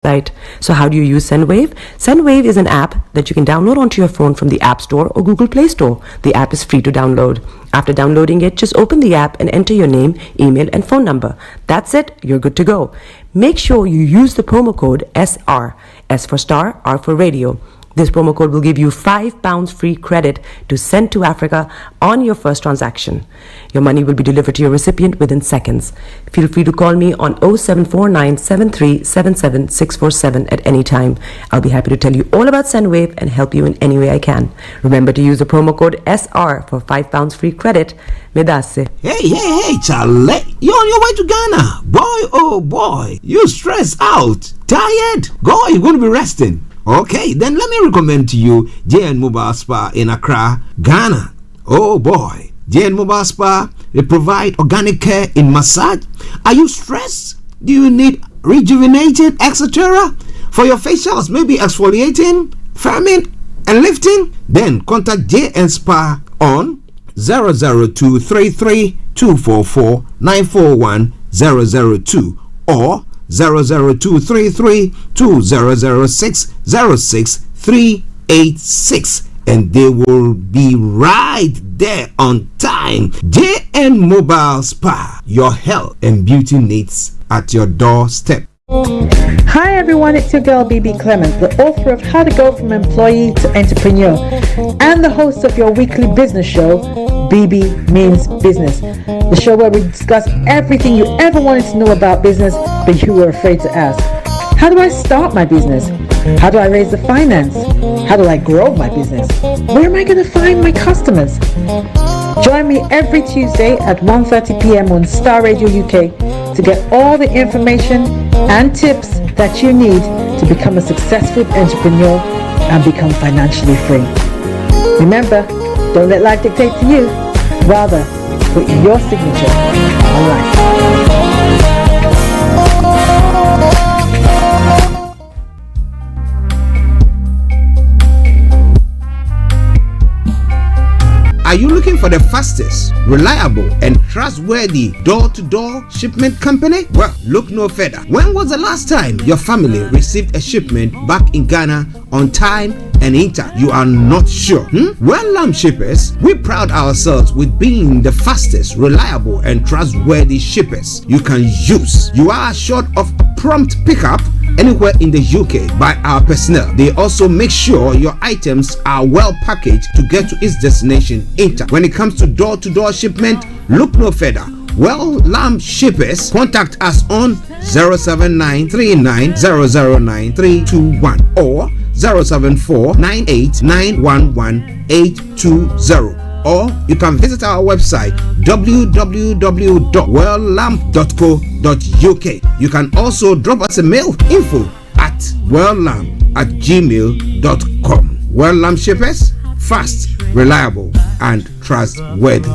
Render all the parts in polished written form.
Right. So how do you use SendWave? SendWave is an app that you can download onto your phone from the App Store or Google Play Store. The app is free to download. After downloading it, just open the app and enter your name, email, and phone number. That's it. You're good to go. Make sure you use the promo code SR. S for Star, R for Radio. This promo code will give you £5 free credit to send to Africa on your first transaction. Your money will be delivered to your recipient within seconds. Feel free to call me on 0749 7377 647 at any time. I'll be happy to tell you all about SendWave and help you in any way I can. Remember to use the promo code SR for £5 free credit. Medasse. Hey, Charlie. You're on your way to Ghana. Boy, oh boy. You stressed out. Tired? Go, you're going to be resting. Okay, then let me recommend to you JN Mobile Spa in Accra, Ghana. Oh boy, JN Mobile Spa, they provide organic care in massage. Are you stressed? Do you need rejuvenated, etc.? For your facials, maybe exfoliating, firming, and lifting? Then contact JN Spa on 00233 244 941 002 or 00233 2006 06386, and they will be right there on time. JN Mobile Spa, your health and beauty needs at your doorstep. Hi everyone, it's your girl BB Clement, the author of How to Go From Employee to Entrepreneur and the host of your weekly business show, BB Means Business, the show where we discuss everything you ever wanted to know about business but you were afraid to ask. How do I start my business? How do I raise the finance? How do I grow my business? Where am I going to find my customers? Join me every Tuesday at 1:30 p.m. on Starr Radio UK to get all the information and tips that you need to become a successful entrepreneur and become financially free. Remember, don't let life dictate to you. Rather, put your signature on life. Are you looking for the fastest, reliable, and trustworthy door-to-door shipment company? Well, look no further. When was the last time your family received a shipment back in Ghana on time and in time? You are not sure? Well, Lamb Shippers, we pride ourselves with being the fastest, reliable, and trustworthy shippers you can use. You are assured of prompt pickup anywhere in the UK by our personnel. They also make sure your items are well packaged to get to its destination in time. When it comes to door-to-door shipment, look no further. Well, Lamb Shippers, contact us on 07939009321 or 07498911820. Or you can visit our website www.welllamp.co.uk. You can also drop us a mail, info@welllamp@gmail.com. Well Lamp Shippers, fast, reliable, and trustworthy.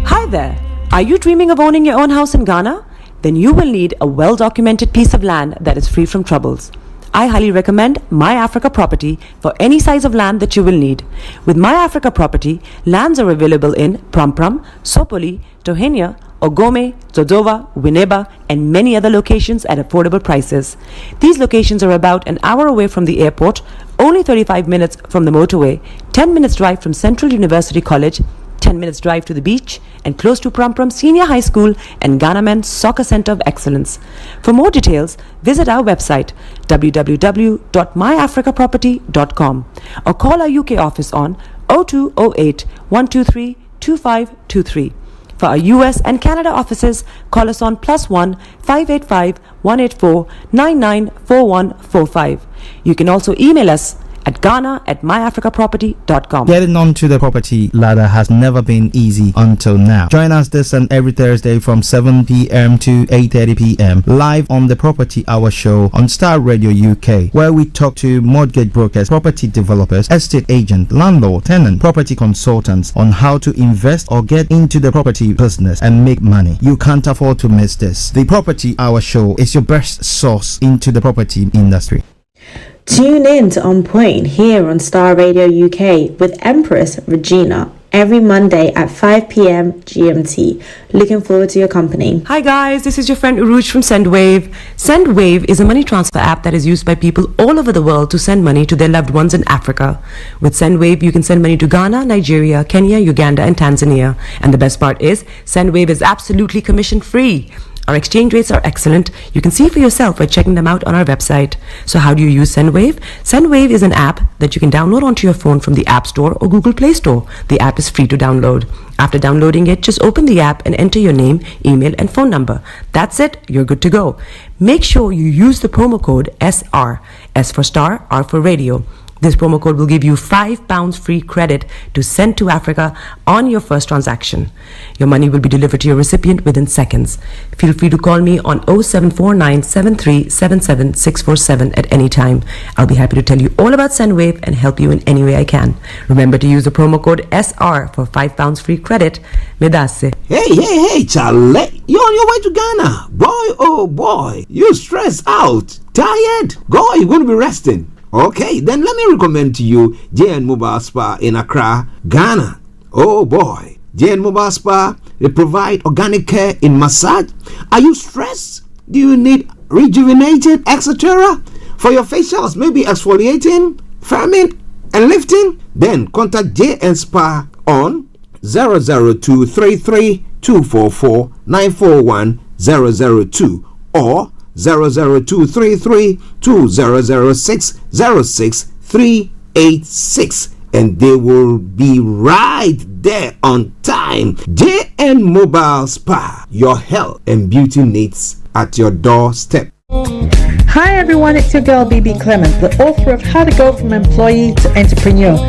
Hi there. Are you dreaming of owning your own house in Ghana? Then you will need a well-documented piece of land that is free from troubles. I highly recommend My Africa Property for any size of land that you will need. With My Africa Property, lands are available in Prampram, Sopoli, Tohenia, Ogome, Dodova, Winneba, and many other locations at affordable prices. These locations are about an hour away from the airport, only 35 minutes from the motorway, 10 minutes drive from Central University College, 10 minutes drive to the beach, and close to Prampram Senior High School and Ghana Men's Soccer Center of Excellence. For more details, visit our website www.myafricaproperty.com or call our UK office on 0208 123 2523. For our US and Canada offices, call us on +1 585 184 994145. You can also email us at ghana@myafricaproperty.com. Getting onto the property ladder has never been easy until now. Join us this and every Thursday from 7 p.m. to 8:30 p.m. live on the Property Hour Show on Starr Radio UK, where we talk to mortgage brokers, property developers, estate agents, landlord, tenant, property consultants on how to invest or get into the property business and make money. You can't afford to miss this. The Property Hour Show is your best source into the property industry. Tune in to On Point here on Starr Radio UK with Empress Regina. every Monday at 5 p.m. GMT. Looking forward to your company. Hi guys, this is your friend Uruj from SendWave. SendWave is a money transfer app that is used by people all over the world to send money to their loved ones in Africa. With SendWave, you can send money to Ghana, Nigeria, Kenya, Uganda, and Tanzania. And the best part is, SendWave is absolutely commission free. Our exchange rates are excellent. You can see for yourself by checking them out on our website. So how do you use SendWave? SendWave is an app that you can download onto your phone from the App Store or Google Play Store. The app is free to download. After downloading it, just open the app and enter your name, email, and phone number. That's it. You're good to go. Make sure you use the promo code SR, S for Star, R for Radio. This promo code will give you £5 free credit to send to Africa on your first transaction. Your money will be delivered to your recipient within seconds. Feel free to call me on 0749 7377 647 at any time. I'll be happy to tell you all about SendWave and help you in any way I can. Remember to use the promo code SR for £5 free credit. Medasse. Hey, Charlie. You're on your way to Ghana. Boy, oh boy. You stressed out. Tired? Go, you're going to be resting. Okay, then let me recommend to you JN Mobile Spa in Accra, Ghana. Oh boy, JN Mobile Spa, they provide organic care in massage. Are you stressed? Do you need rejuvenated, etc.? For your facials, maybe exfoliating, firming, and lifting? Then contact JN Spa on 00233 244 941 002 or 00233 2006 06386, and they will be right there on time. JN Mobile Spa, your health and beauty needs at your doorstep. Hi everyone, it's your girl BB Clement, the author of How to Go From Employee to Entrepreneur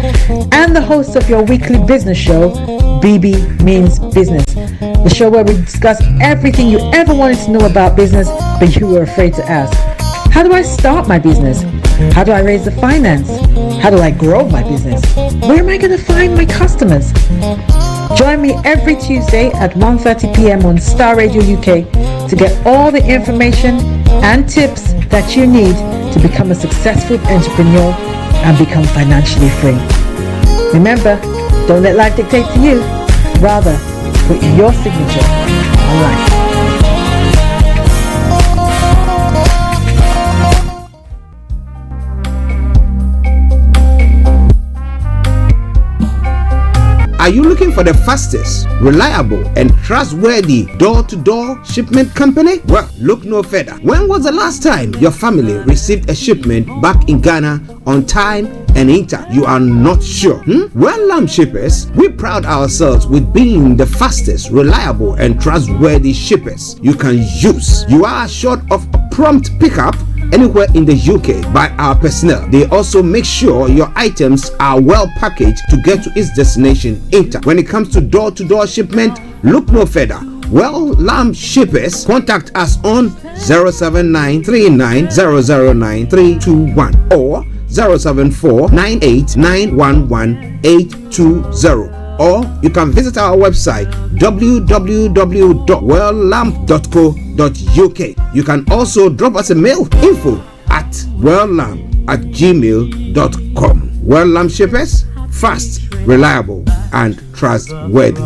and the host of your weekly business show, BB Means Business, the show where we discuss everything you ever wanted to know about business but you were afraid to ask. How do I start my business? How do I raise the finance? How do I grow my business? Where am I going to find my customers? Join me every Tuesday at 1:30 p.m. on Starr Radio UK to get all the information and tips that you need to become a successful entrepreneur and become financially free. Remember, don't let life dictate to you. Rather, put your signature on life. Are you looking for the fastest, reliable, and trustworthy door-to-door shipment company? Well, look no further. When was the last time your family received a shipment back in Ghana on time and intact? You are not sure? Well, Lamb Shippers, we pride ourselves with being the fastest, reliable, and trustworthy shippers you can use. You are assured of prompt pickup anywhere in the UK by our personnel. They also make sure your items are well packaged to get to its destination intact. When it comes to door-to-door shipment, look no further. Well, Lamb Shippers, contact us on 07939009321 or 07498911820. Or you can visit our website www.welllamp.co.uk. You can also drop us a mail, info@welllamp@gmail.com. Well Lamp Shippers, fast, reliable, and trustworthy.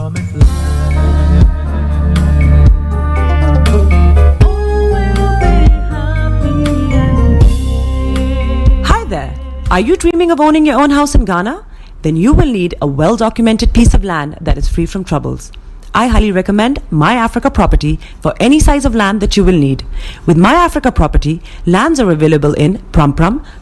Hi there. Are you dreaming of owning your own house in Ghana? Then you will need a well-documented piece of land that is free from troubles. I highly recommend My Africa Property for any size of land that you will need. With My Africa Property, lands are available in Pram,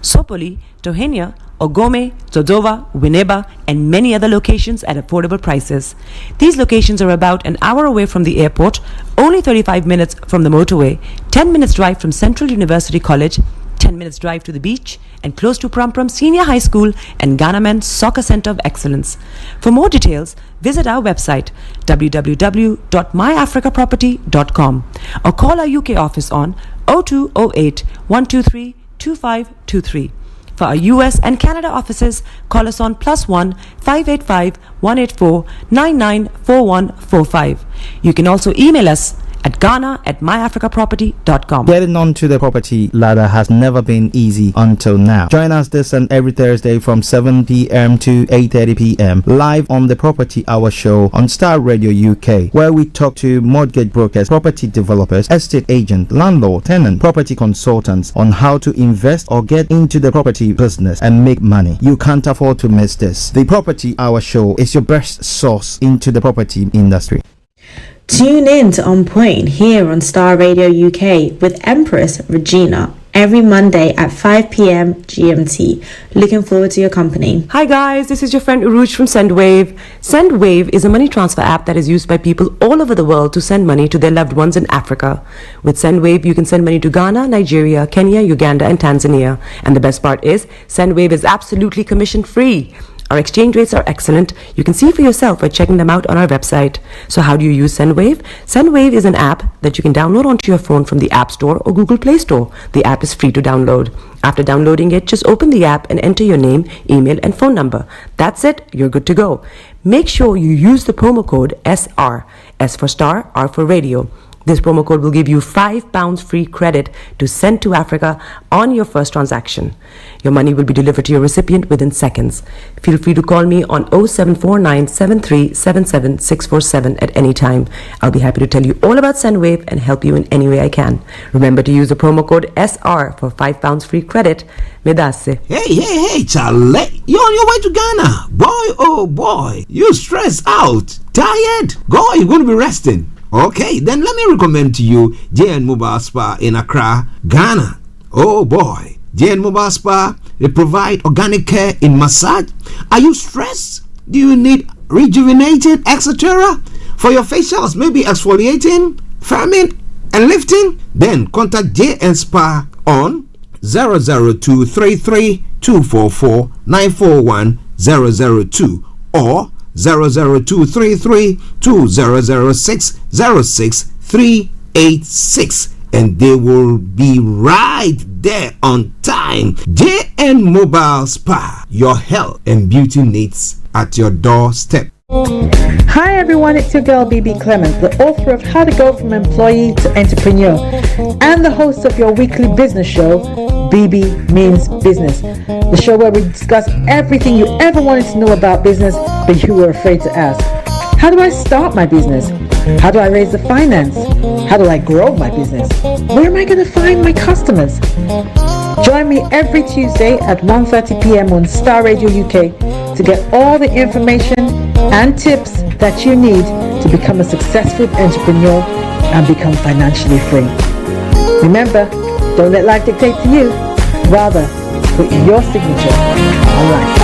Sopoli, Tohenia, Ogome, Dodova, Winneba, and many other locations at affordable prices. These locations are about an hour away from the airport, only 35 minutes from the motorway, 10 minutes drive from Central University College, 10 minutes drive to the beach, and close to Pram Senior High School and Ghana Men's Soccer Center of Excellence. For more details, visit our website www.myafricaproperty.com or call our UK office on 0208 123 2523. For our US and Canada offices, call us on +1 585 184 994145. You can also email us at ghana@myafricaproperty.com. Getting onto the property ladder has never been easy until now. Join us this and every Thursday from 7 p.m. to 8:30 p.m. live on the Property Hour Show on Starr Radio UK, where we talk to mortgage brokers, property developers, estate agents, landlord, tenant, property consultants on how to invest or get into the property business and make money. You can't afford to miss this. The Property Hour Show is your best source into the property industry. Tune in to On Point here on Starr Radio UK with Empress Regina every Monday at 5 p.m. GMT. Looking forward to your company. Hi guys, this is your friend Uruj from SendWave. SendWave is a money transfer app that is used by people all over the world to send money to their loved ones in Africa. With SendWave, you can send money to Ghana, Nigeria, Kenya, Uganda, and Tanzania. And the best part is, SendWave is absolutely commission free. Our exchange rates are excellent. You can see for yourself by checking them out on our website. So how do you use SendWave? SendWave is an app that you can download onto your phone from the App Store or Google Play Store. The app is free to download. After downloading it, just open the app and enter your name, email, and phone number. That's it. You're good to go. Make sure you use the promo code SR. S for Star, R for Radio. This promo code will give you £5 free credit to send to Africa on your first transaction. Your money will be delivered to your recipient within seconds. Feel free to call me on 0749 7377 647 at any time. I'll be happy to tell you all about SendWave and help you in any way I can. Remember to use the promo code SR for £5 free credit. Medasse. Hey, Charlie. You're on your way to Ghana. Boy, oh boy. You stressed out. Tired? Go, you're going to be resting. Okay, then let me recommend to you JN Mobile Spa in Accra, Ghana. Oh boy, JN Mobile Spa, they provide organic care in massage. Are you stressed? Do you need rejuvenating, etc.? For your facials, maybe exfoliating, firming, and lifting? Then contact JN Spa on 00233 244 941 002 or 00233 2006 06386, and they will be right there on time. JN Mobile Spa, your health and beauty needs at your doorstep. Hi everyone, it's your girl BB Clement, the author of How to Go From Employee to Entrepreneur and the host of your weekly business show, BB Means Business, the show where we discuss everything you ever wanted to know about business but you were afraid to ask. How do I start my business? How do I raise the finance? How do I grow my business? Where am I going to find my customers? Join me every Tuesday at 1:30 p.m. on Starr Radio UK to get all the information and tips that you need to become a successful entrepreneur and become financially free. Remember, don't let life dictate to you. Rather, put your signature on life.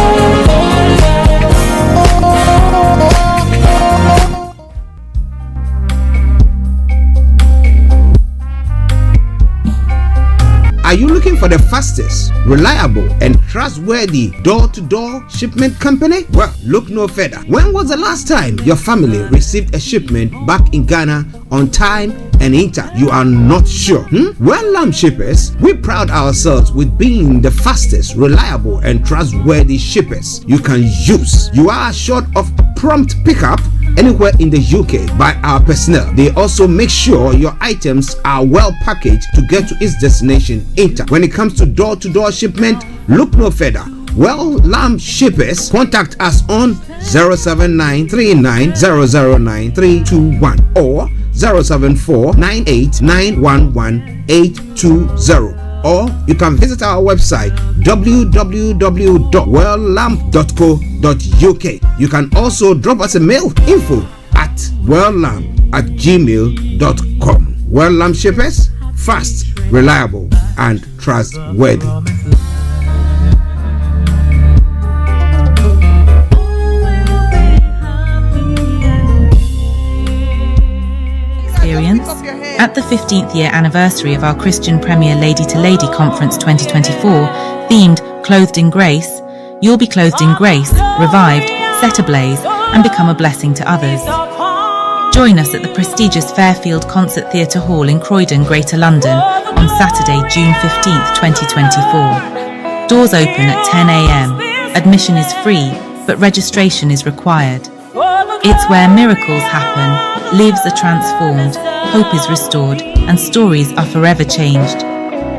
Are you looking for the fastest, reliable, and trustworthy door-to-door shipment company? Well, look no further. When was the last time your family received a shipment back in Ghana on time and in time? You are not sure? Well, Lamb Shippers, we pride ourselves with being the fastest, reliable, and trustworthy shippers you can use. You are assured of prompt pickup anywhere in the UK by our personnel. They also make sure your items are well packaged to get to its destination in time. When it comes to door-to-door shipment, look no further. Well, Lamb Shippers, contact us on 07939009321 or 07498911820. Or you can visit our website www.welllamp.co.uk. You can also drop us a mail, info@welllamp@gmail.com. Well Lamp Shippers, fast, reliable, and trustworthy. At the 15th year anniversary of our Christian Premier Lady to Lady Conference 2024, themed Clothed in Grace, you'll be clothed in grace, revived, set ablaze, and become a blessing to others. Join us at the prestigious Fairfield Concert Theatre Hall in Croydon, Greater London, on Saturday, June 15th, 2024. Doors open at 10 a.m. Admission is free, but registration is required. It's where miracles happen, lives are transformed, hope is restored, and stories are forever changed.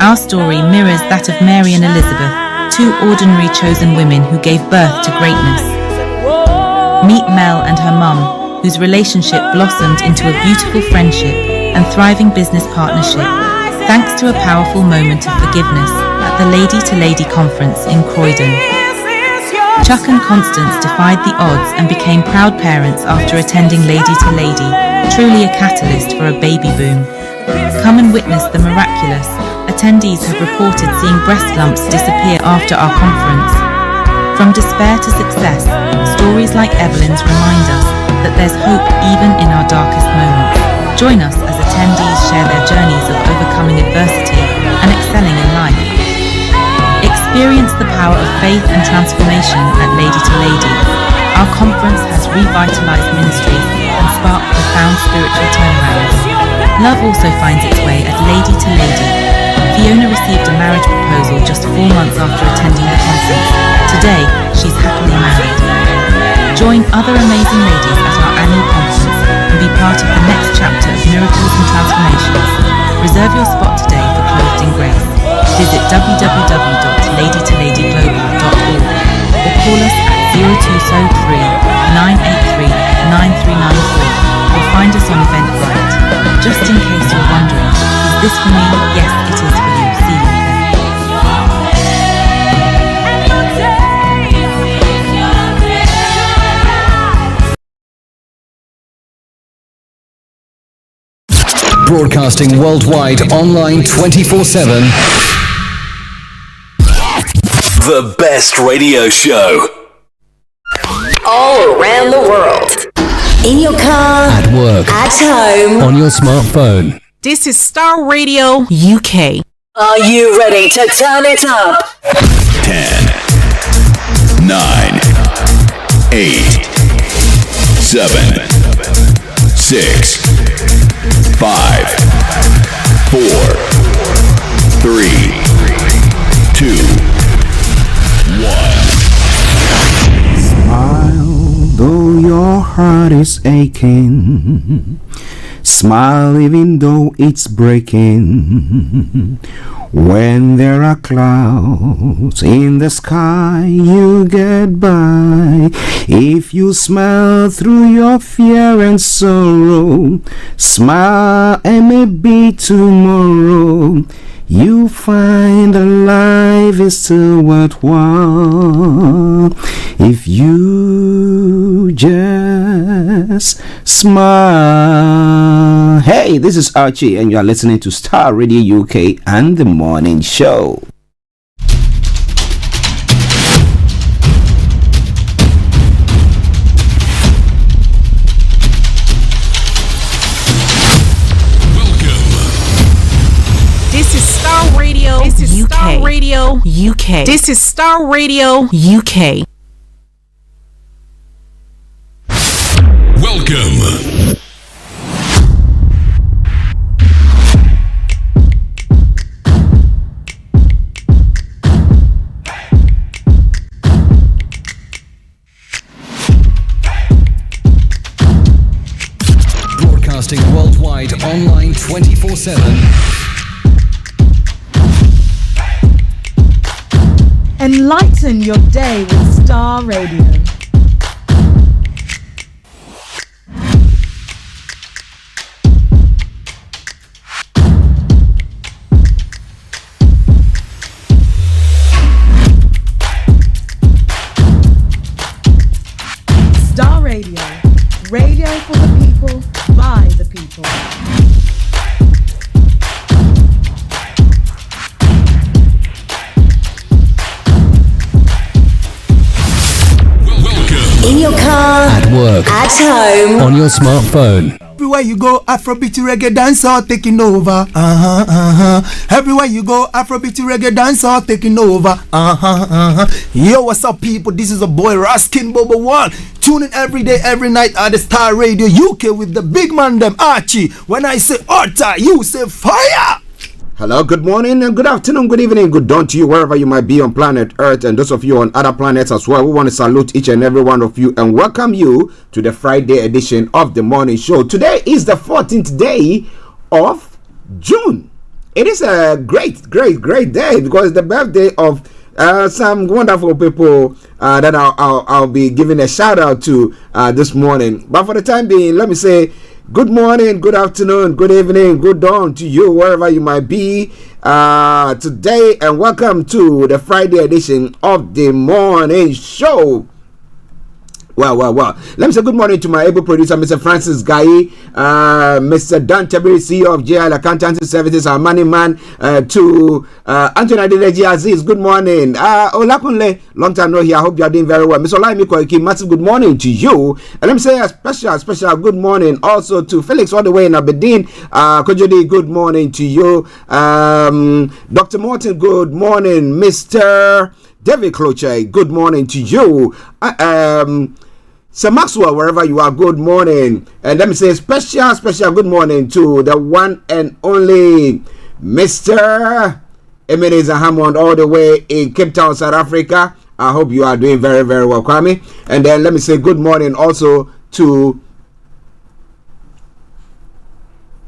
Our story mirrors that of Mary and Elizabeth, two ordinary chosen women who gave birth to greatness. Meet Mel and her mum, whose relationship blossomed into a beautiful friendship and thriving business partnership, thanks to a powerful moment of forgiveness at the Lady to Lady conference in Croydon. Chuck and Constance defied the odds and became proud parents after attending Lady to Lady, truly a catalyst for a baby boom. Come and witness the miraculous. Attendees have reported seeing breast lumps disappear after our conference. From despair to success, stories like Evelyn's remind us that there's hope even in our darkest moments. Join us as attendees share their journeys of overcoming adversity and excelling in life. Experience the power of faith and transformation at Lady to Lady. Our conference has revitalized ministries and sparked profound spiritual turnarounds. Love also finds its way at Lady to Lady. Fiona received a marriage proposal just 4 months after attending the conference. Today, she's happily married. Join other amazing ladies at our annual conference and be part of the next chapter of miracles and transformations. Reserve your spot today for Clothed in Grace. Visit www.ladytoladyglobal.org or call us at 0203 983 9394 or find us on Eventbrite. Just in case you're wondering, is this for me? Yes, it is for you. See you there. Broadcasting worldwide, online 24/7. The best radio show. All around the world. In your car. At work. At home. On your smartphone. This is Starr Radio UK. Are you ready to turn it up? 10, 9, 8, 7, 6, 5, 4, 3, 2, 1. Smile, though your heart is aching. Smile even though it's breaking. When there are clouds in the sky, you get by. If you smile through your fear and sorrow, smile and maybe tomorrow you find that life is still worthwhile if you just smile. Hey, this is Archie and you are listening to Starr Radio UK and The Morning Show. This is Starr Radio. This is UK. Starr Radio UK. This is Starr Radio UK. Welcome. Broadcasting worldwide, online 24/7. Enlighten your day with Starr Radio. Starr Radio. Radio for the people, by the people. In your car. At work. At home. On your smartphone. Everywhere you go, Afrobeat reggae dancehall taking over. Everywhere you go, Afrobeat reggae dancehall taking over. Yo, what's up, people? This is a boy Raskin Bobo One. Tune in every day, every night at the Starr Radio UK with the big man them Archie. When I say Orta, you say fire. Hello, good morning, and good afternoon, good evening, good dawn to you, wherever you might be on planet Earth, and those of you on other planets as well. We want to salute each and every one of you and welcome you to the Friday edition of the morning show. Today is the 14th day of June. It is a great day because it's the birthday of some wonderful people that I'll be giving a shout out to this morning. But for the time being, let me say good morning, good afternoon, good evening, good dawn to you, wherever you might be today, and welcome to the Friday edition of the morning show. Well. Let me say good morning to my able producer, Mr. Francis Guy, Mr. Dan Tabiri, CEO of JL Accountancy Services, our money man, to Anthony Adedeji Aziz. Good morning. Olakunle, long time no here. I hope you are doing very well. Mr. Olaimi Koiki, massive good morning to you. And let me say a special good morning also to Felix all the way in Aberdeen. Kojodi, good morning to you. Dr. Morton, good morning. Mr. David Cloche, good morning to you. Sir Maxwell, wherever you are, good morning. And let me say a special good morning to the one and only Mr. Ebenezer Hammond, all the way in Cape Town, South Africa. I hope you are doing very well, Kwame. And then let me say good morning also to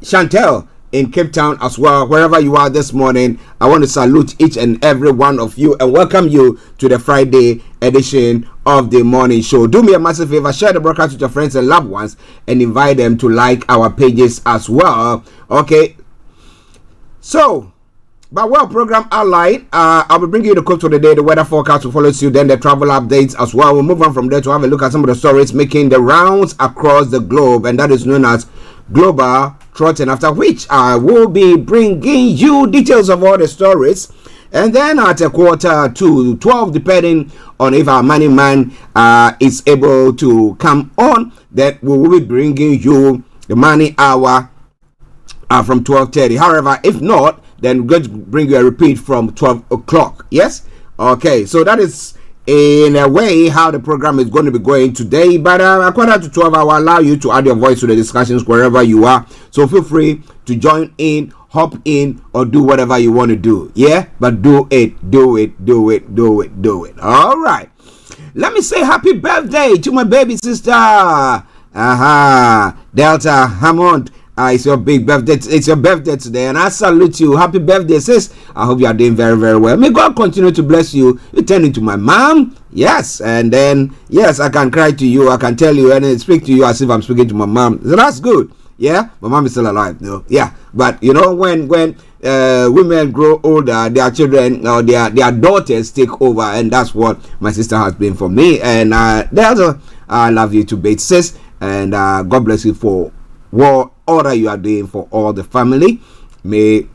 Chantel in Cape Town as well. Wherever you are this morning, I want to salute each and every one of you and welcome you to the Friday edition of the morning show. Do me a massive favor, share the broadcast with your friends and loved ones and invite them to like our pages as well. Okay, so but well, program outline, I'll be bringing you the quote for the day, the weather forecast will follow you, then the travel updates as well. We'll move on from there to have a look at some of the stories making the rounds across the globe, and that is known as Global Trotting, after which I will be bringing you details of all the stories. And then at a 11:45, depending on if our money man is able to come on, then we will be bringing you the money hour from 12:30. However, if not, then we're going to bring you a repeat from 12 o'clock. Yes? Okay, so that is in a way how the program is going to be going today. But a quarter to 12, I will allow you to add your voice to the discussions wherever you are. So feel free to join in, hop in, or do whatever you want to do. Yeah, but do it. All right, let me say happy birthday to my baby sister, Delta Hammond. It's your big birthday. It's your birthday today, and I salute you. Happy birthday, sis. I hope you are doing very well. May God continue to bless you. You turn into my mom. Yes, and then yes, I can cry to you. I can tell you and speak to you as if I'm speaking to my mom. So that's good. Yeah, my mom is still alive. No, yeah, but you know when women grow older, their children or their daughters take over, and that's what my sister has been for me. And Delta, I love you too, big sis, and God bless you for all that you are doing for all the family. May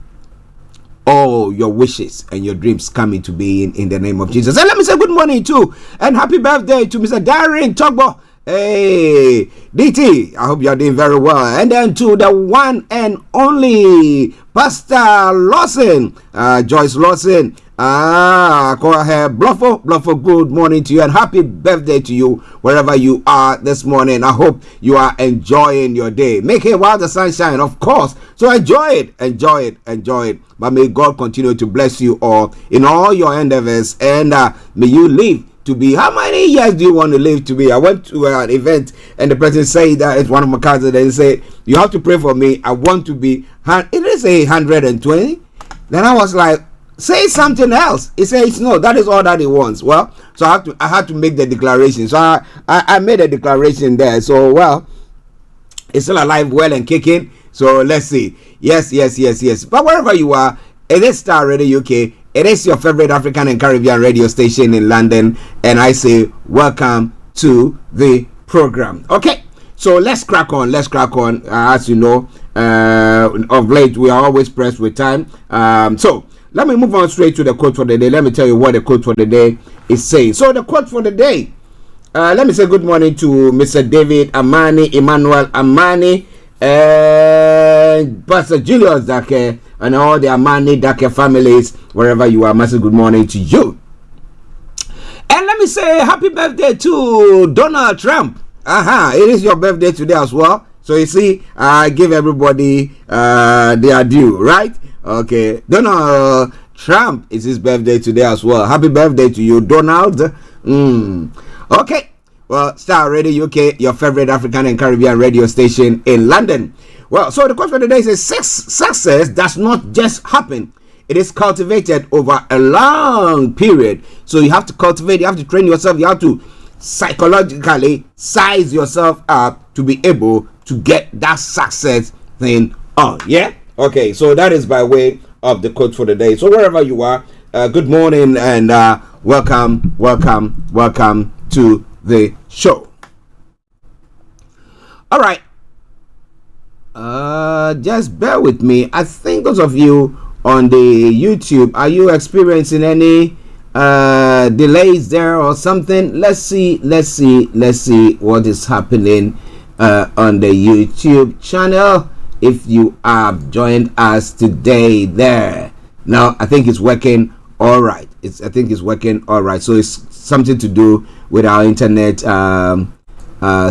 all your wishes and your dreams come into being in the name of Jesus. And let me say good morning too and happy birthday to Mr. Darren Togbo. Hey DT, I hope you are doing very well. And then to the one and only Pastor Lawson, Joyce Lawson. Call her Bluffo, good morning to you and happy birthday to you wherever you are this morning. I hope you are enjoying your day. Make it while the sun shines, of course. So enjoy it. But may God continue to bless you all in all your endeavors, and may you live to be, how many years do you want to live to be? I went to an event and the person said that it's one of my cousins, and said, you have to pray for me. I want to be, it is 120. Then I was like, say something else. He says no, that is all that he wants. Well, so I had to make the declaration. So I made a declaration there. So well, it's still alive, well and kicking. So let's see. Yes. But wherever you are, it is Starr Radio UK. It is your favorite African and Caribbean radio station in London, and I say welcome to the program. Okay, so let's crack on. As you know, of late we are always pressed with time. So let me move on straight to the quote for the day. Let me tell you what the quote for the day is saying. So the quote for the day, let me say good morning to Mr. David Emmanuel Amani, and Pastor Julius Dake, and all the Amani Dake families, wherever you are. Massive good morning to you. And let me say happy birthday to Donald Trump. It is your birthday today as well. So you see, I give everybody their due, right? Okay. Donald Trump, is his birthday today as well. Happy birthday to you, Donald. Okay. Well, Star Radio UK, your favorite African and Caribbean radio station in London. Well, so the question of the day says success does not just happen. It is cultivated over a long period. So you have to cultivate, you have to train yourself, you have to psychologically size yourself up to be able to get that success thing on. Yeah? Okay, so that is by way of the quote for the day. So wherever you are, good morning and welcome to the show. All right. Just bear with me. I think those of you on the YouTube, are you experiencing any delays there or something? Let's see what is happening on the YouTube channel. If you have joined us today there. Now I think it's working all right. I think it's working all right. So it's something to do with our internet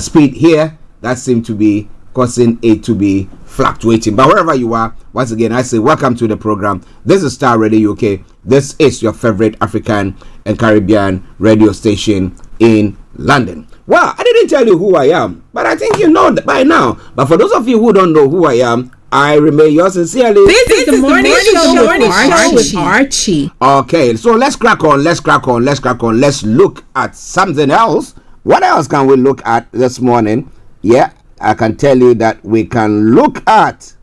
speed here that seems to be causing it to be fluctuating. But wherever you are, once again I say welcome to the program. This is Star Radio UK. This is your favorite African and Caribbean radio station in London. Well, I didn't tell you who I am, but I think you know that by now. But for those of you who don't know who I am, I remain yours sincerely. This is the morning show with Archie. Okay, so let's crack on. Let's look at something else. What else can we look at this morning? Yeah, I can tell you that we can look at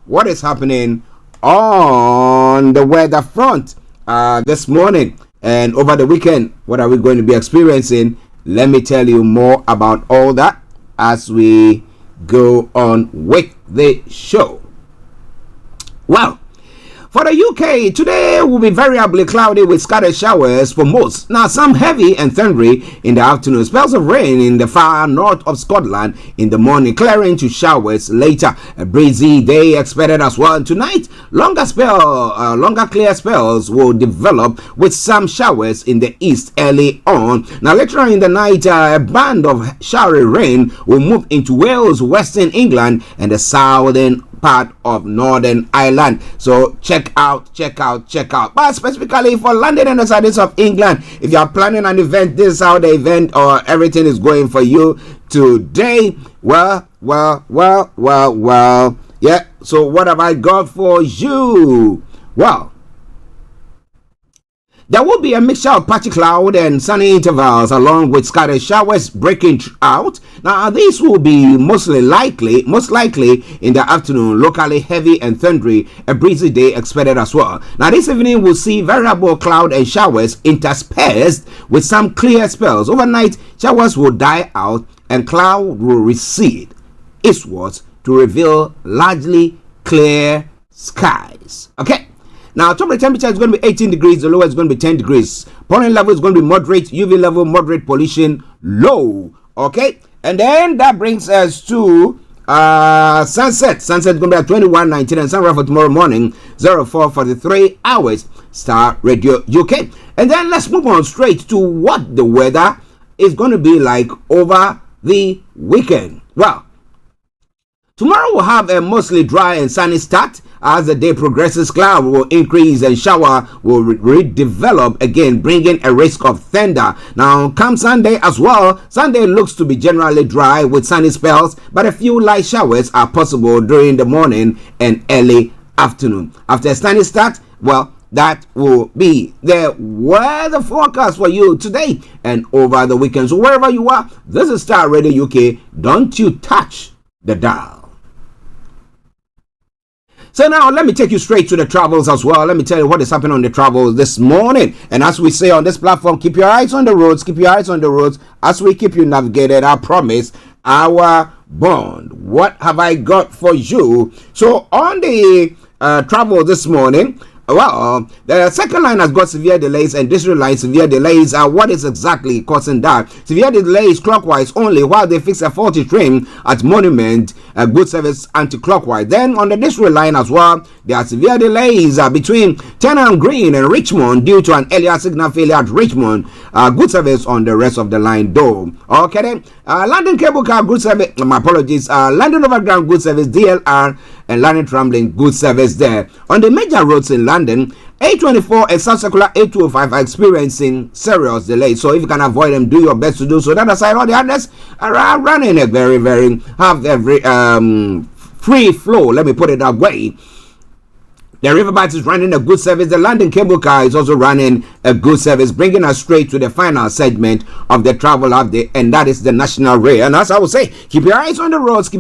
what is happening on the weather front this morning and over the weekend. What are we going to be experiencing? Let me tell you more about all that as we go on with the show. Well, for the UK, today will be variably cloudy with scattered showers for most. Now, some heavy and thundery in the afternoon. Spells of rain in the far north of Scotland in the morning, clearing to showers later. A breezy day expected as well. And tonight, longer clear spells will develop with some showers in the east early on. Now, later on in the night, a band of showery rain will move into Wales, Western England, and the southern part of Northern Ireland. So check out. But specifically for London and the sides of England, if you are planning an event, this is how the event or everything is going for you today. Well. Yeah. So what have I got for you? Well, there will be a mixture of patchy cloud and sunny intervals along with scattered showers breaking out. Now these will be most likely in the afternoon, locally heavy and thundery, a breezy day expected as well. Now this evening we'll see variable cloud and showers interspersed with some clear spells. Overnight showers will die out and cloud will recede eastwards to reveal largely clear skies. Okay. Now, top of the temperature is going to be 18 degrees. The lower is going to be 10 degrees. Pollen level is going to be moderate. UV level, moderate. Pollution, low. Okay? And then that brings us to sunset. Sunset is going to be at 21:19 and sunrise for tomorrow morning, 04 for the 3 hours. Star Radio UK. And then let's move on straight to what the weather is going to be like over the weekend. Well, tomorrow we'll have a mostly dry and sunny start. As the day progresses, cloud will increase and shower will redevelop again, bringing a risk of thunder. Now, come Sunday as well. Sunday looks to be generally dry with sunny spells, but a few light showers are possible during the morning and early afternoon. After a sunny start, well, that will be the weather forecast for you today and over the weekend. So wherever you are, this is Star Radio UK. Don't you touch the dial. So now let me take you straight to the travels as well. Let me tell you what is happening on the travels this morning. And as we say on this platform, keep your eyes on the roads. Keep your eyes on the roads as we keep you navigated. I promise, our bond. What have I got for you? So on the travel this morning, Well, the second line has got severe delays and district line severe delays. What is exactly causing that? Severe delays clockwise only while they fix a faulty train at Monument. Good service anti-clockwise. Then on the district line as well, there are severe delays between Tennant Green and Richmond due to an earlier signal failure at Richmond. Good service on the rest of the line though. Okay then. London Cable Car good service. My apologies. London Overground good service, DLR, and London Trambling good service there. On the major roads in London, A24 and South Circular A205 are experiencing serious delays. So if you can avoid them, do your best to do so. That aside, all the others are running a very free flow. Let me put it that way. The Riverbight is running a good service. The London Cable Car is also running a good service, bringing us straight to the final segment of the travel update, and that is the National Rail. And as I would say, keep your eyes on the roads,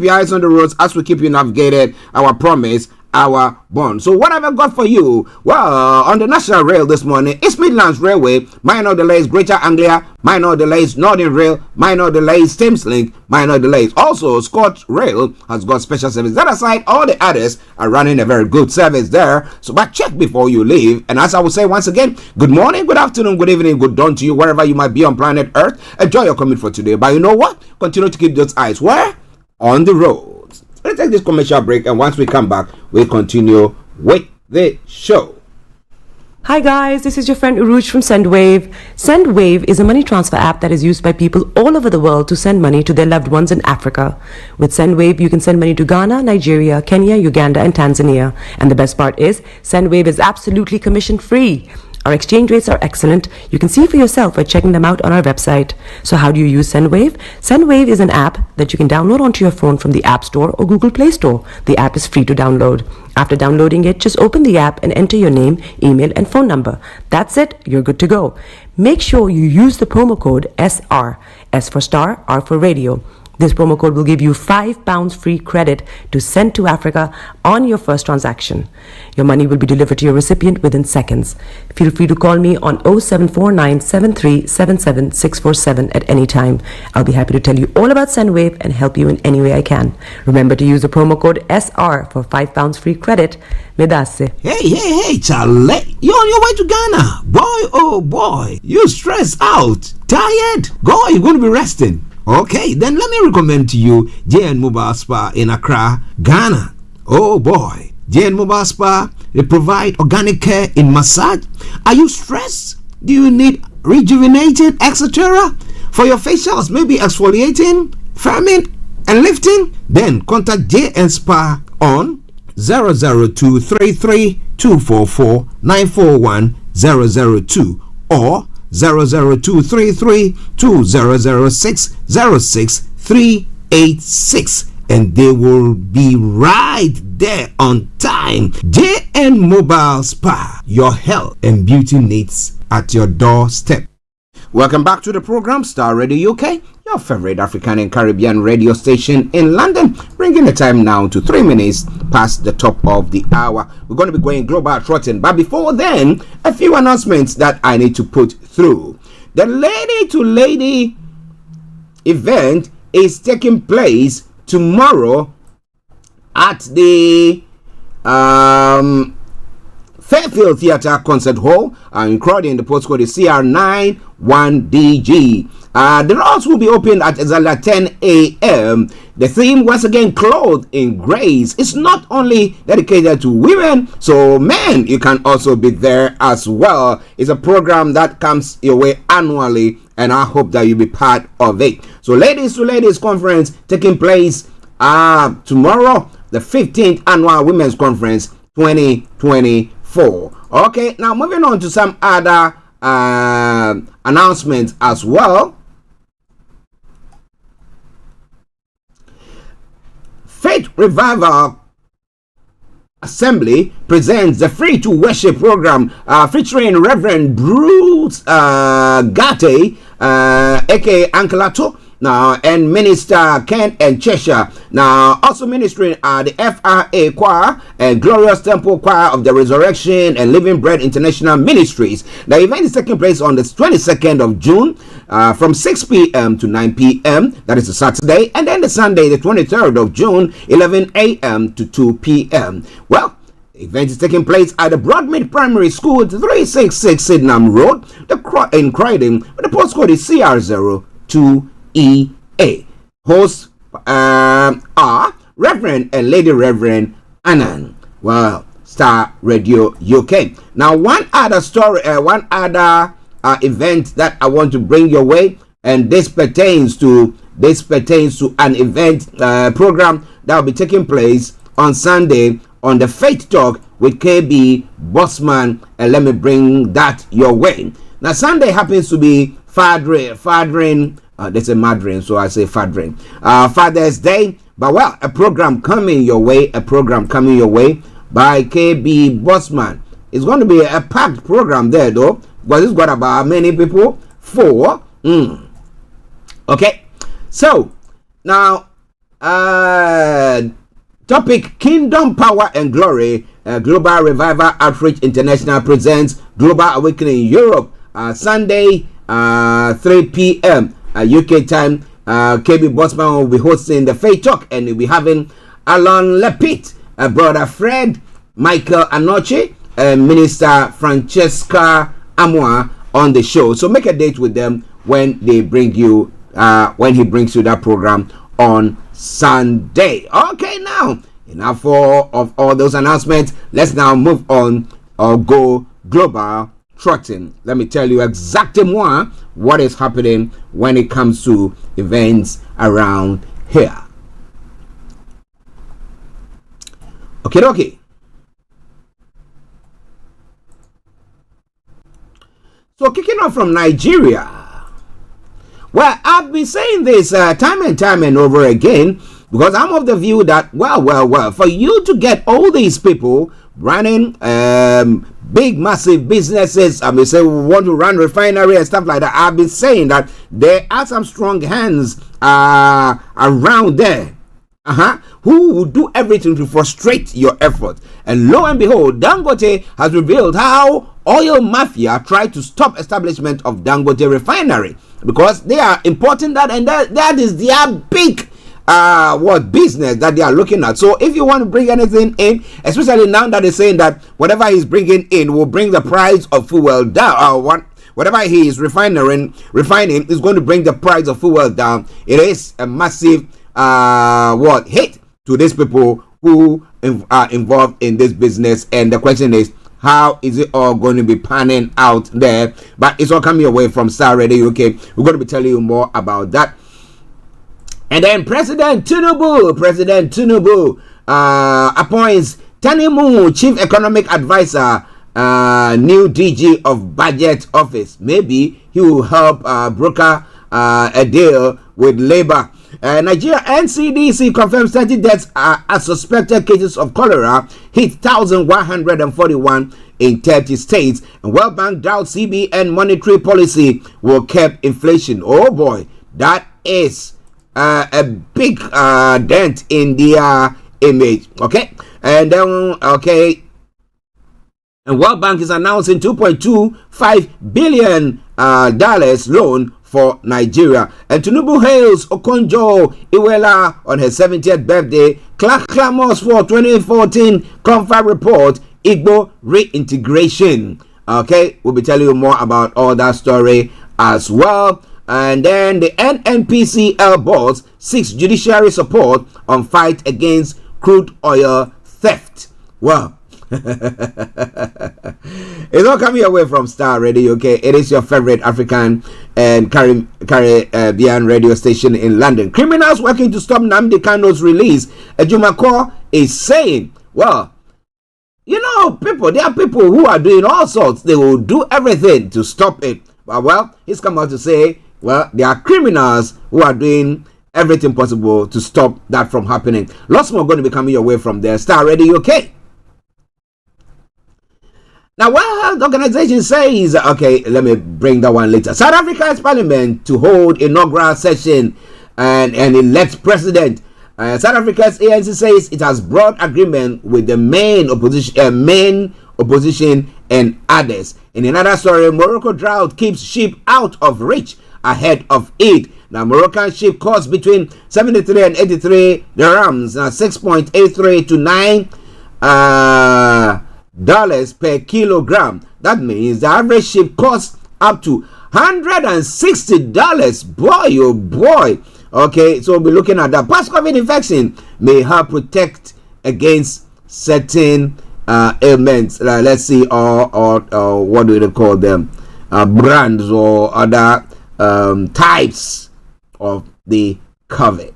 as we keep you navigated, our promise, our bond. So what have I got for you? Well, on the National Rail this morning, East Midlands Railway, minor delays, Greater Anglia, minor delays, Northern Rail, minor delays, Thameslink, minor delays. Also, Scotch Rail has got special service. That aside, all the others are running a very good service there. So but check before you leave. And as I will say once again, good morning, good afternoon, good evening, good dawn to you, wherever you might be on planet Earth. Enjoy your commute for today. But you know what? Continue to keep those eyes where? On the road. Let's take this commercial break, and once we come back, we'll continue with the show. Hi guys, this is your friend Uruj from SendWave. SendWave is a money transfer app that is used by people all over the world to send money to their loved ones in Africa. With SendWave, you can send money to Ghana, Nigeria, Kenya, Uganda, and Tanzania. And the best part is, SendWave is absolutely commission free. Our exchange rates are excellent. You can see for yourself by checking them out on our website. So how do you use SendWave? SendWave is an app that you can download onto your phone from the App Store or Google Play Store. The app is free to download. After downloading it, just open the app and enter your name, email, and phone number. That's it. You're good to go. Make sure you use the promo code SR. S for Star, R for Radio. This promo code will give you £5 free credit to send to Africa on your first transaction. Your money will be delivered to your recipient within seconds. Feel free to call me on 0749 7377 647 at any time. I'll be happy to tell you all about SendWave and help you in any way I can. Remember to use the promo code SR for £5 free credit. Medasse. Hey, Charlie. You're on your way to Ghana. Boy, oh boy. You stressed out. Tired? Go, you're going to be resting. Okay, then let me recommend to you JN Mobile Spa in Accra, Ghana. Oh boy, JN Mobile Spa, they provide organic care in massage. Are you stressed? Do you need rejuvenated, etc.? For your facials, maybe exfoliating, firming, and lifting? Then contact JN Spa on 00233 244 941 002 or 00233 2006 06386, and they will be right there on time. JN Mobile Spa, your health and beauty needs at your doorstep. Welcome back to the program Star Radio UK, your favorite African and Caribbean radio station in London, bringing the time now to 3 minutes past the top of the hour. We're going to be going global trotting, but before then, a few announcements that I need to put through. The Lady to Lady event is taking place tomorrow at the Fairfield Theatre Concert Hall, in Croydon. The postcode is CR91DG. The doors will be opened at exactly 10 a.m. The theme, once again, clothed in grace. It's not only dedicated to women, so men, you can also be there as well. It's a program that comes your way annually, and I hope that you'll be part of it. So Ladies to Ladies Conference taking place tomorrow, the 15th Annual Women's Conference 2024. Okay, now moving on to some other announcements as well. Faith Revival Assembly presents the Free to Worship program featuring Reverend Bruce Gate, aka Uncle Ato, now, and Minister Kent and Cheshire. Now, also ministering are the FRA Choir and Glorious Temple Choir of the Resurrection and Living Bread International Ministries. The event is taking place on the 22nd of June from 6 p.m. to 9 p.m. That is a Saturday. And then the Sunday, the 23rd of June, 11 a.m. to 2 p.m. Well, Event is taking place at the Broadmead Primary School, 366 Sydenham Road, in Croydon, where the postcode is CR02EA. Hosts are Reverend and Lady Reverend Annan. Well, Star Radio UK. Now, one other event that I want to bring your way, and this pertains to an event program that will be taking place on Sunday on the Faith Talk with KB Bossman, and let me bring that your way. Now, Sunday happens to be Fathering, they say Madrin, so I say Fathering, Father's Day. But well, a program coming your way by KB Bossman. It's going to be a packed program there, though, because it's got about how many people? 4. Okay, so now topic: Kingdom, Power and Glory. Global Revival Outreach International presents Global Awakening Europe, Sunday 3 p.m. UK time. KB Bossman will be hosting the Faith Talk, and we'll be having Alan Lepit, Brother Fred, Michael Anoche, and Minister Francesca Amoa on the show. So make a date with them when they bring you when he brings you that program on Sunday. Okay, now enough of all those announcements. Let's now move on or go global trotting. Let me tell you exactly more what is happening when it comes to events around here. Okay. So kicking off from Nigeria. Well, I've been saying this time and time and over again, because I'm of the view that, well, for you to get all these people running big, massive businesses, I mean, say we want to run refinery and stuff like that, I've been saying that there are some strong hands around there. Who will do everything to frustrate your effort. And lo and behold, Dangote has revealed how oil mafia tried to stop establishment of Dangote refinery, because they are importing that, and that is their big business that they are looking at. So if you want to bring anything in, especially now that they're saying that whatever he's bringing in will bring the price of fuel down, whatever he is refining is going to bring the price of fuel down. It is a massive hit to these people who are involved in this business. And the question is, how is it all going to be panning out there? But it's all coming away from Starr Radio UK. We're going to be telling you more about that. And then President Tinubu appoints Tanimu Chief Economic Advisor, new DG of Budget Office. Maybe he will help broker a deal with Labour. Nigeria NCDC confirms 30 deaths as suspected cases of cholera hit 1,141 in 30 states. And World Bank doubts CBN monetary policy will curb inflation. Oh boy, that is a big dent in their image. Okay, and then and World Bank is announcing $2.25 billion loan for Nigeria. And Tinubu hails Okonjo Iweala on her 70th birthday. Clamors for 2014 Confa report, Igbo reintegration. Okay, we'll be telling you more about all that story as well. And then the NNPCL board seeks judiciary support on fight against crude oil theft. Well, it's all coming away from Starr Radio UK. It is your favorite African and Caribbean radio station in London. Criminals working to stop Nnamdi Kano's release. Ejumako is saying, well, you know, there are people who are doing all sorts. They will do everything to stop it. But well, he's come out to say, well, there are criminals who are doing everything possible to stop that from happening. Lots more going to be coming your way from there. Starr Radio UK. Now, World Health Organization says, okay, let me bring that one later. South Africa's parliament to hold inaugural session and elect president. South Africa's ANC says it has broad agreement with the main opposition and others. In another story, Morocco drought keeps sheep out of reach ahead of Eid. Now, Moroccan sheep cost between 73 and 83 dirhams, now 6.83 to 9 dollars per kilogram. That means the average ship costs up to $160. Boy, oh boy. Okay, so we'll be looking at that. Past COVID infection may help protect against certain ailments. Let's see, or what do they call them? Brands or other types of the COVID.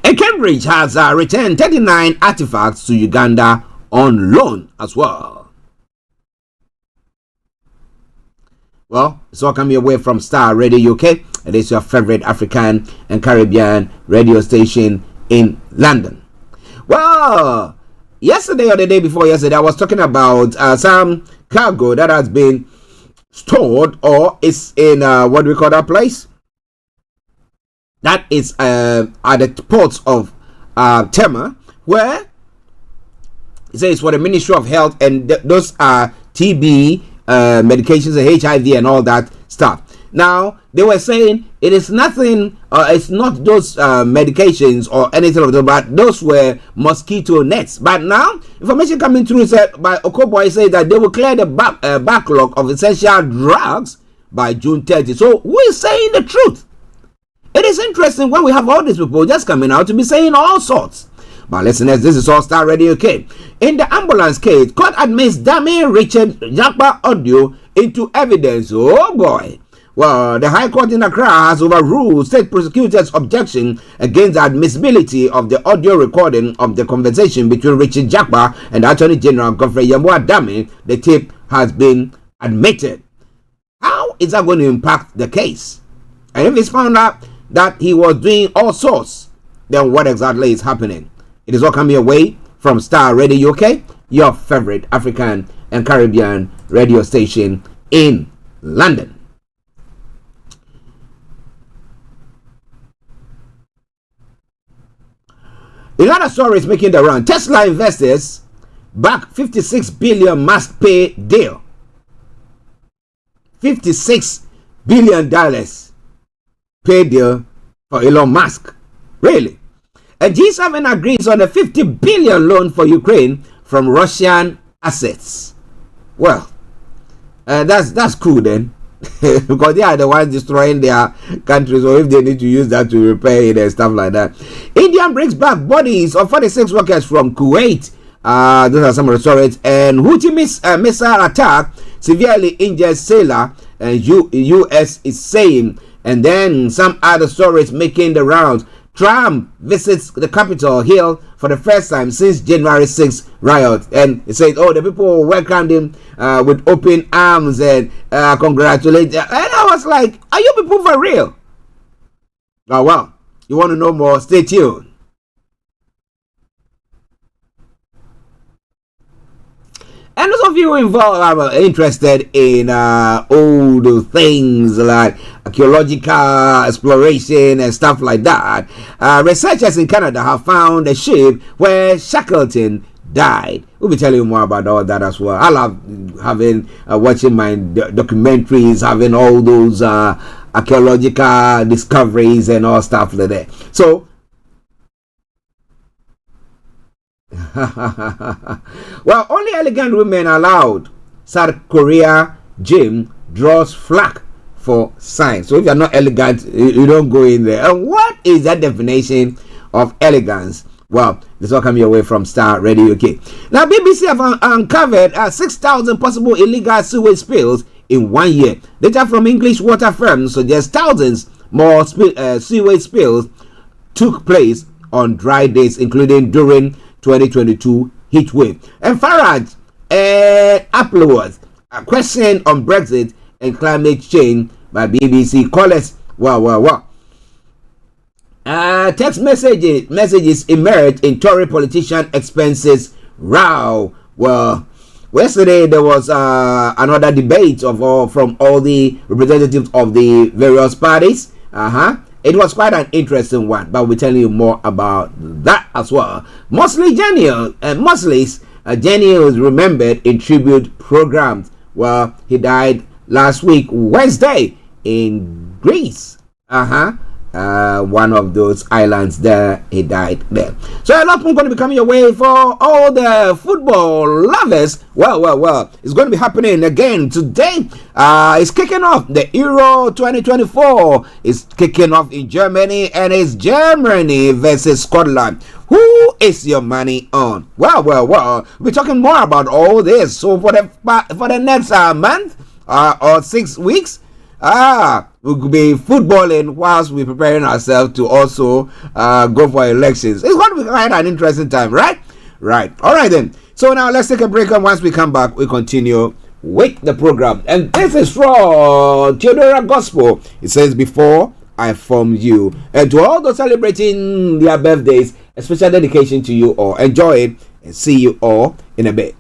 And Cambridge has returned 39 artifacts to Uganda on loan as well. Well, it's all coming away from Starr Radio UK. It is your favorite African and Caribbean radio station in London. Well, yesterday or the day before yesterday, I was talking about some cargo that has been stored or is in what do we call that place? That is at the ports of Tema, where it says for the Ministry of Health, and those are TB medications and HIV and all that stuff. Now they were saying it is nothing, it's not those medications or anything of that, but those were mosquito nets. But now information coming through said by Okoboy say that they will clear the backlog of essential drugs by June 30. So who is saying the truth? It is interesting when we have all these people just coming out to be saying all sorts. But listeners, this is All Starr Radio UK. In the ambulance case, court admits Dami Richard Jakpa audio into evidence. Oh boy. Well, the High Court in Accra has overruled state prosecutors' objection against the admissibility of the audio recording of the conversation between Richard Jakpa and the Attorney General Godfrey Yamwa Dami. The tape has been admitted. How is that going to impact the case? And if it's found out that he was doing all sorts, then what exactly is happening? It is all coming away from Starr Radio UK, your favorite African and Caribbean radio station in London. Another story is making the round. Tesla investors back $56 billion must pay deal. $56 billion pay deal for Elon Musk. Really? And G7 agrees on a $50 billion loan for Ukraine from Russian assets. Well, that's cool then. Because they are the ones destroying their countries, or if they need to use that to repair it and stuff like that. India brings back bodies of 46 workers from Kuwait. Those are some of the stories. And Houthi missile attack severely injured sailor, and U.S. is saying. And then some other stories making the rounds. Trump visits the Capitol Hill for the first time since January 6th riot, and it says, "Oh, the people welcomed him with open arms and congratulate." And I was like, "Are you people for real?" Oh well, you want to know more? Stay tuned. And those of you involved are interested in all the things like archaeological exploration and stuff like that. Researchers in Canada have found a ship where Shackleton died. We'll be telling you more about all that as well. I love having watching my documentaries, having all those archaeological discoveries and all stuff like that. So well, only elegant women allowed. South Korea gym draws flack for science. So if you're not elegant, you don't go in there. And what is that definition of elegance? Well, this all coming away from Starr Radio UK. Now, BBC have uncovered 6,000 possible illegal sewage spills in 1 year. Data from English water firms suggest thousands more sewage spills took place on dry days, including during 2022 heat wave. And Farage uploads a question on Brexit and climate change by BBC. Callers, wow. Text messages emerged in Tory politician expenses row. Well, yesterday there was another debate from all the representatives of the various parties. It was quite an interesting one, but we'll tell you more about that as well. Mostly Genial is remembered in tribute programs. Well, he died last week, Wednesday, in Greece. one of those islands there. He died there. So a lot more going to be coming your way for all the football lovers. Well, it's going to be happening again today. It's kicking off. The Euro 2024 is kicking off in Germany, and it's Germany versus Scotland. Who is your money on? Well, we're talking more about all this. So for the next month or 6 weeks, we'll be footballing whilst we're preparing ourselves to also go for elections. It's going to be quite an interesting time, right? Right. All right then. So now let's take a break, and once we come back, we continue with the program. And this is from Theodora Gospel. It says, "Before I formed you." And to all those celebrating their birthdays, a special dedication to you all. Enjoy it, and see you all in a bit.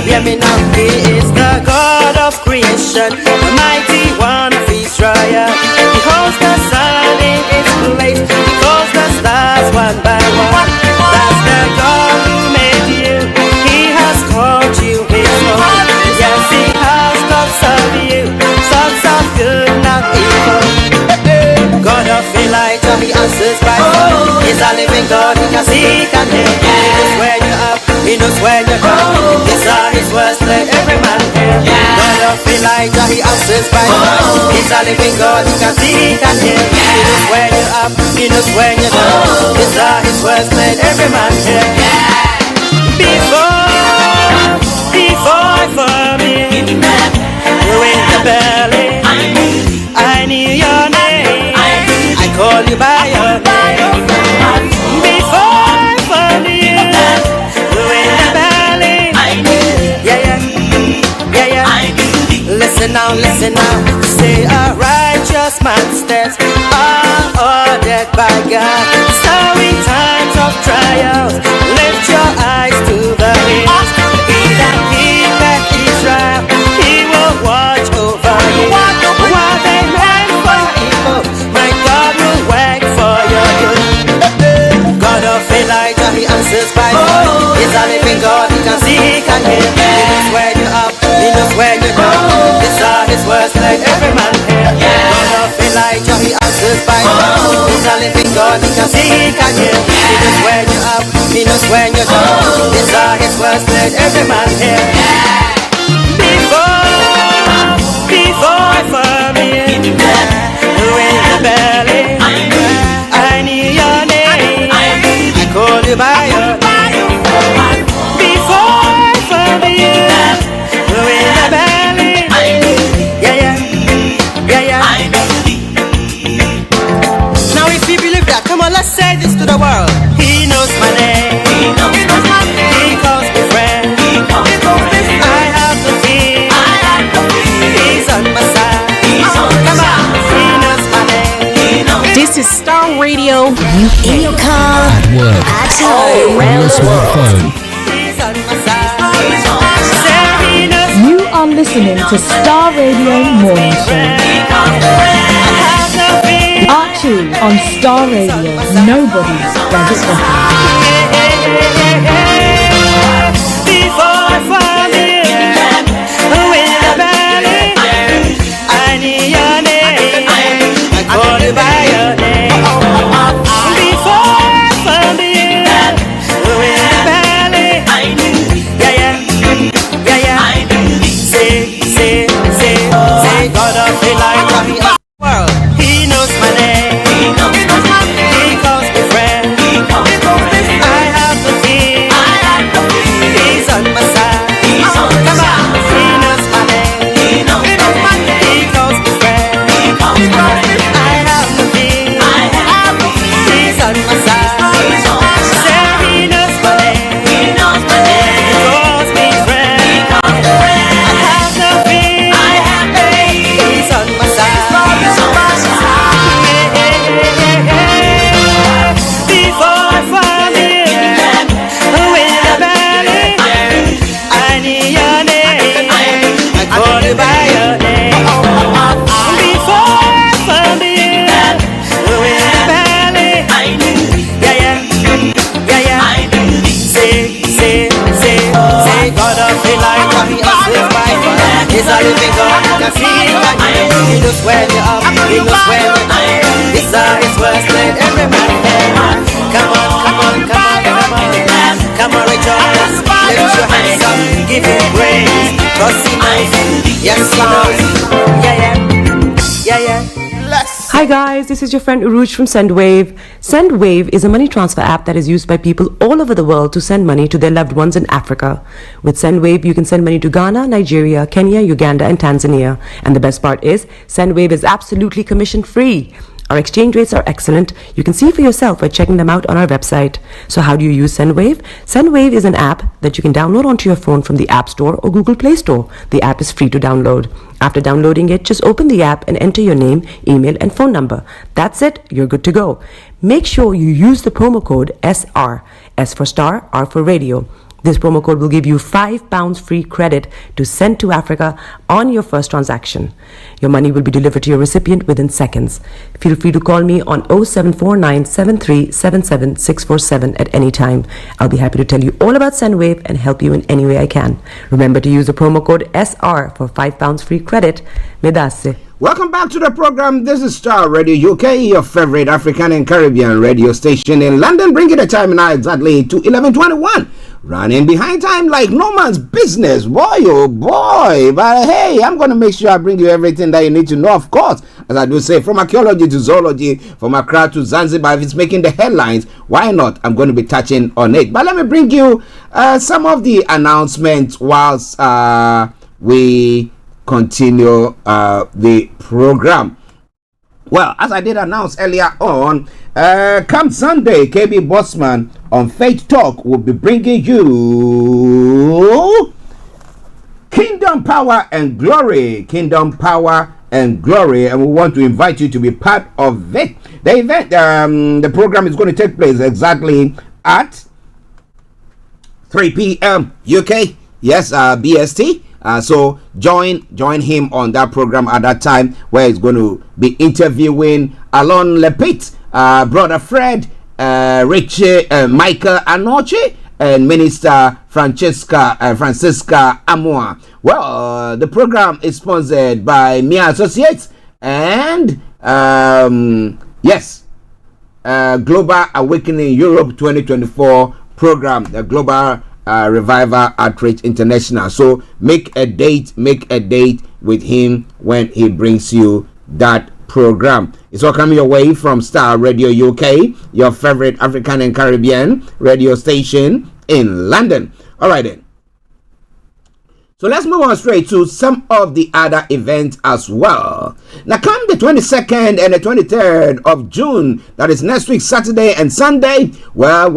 Hear me now, He is the God of creation, the mighty one of Israel. He holds the sun in its place, He calls the stars one by one. That's the God who made you, He has called you His own. Yes, He has called you, sons of good, not evil. God of Elijah, He answers by fire. He's a living God, He can see, He can hear. He knows where you're up, He knows where you're down. These are His words, let every man hear. God of Elijah, He answers by fire. He's a living God, He can see, He can hear. He knows where you're up, He knows where you're down. These are His words, let every man hear. Before I formed you in the belly, I knew your name. I call you by your name. Before I formed you in the belly, listen now. Say a righteous man's steps are ordered by God. Starry times of trials, lift your eyes to the hills. He that keepeth Israel, He will watch over you. What they meant for evil, my God will work for your good. God of Elijah, He answers by fire. He's a living God, He can see, He can hear. He knows where you're up, He knows where you're down. These are His words, let every man hear. God of Elijah, He answers by fire. He's a living God, He can see, He can hear. He knows where you're up, He knows where you're down. These are His words, let every man hear. Before I formed you in the belly, I knew your name. I called you by your name. Before I formed you in the belly, Now if you believe that, come on, let's say this to the world. He knows my name. He knows my name. He calls me friend. I have the key. He's on my side. Come on, He knows my name. This is Starr Radio UK. In your car, At work, at home, on your smartphone. He's on my side. Say He knows You are listening to Starr Radio Morning Show. Archie on Starr Radio. Nobody does it better. Before I formed you in the belly, I knew your name. I called you by your name. Before I formed you in the belly, Say, God of Elijah, He of the world. He knows my name. He calls me friend. I when you're up, he knows when you're down. This song is worth let every man hear. Come on, come on, come on, come on. Come on, rejoice, lift your hands up, give him praise. Cause he knows, yes he knows. Yeah, yeah. Hi guys, this is your friend Uruj from SendWave. SendWave is a money transfer app that is used by people all over the world to send money to their loved ones in Africa. With SendWave, you can send money to Ghana, Nigeria, Kenya, Uganda, and Tanzania. And the best part is, SendWave is absolutely commission free. Our exchange rates are excellent. You can see for yourself by checking them out on our website. So how do you use SendWave? SendWave is an app that you can download onto your phone from the App Store or Google Play Store. The app is free to download. After downloading it, just open the app and enter your name, email, and phone number. That's it. You're good to go. Make sure you use the promo code SR. S for Star, R for Radio. This promo code will give you £5 free credit to send to Africa on your first transaction. Your money will be delivered to your recipient within seconds. Feel free to call me on 0749 7377 647 at any time. I'll be happy to tell you all about SendWave and help you in any way I can. Remember to use the promo code SR for £5 free credit. Medasse. Welcome back to the program. This is Starr Radio UK, your favorite African and Caribbean radio station in London. Bringing the time now exactly to 11:21. Running behind time like no man's business. Boy, oh boy. But hey, I'm going to make sure I bring you everything that you need to know, of course. As I do say, from archaeology to zoology, from Accra to Zanzibar, if it's making the headlines, why not? I'm going to be touching on it. But let me bring you some of the announcements whilst we continue the program. Well, as I did announce earlier on, come Sunday, KB Bossman on Faith Talk will be bringing you Kingdom Power and Glory. Kingdom Power and Glory, and we want to invite you to be part of it. The event, the program is going to take place exactly at 3 p.m. UK, yes, BST. So join him on that program at that time, where he's going to be interviewing Alon Lepit, Brother Fred, Richie, Michael Anoche, and Minister Francisca Amoa. Well, the program is sponsored by Mia Associates and Global Awakening Europe 2024 program, the Global Revival Outreach International. So make a date with him when he brings you that program. It's all coming your way from Starr Radio UK, your favorite African and Caribbean radio station in London. All right then. So let's move on straight to some of the other events as well. Now come the 22nd and the 23rd of June, that is next week, Saturday and Sunday. Well.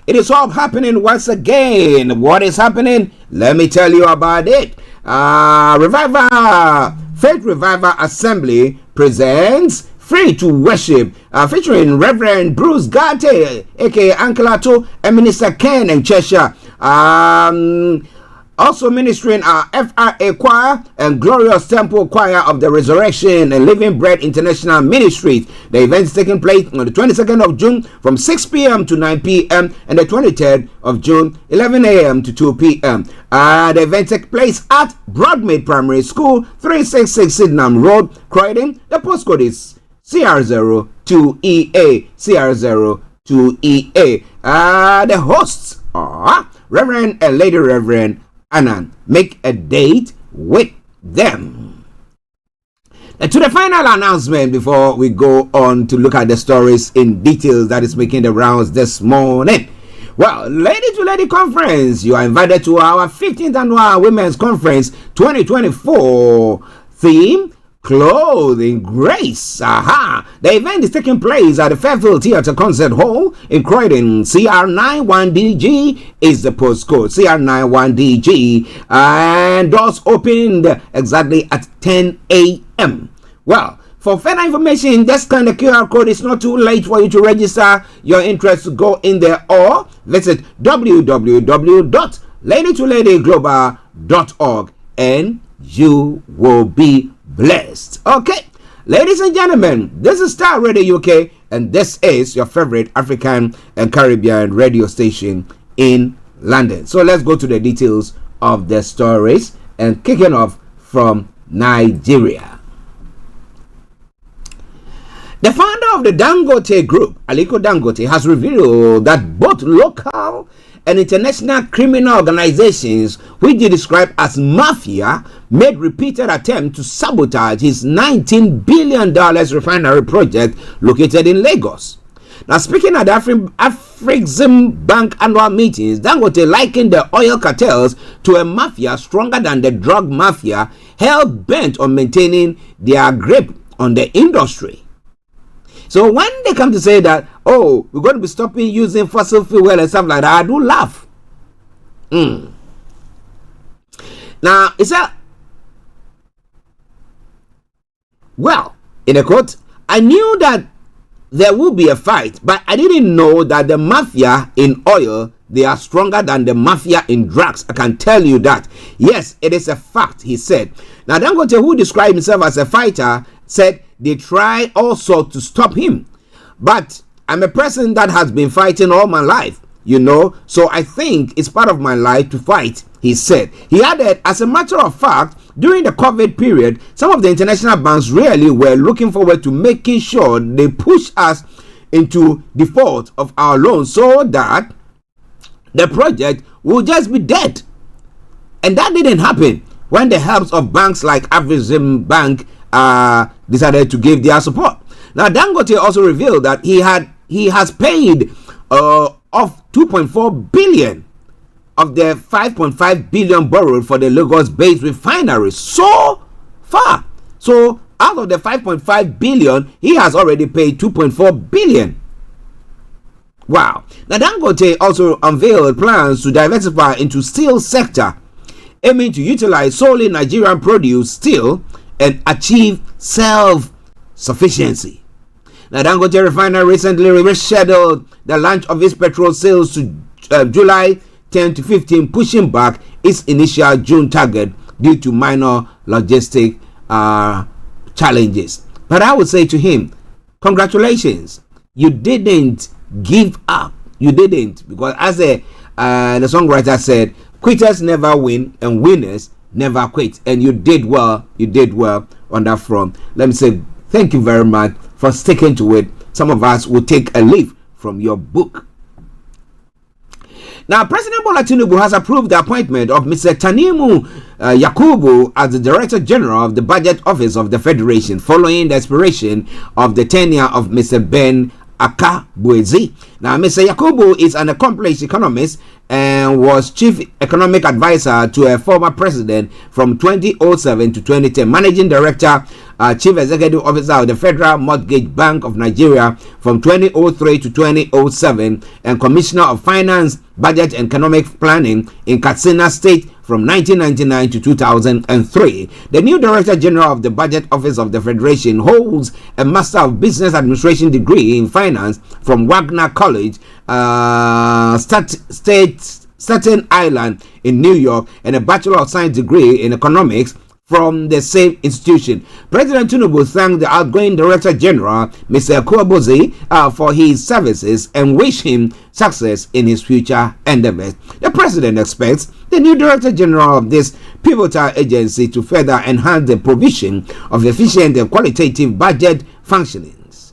It is all happening once again. What is happening? Let me tell you about it. Faith Revival Assembly presents Free to Worship, featuring Reverend Bruce Garte, aka Uncle Ato, and Minister Ken and Cheshire. Also ministering our FRA Choir and Glorious Temple Choir of the Resurrection and Living Bread International Ministries. The event is taking place on the 22nd of June from 6 p.m. to 9 p.m. and the 23rd of June, 11 a.m. to 2 p.m. The event takes place at Broadmead Primary School, 366 Sydenham Road, Croydon. The postcode is CR02EA. CR02EA. The hosts are Reverend and Lady Reverend Annan. Make a date with them. And to the final announcement before we go on to look at the stories in details that is making the rounds this morning. Well, Lady to Lady Conference, you are invited to our 15th Annual Women's Conference 2024. Theme: Clothing Grace. The event is taking place at the Fairfield Theatre Concert Hall in Croydon. CR91DG is the postcode. CR91DG. And doors opened exactly at 10 a.m. Well, for further information, just scan the QR code. It's not too late for you to register your interest to go in there, or visit www.ladytoladyglobal.org and you will be blessed. Okay, ladies and gentlemen, this is Starr Radio UK, and this is your favorite African and Caribbean radio station in London. So let's go to the details of the stories, and kicking off from Nigeria. The founder of the Dangote Group, Aliko Dangote, has revealed that both local and international criminal organizations, which they describe as mafia, made repeated attempts to sabotage his $19 billion refinery project located in Lagos. Now, speaking at the Afrexim Bank annual meetings, Dangote likened the oil cartels to a mafia stronger than the drug mafia, hell bent on maintaining their grip on the industry. So when they come to say that, oh, we're going to be stopping using fossil fuel and stuff like that, I do laugh. Now, it's a, well, in a quote, I knew that there will be a fight, but I didn't know that the mafia in oil, they are stronger than the mafia in drugs. I can tell you that. Yes, it is a fact, he said. Now, Dangote, who described himself as a fighter, said they try also to stop him. But I'm a person that has been fighting all my life, you know, so I think it's part of my life to fight, he said. He added, as a matter of fact, during the COVID period, some of the international banks really were looking forward to making sure they push us into default of our loans so that the project will just be dead. And that didn't happen when the helps of banks like Afrexim Bank decided to give their support. Now, Dangote also revealed that he has paid off 2.4 billion of the 5.5 billion borrowed for the Lagos-based refinery so far. So out of the 5.5 billion, he has already paid 2.4 billion. Wow. Now, Dangote also unveiled plans to diversify into steel sector, aiming to utilize solely Nigerian produce steel and achieve self-sufficiency. Now, Dangote Refinery recently rescheduled the launch of its petrol sales to July 10 to 15, pushing back its initial June target due to minor logistic challenges. But I would say to him, congratulations, you didn't give up. You didn't, because as the songwriter said, quitters never win and winners never quit. And you did well. You did well on that front. Let me say thank you very much for sticking to it. Some of us will take a leaf from your book. Now, President Bola Tinubu has approved the appointment of Mr. Tanimu Yakubu as the Director General of the Budget Office of the Federation, following the expiration of the tenure of Mr. Ben Akabuezi. Now, Mr. Yakubu is an accomplished economist and was Chief Economic Advisor to a former president from 2007 to 2010, Managing Director, Chief Executive Officer of the Federal Mortgage Bank of Nigeria from 2003 to 2007, and Commissioner of Finance, Budget and Economic Planning in Katsina State from 1999 to 2003. The new Director General of the Budget Office of the Federation holds a Master of Business Administration degree in Finance from Wagner College, Staten Island in New York, and a Bachelor of Science degree in Economics from the same institution. President Tinubu thanked the outgoing Director General, Mr. Akuabozi, for his services and wished him success in his future endeavors. The President expects the new Director General of this pivotal agency to further enhance the provision of efficient and qualitative budget functionings,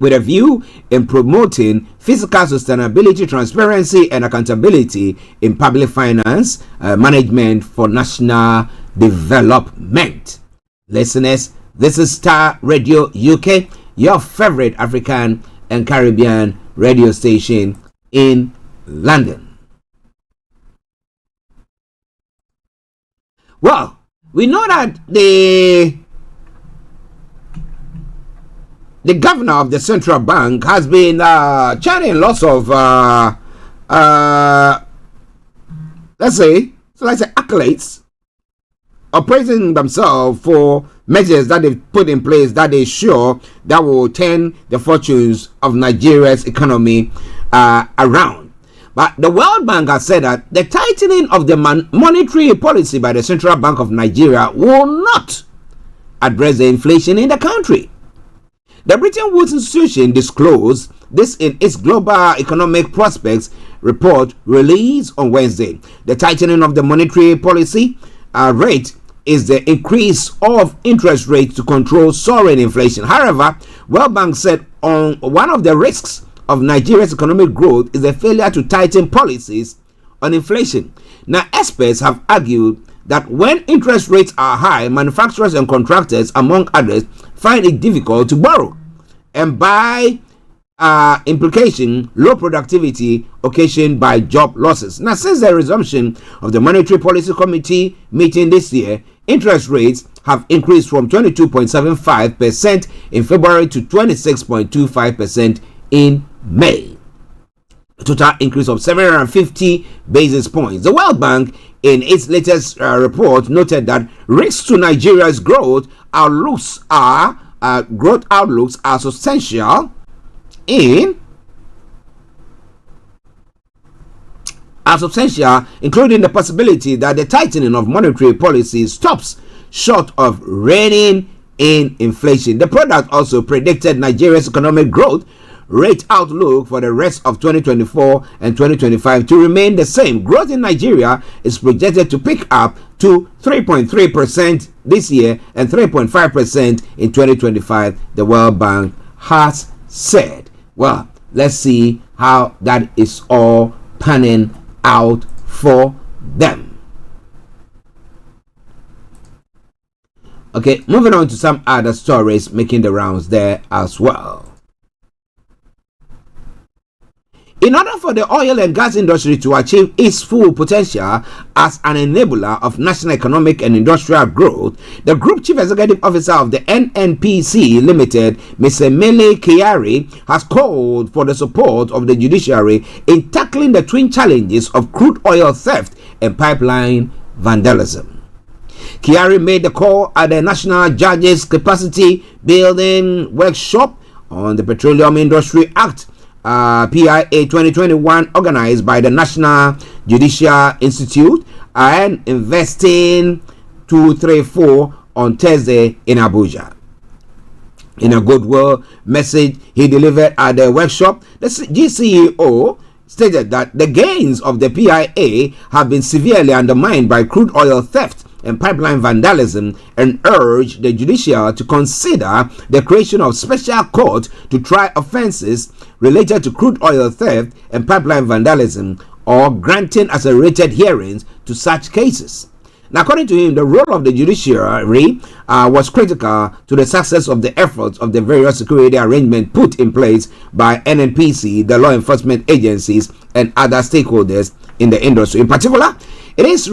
with a view in promoting fiscal sustainability, transparency, and accountability in public finance management for national development. Listeners, this is Starr Radio UK, your favorite African and Caribbean radio station in London. Well, we know that the governor of the central bank has been chanting lots of let's say accolades, or praising themselves for measures that they've put in place that they sure that will turn the fortunes of Nigeria's economy around. But the World Bank has said that the tightening of the monetary policy by the Central Bank of Nigeria will not address the inflation in the country. The Bretton Woods Institution disclosed this in its Global Economic Prospects report released on Wednesday. The tightening of the monetary policy rate is the increase of interest rates to control soaring inflation. However, World Bank said on one of the risks of Nigeria's economic growth is the failure to tighten policies on inflation. Now, experts have argued that when interest rates are high, manufacturers and contractors, among others, find it difficult to borrow, and by implication, low productivity occasioned by job losses. Now, since the resumption of the Monetary Policy Committee meeting this year, interest rates have increased from 22.75% in February to 26.25% in May. A total increase of 750 basis points. The World Bank, in its latest report, noted that risks to Nigeria's growth outlooks are substantial, including the possibility that the tightening of monetary policy stops short of reining in inflation. The product also predicted Nigeria's economic growth rate outlook for the rest of 2024 and 2025 to remain the same. Growth in Nigeria is projected to pick up to 3.3% this year and 3.5% in 2025, the World Bank has said. Well, let's see how that is all panning out for them. Okay, moving on to some other stories making the rounds there as well. In order for the oil and gas industry to achieve its full potential as an enabler of national economic and industrial growth, the Group Chief Executive Officer of the NNPC Limited, Mr. Mele Kyari, has called for the support of the judiciary in tackling the twin challenges of crude oil theft and pipeline vandalism. Kyari made the call at the National Judges Capacity Building Workshop on the Petroleum Industry Act PIA 2021, organized by the National Judicial Institute and Investing 234 on Thursday in Abuja. In a goodwill message he delivered at the workshop, the GCEO stated that the gains of the PIA have been severely undermined by crude oil theft and pipeline vandalism, and urged the judiciary to consider the creation of special court to try offences related to crude oil theft and pipeline vandalism, or granting accelerated hearings to such cases. Now, according to him, the role of the judiciary was critical to the success of the efforts of the various security arrangements put in place by NNPC, the law enforcement agencies, and other stakeholders in the industry. In particular, it is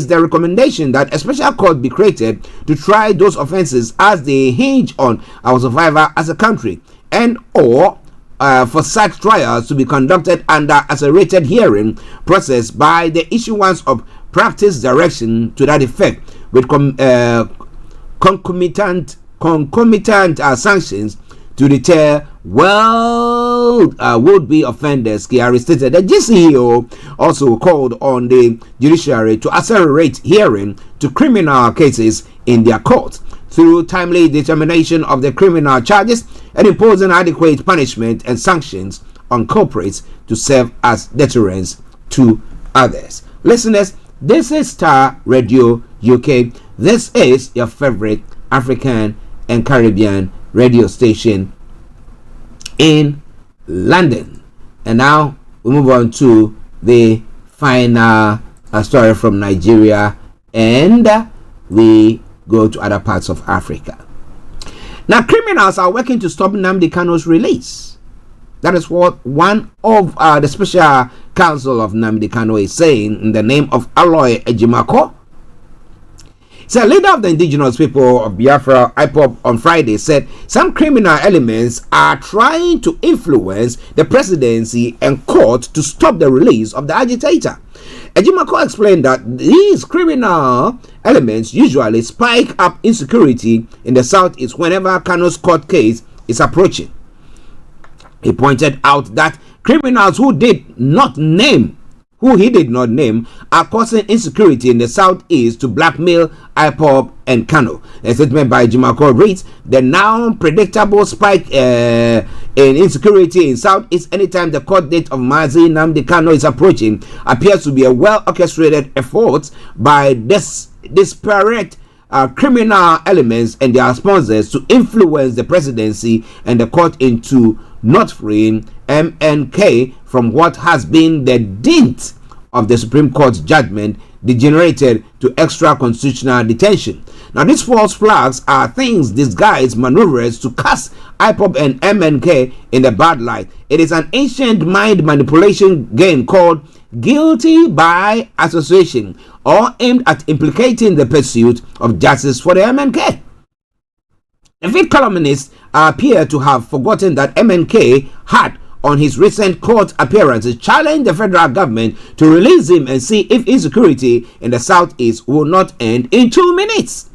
the recommendation that a special court be created to try those offences as they hinge on our survival as a country, and or for such trials to be conducted under accelerated hearing process by the issuance of practice direction to that effect, with concomitant sanctions to deter would-be offenders. Kyari stated the GCEO also called on the judiciary to accelerate hearing to criminal cases in their courts through timely determination of the criminal charges and imposing adequate punishment and sanctions on culprits to serve as deterrents to others. Listeners, this is Starr Radio UK. This is your favorite African and Caribbean radio station in London. And now we move on to the final story from Nigeria, and we go to other parts of Africa. Now, criminals are working to stop Nnamdi Kanu's release. That is what one of the special counsel of Nnamdi Kanu is saying in the name of Aloy Ejimako. So, leader of the indigenous people of Biafra, IPOB, on Friday said some criminal elements are trying to influence the presidency and court to stop the release of the agitator. Ejimako explained that these criminal elements usually spike up insecurity in the southeast whenever Kanu's court case is approaching. He pointed out that criminals who he did not name are causing insecurity in the southeast to blackmail IPOB and Kanu. A statement by Ejimako reads, the now predictable spike in in insecurity in Southeast anytime the court date of Mazi Nnamdi Kanu is approaching appears to be a well-orchestrated effort by disparate criminal elements and their sponsors to influence the presidency and the court into not freeing MNK from what has been the dint of the Supreme Court's judgment degenerated to extra constitutional detention. Now, these false flags are things disguised maneuvers to cast IPOB and MNK in the bad light. It is an ancient mind manipulation game called guilty by association, or aimed at implicating the pursuit of justice for the MNK. The fifth columnists appear to have forgotten that MNK had, on his recent court appearances, challenged the federal government to release him and see if insecurity in the Southeast will not end in 2 minutes.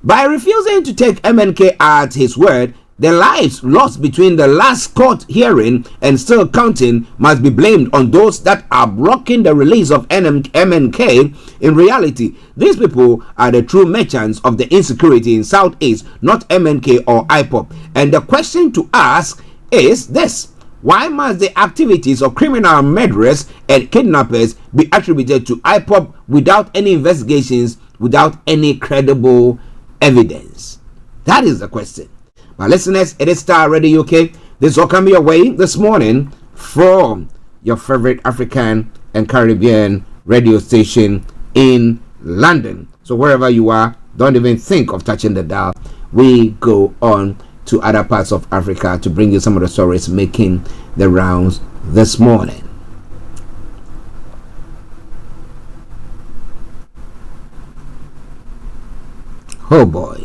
By refusing to take MNK at his word, the lives lost between the last court hearing and still counting must be blamed on those that are blocking the release of MNK. In reality, these people are the true merchants of the insecurity in Southeast, not MNK or IPOP. And the question to ask is this: why must the activities of criminal murderers and kidnappers be attributed to IPOP without any investigations, without any credible evidence? That is the question. My listeners, it is Starr Radio UK. This will come your way this morning from your favorite African and Caribbean radio station in London. So wherever you are, don't even think of touching the dial. We go on to other parts of Africa to bring you some of the stories making the rounds this morning. Oh boy.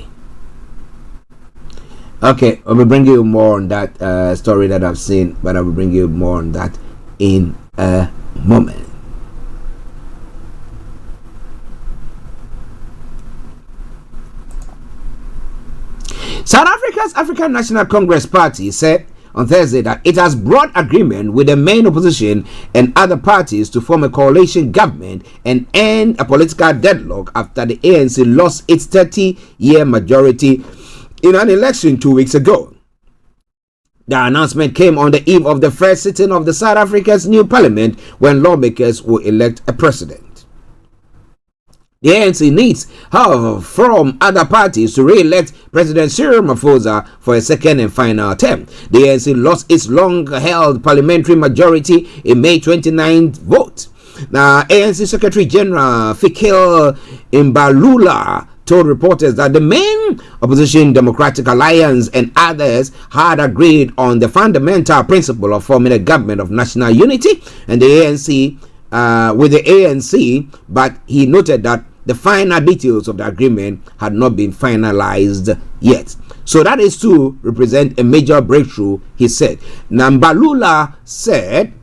Okay, I will bring you more on that story that I've seen, but I will bring you more on that in a moment. South Africa's African National Congress Party said on Thursday that it has broad agreement with the main opposition and other parties to form a coalition government and end a political deadlock after the ANC lost its 30-year majority in an election 2 weeks ago. The announcement came on the eve of the first sitting of the South Africa's new parliament, when lawmakers will elect a president. The ANC needs, however, from other parties to re-elect President Cyril Ramaphosa for a second and final term. The ANC lost its long-held parliamentary majority in May 29th vote. Now, ANC Secretary General Fikile Mbalula told reporters that the main opposition Democratic Alliance and others had agreed on the fundamental principle of forming a government of national unity and the ANC with the ANC, but he noted that the final details of the agreement had not been finalized yet. So that is to represent a major breakthrough, he said. Mbalula said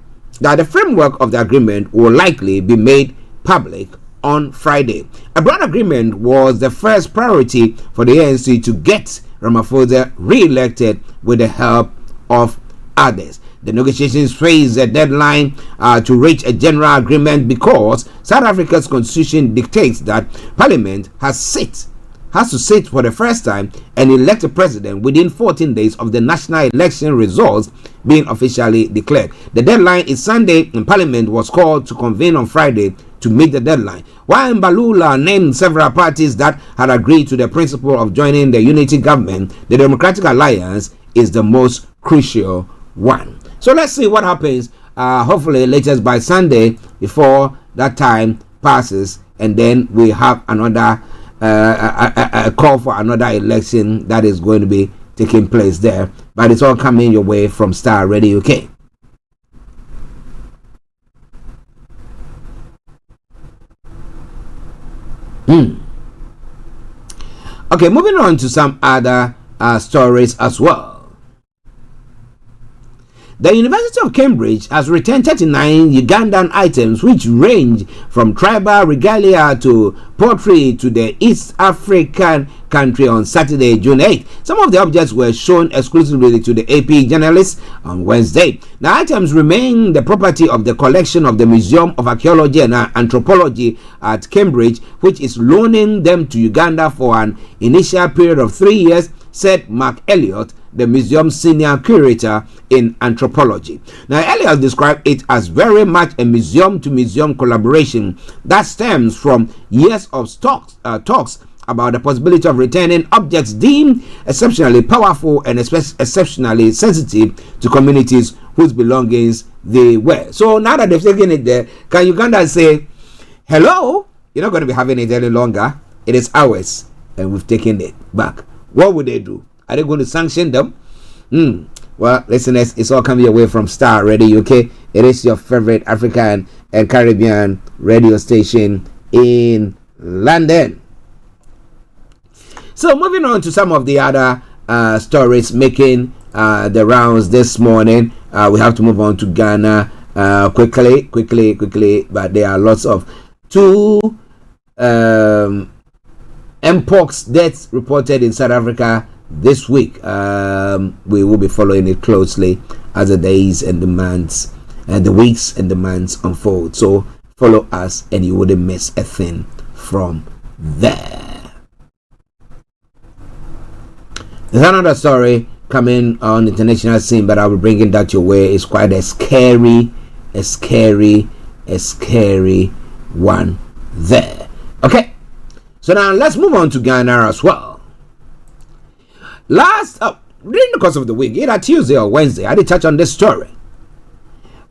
that the framework of the agreement will likely be made public on Friday. A broad agreement was the first priority for the ANC to get Ramaphosa re-elected with the help of others. The negotiations face a deadline to reach a general agreement because South Africa's constitution dictates that Parliament has to sit for the first time and elect a president within 14 days of the national election results being officially declared. The deadline is Sunday, and Parliament was called to convene on Friday to meet the deadline. While Mbalula named several parties that had agreed to the principle of joining the unity government, the Democratic Alliance is the most crucial one. So let's see what happens, hopefully latest by Sunday, before that time passes, and then we have another a call for another election that is going to be taking place there. But it's all coming your way from Starr Radio UK. Okay, moving on to some other stories as well. The University of Cambridge has returned 39 Ugandan items which range from tribal regalia to pottery to the East African country on Saturday, June 8. Some of the objects were shown exclusively to the AP journalists on Wednesday. The items remain the property of the collection of the Museum of Archaeology and Anthropology at Cambridge, which is loaning them to Uganda for an initial period of 3 years said Mark Elliott, the museum's senior curator in anthropology. Now, Elliott described it as very much a museum-to-museum collaboration that stems from years of talks about the possibility of returning objects deemed exceptionally powerful and exceptionally sensitive to communities whose belongings they were. So now that they've taken it there, can Uganda say, hello, you're not going to be having it any longer, it is ours, and we've taken it back? What would they do? Are they going to sanction them? Well, listeners, it's all coming away from Starr Radio UK. It is your favorite African and Caribbean radio station in London. So moving on to some of the other stories making the rounds this morning. We have to move on to Ghana quickly, but there are lots of 2 mpox deaths reported in South Africa this week. We will be following it closely as the days and the months and the weeks and the months unfold. So follow us and you wouldn't miss a thing from there. There's another story coming on the international scene, but I will bring it that your way. It's quite a scary one there. Okay, so now let's move on to Ghana as well. During the course of the week, either Tuesday or Wednesday, I did touch on this story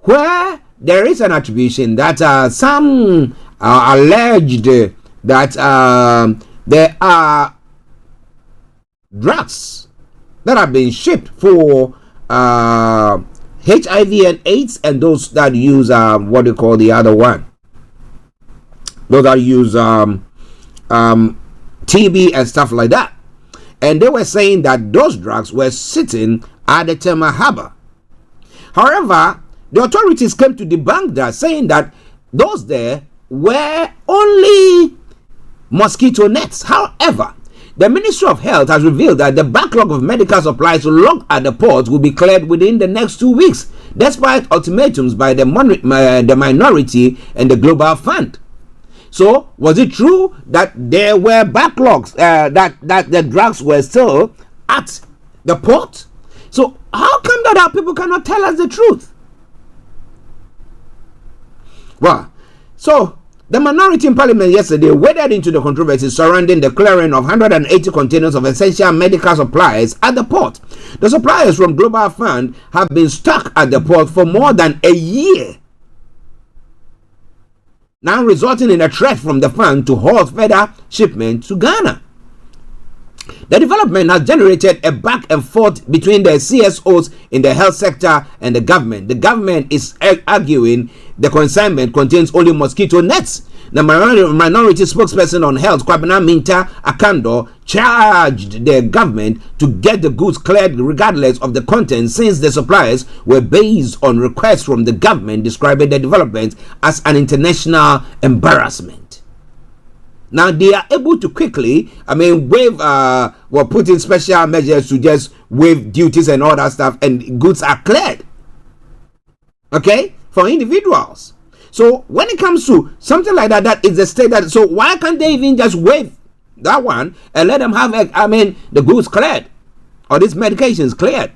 where there is an attribution that some alleged that there are drugs that have been shipped for HIV and AIDS, and those that use what do you call the other one? Those that use TB and stuff like that. And they were saying that those drugs were sitting at the Tema Harbor. However, the authorities came to debunk that, saying that those there were only mosquito nets. However, the Ministry of Health has revealed that the backlog of medical supplies locked at the port will be cleared within the next 2 weeks, despite ultimatums by the minority and the Global Fund. So, was it true that there were backlogs, that the drugs were still at the port? So, how come that our people cannot tell us the truth? Well, so the minority in Parliament yesterday waded into the controversy surrounding the clearing of 180 containers of essential medical supplies at the port. The suppliers from Global Fund have been stuck at the port for more than a year, now resulting in a threat from the fund to halt further shipment to Ghana. The development has generated a back and forth between the CSOs in the health sector and the government. The government is arguing the consignment contains only mosquito nets. The minority spokesperson on health, Kwabena Minta Akando, charged the government to get the goods cleared regardless of the content, since the supplies were based on requests from the government, describing the development as an international embarrassment. Now they are able to quickly, put in special measures to just waive duties and all that stuff, and goods are cleared. Okay, for individuals. So when it comes to something like that, that is the state that. So why can't they even just waive that one and let them have, the goods cleared or these medications cleared?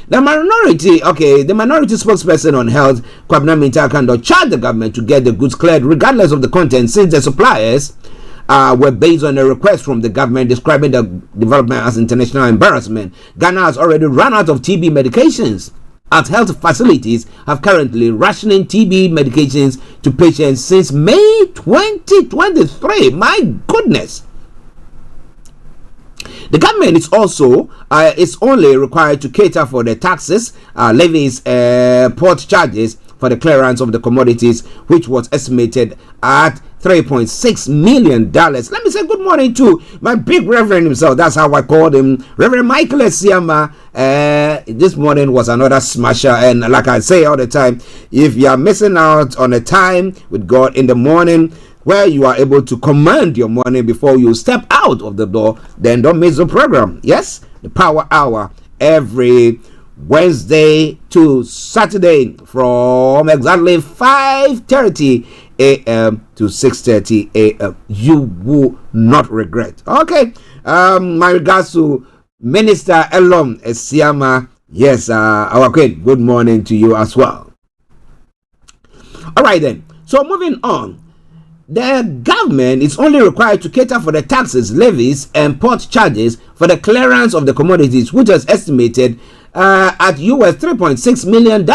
The minority spokesperson on health, Kwabena Mintakando, charged the government to get the goods cleared regardless of the content, since the suppliers were based on a request from the government, describing the development as international embarrassment. Ghana has already run out of TB medications, as health facilities have currently rationing TB medications to patients since May 2023. My goodness. The government is also only required to cater for the taxes, levies, port charges for the clearance of the commodities, which was estimated at $3.6 million. Let me say good morning to my big reverend himself. That's how I called him, Reverend Michael Esiama. This morning was another smasher, and like I say all the time, if you are missing out on a time with God in the morning where you are able to command your morning before you step out of the door, then don't miss the program. Yes, the Power Hour every Wednesday to Saturday from exactly 5:30 a.m. to 6:30 a.m. You will not regret. Okay, my regards to Minister Elom Esiama. Yes, our queen, good morning to you as well. All right then. So moving on. The government is only required to cater for the taxes, levies, and port charges for the clearance of the commodities, which was estimated at US $3.6 million.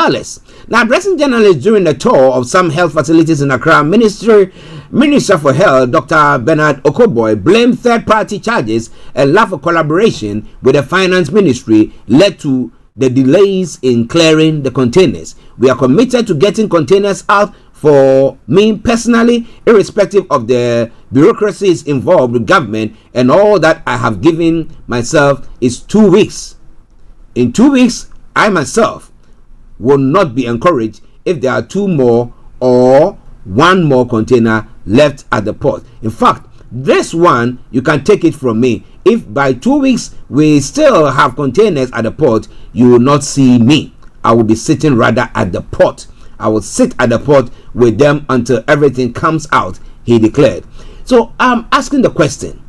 Now, addressing journalists during the tour of some health facilities in Accra, Minister for Health, Dr. Bernard Okoboy, blamed third-party charges and lack of collaboration with the Finance Ministry led to the delays in clearing the containers. We are committed to getting containers out. For me personally, irrespective of the bureaucracies involved with government, and all that I have given myself is 2 weeks. In 2 weeks, I myself will not be encouraged if there are 2 more or 1 more container left at the port. In fact, this one, you can take it from me. If by 2 weeks we still have containers at the port, you will not see me. I will be sitting rather at the port. I will sit at the port with them until everything comes out, he declared. So I'm asking the question.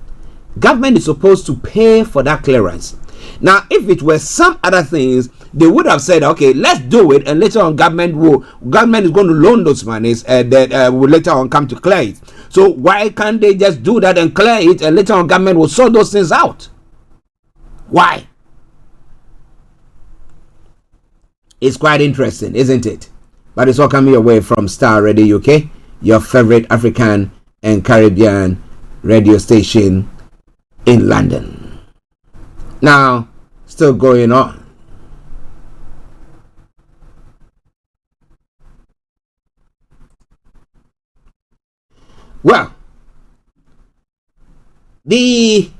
Government is supposed to pay for that clearance. Now, if it were some other things, they would have said, okay, let's do it, and later on government is going to loan those monies and that will later on come to clear it. So why can't they just do that and clear it, and later on government will sort those things out? Why? It's quite interesting, isn't it? But it's all coming your way from Starr Radio UK, your favorite African and Caribbean radio station in London. Now, still going on. Well, the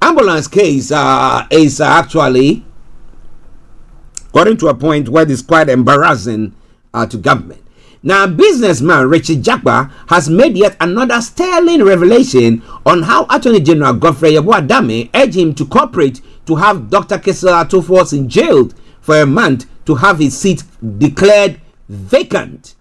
ambulance case is actually getting to a point where it's quite embarrassing to government. Now, businessman Richard Jakpa has made yet another sterling revelation on how Attorney General Godfrey Yeboah-Dame urged him to cooperate to have Dr. Kesel Atufo jailed for a month to have his seat declared vacant.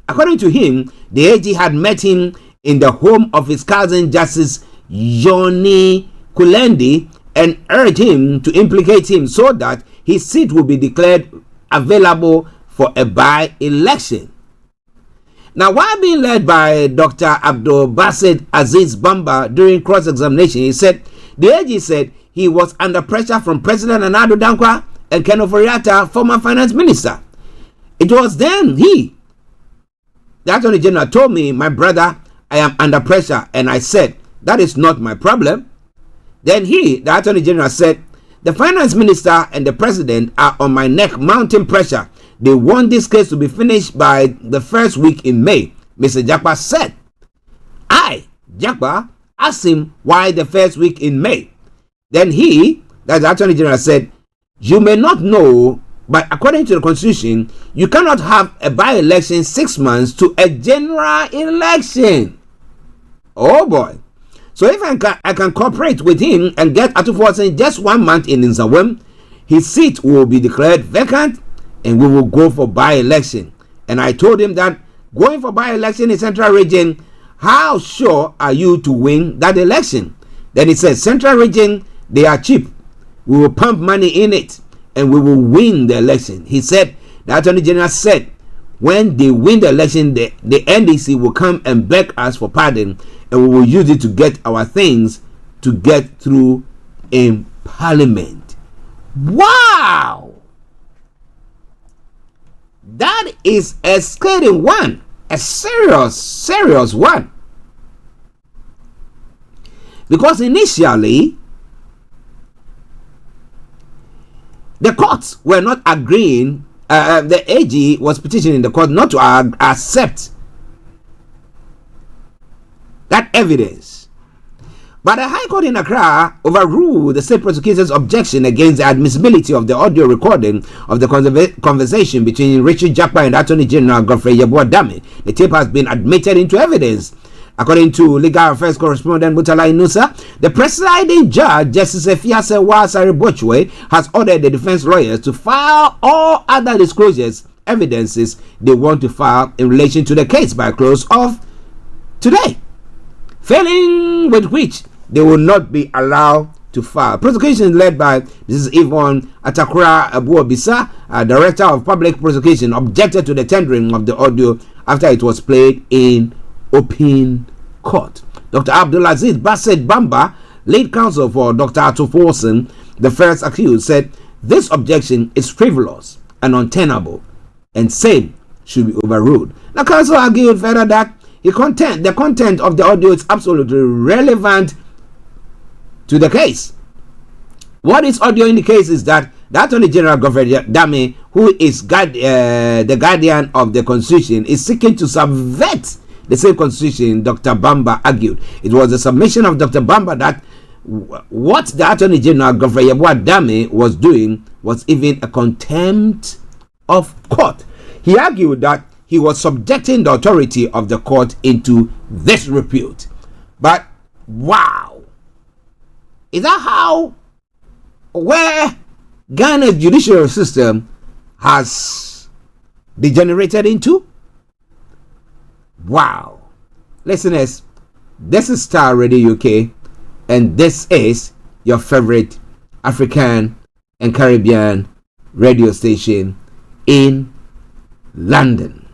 According to him, the AG had met him in the home of his cousin Justice Yoni Kulendi and urged him to implicate him so that his seat will be declared available for a by-election. Now, while being led by Dr. Abdul Basit Aziz Bamba during cross-examination, the AG said he was under pressure from President Nana Addo Dankwa and Ken Ofori-Atta, former finance minister. It was then the Attorney General told me, my brother, I am under pressure, and I said, that is not my problem. Then the Attorney General said, the finance minister and the president are on my neck mounting pressure. They want this case to be finished by the first week in May, Mr. Jakpa said. Jakpa, asked him why the first week in May. Then the Attorney General said, you may not know, but according to the Constitution, you cannot have a by-election 6 months to a general election. Oh boy. So if I can cooperate with him and get Atufo just 1 month in Nzawem, his seat will be declared vacant and we will go for by-election. And I told him that going for by-election in Central Region, how sure are you to win that election? Then he said, Central Region, they are cheap. We will pump money in it and we will win the election. He said, the Attorney General said, when they win the election, the NDC will come and beg us for pardon, and we will use it to get our things to get through in Parliament. Wow! That is a scary one. A serious one. Because initially, the courts were not agreeing. The AG was petitioning the court not to accept that evidence. But the High Court in Accra overruled the state prosecutor's objection against the admissibility of the audio recording of the conversation between Richard Jakpa and Attorney General Godfrey Yeboah-Dame. The tape has been admitted into evidence. According to Legal Affairs correspondent Mutala Inusa, the presiding judge, Justice Efiase Wasari Bochwe, has ordered the defense lawyers to file all other disclosures, evidences they want to file in relation to the case by close of today. failing with which they will not be allowed to file. Prosecution led by Mrs. Yvonne Atakura Abuobisa, Director of Public Prosecution, objected to the tendering of the audio after it was played in open court. Dr. Abdulaziz Bassett Bamba, lead counsel for Dr. Atufosin, the first accused, said this objection is frivolous and untenable and same should be overruled. Now, counsel argued further that the content of the audio is absolutely relevant to the case. What this audio indicates is that the Attorney General Godfrey Dame, who is the guardian of the Constitution, is seeking to subvert the same Constitution. Dr. Bamba argued it was the submission of Dr. Bamba that what the Attorney General Godfrey Dame was doing was even a contempt of court. He argued that he was subjecting the authority of the court into disrepute. But wow, is that how where Ghana's judicial system has degenerated into? Wow. Listeners, this is Starr Radio UK, and this is your favorite African and Caribbean radio station in London.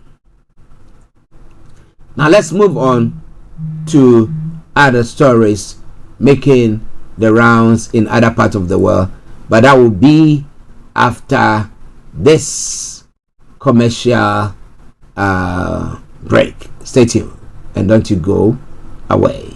Now let's move on to other stories making the rounds in other parts of the world, but that will be after this commercial break. Stay tuned and don't you go away.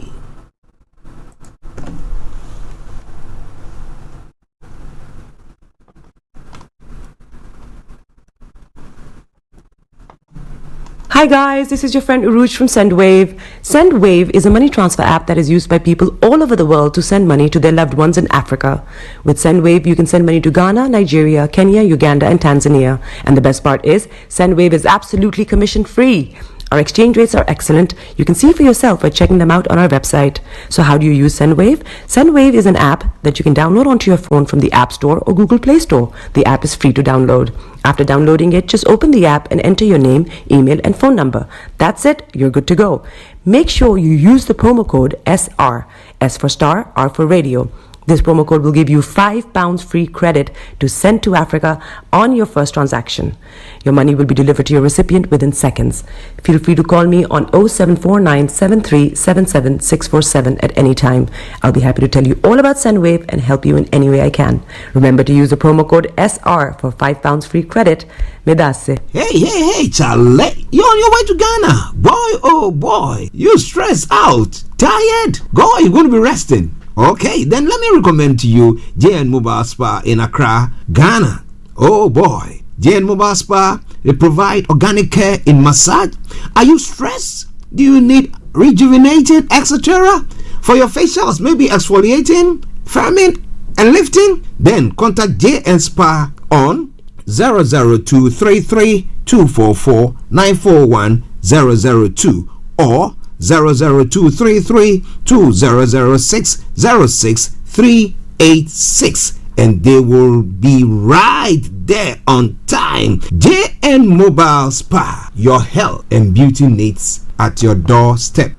Hi guys, this is your friend Uruj from SendWave. SendWave is a money transfer app that is used by people all over the world to send money to their loved ones in Africa. With SendWave, you can send money to Ghana, Nigeria, Kenya, Uganda, and Tanzania. And the best part is, SendWave is absolutely commission free. Our exchange rates are excellent. You can see for yourself by checking them out on our website. So how do you use SendWave? SendWave is an app that you can download onto your phone from the App Store or Google Play Store. The app is free to download. After downloading it, just open the app and enter your name, email, and phone number. That's it. You're good to go. Make sure you use the promo code SR. S for Star, R for Radio. This promo code will give you £5 free credit to send to Africa on your first transaction. Your money will be delivered to your recipient within seconds. Feel free to call me on 0749 7377 647 at any time. I'll be happy to tell you all about SendWave and help you in any way I can. Remember to use the promo code SR for £5 free credit. Medase. Hey, Charlie. You're on your way to Ghana. Boy, oh boy. You stressed out. Tired? Go, you're going to be resting. Okay, then let me recommend to you JN Mobile Spa in Accra, Ghana. Oh boy, JN Mobile Spa, they provide organic care in massage. Are you stressed? Do you need rejuvenating, etc.? For your facials, maybe exfoliating, firming, and lifting? Then contact JN Spa on 00233 244 941 002 or 00233 2006 06386, and they will be right there on time. JN Mobile Spa, your health and beauty needs at your doorstep.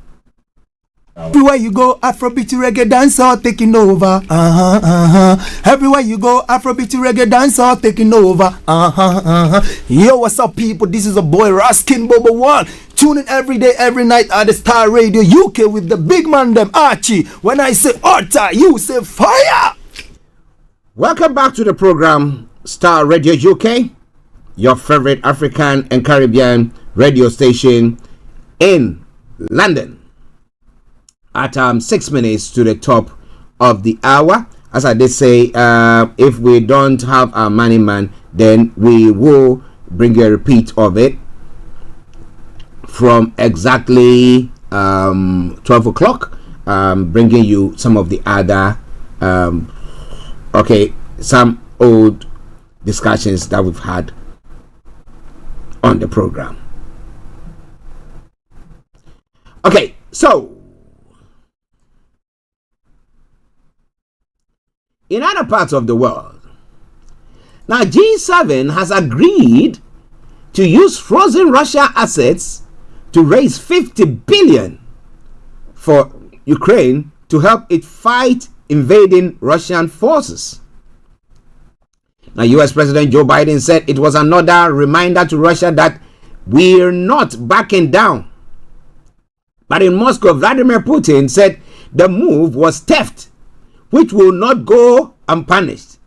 Everywhere you go, Afrobeat reggae dancehall taking over. Everywhere you go, Afrobeat reggae dancehall taking over. Yo, what's up, people? This is a boy Raskin Bobo One. Tune in every day, every night at the Starr Radio UK with the big man them Archie. When I say order, you say fire. Welcome back to the program Starr Radio UK, your favorite African and Caribbean radio station in London. At 6 minutes to the top of the hour. As I did say, if we don't have our money man, then we will bring you a repeat of it from exactly 12 o'clock, bringing you some of the other some old discussions that we've had on the program. Okay, so in other parts of the world, now G7 has agreed to use frozen Russia assets to raise 50 billion for Ukraine to help it fight invading Russian forces. Now, US President Joe Biden said it was another reminder to Russia that we're not backing down. But in Moscow, Vladimir Putin said the move was theft, which will not go unpunished.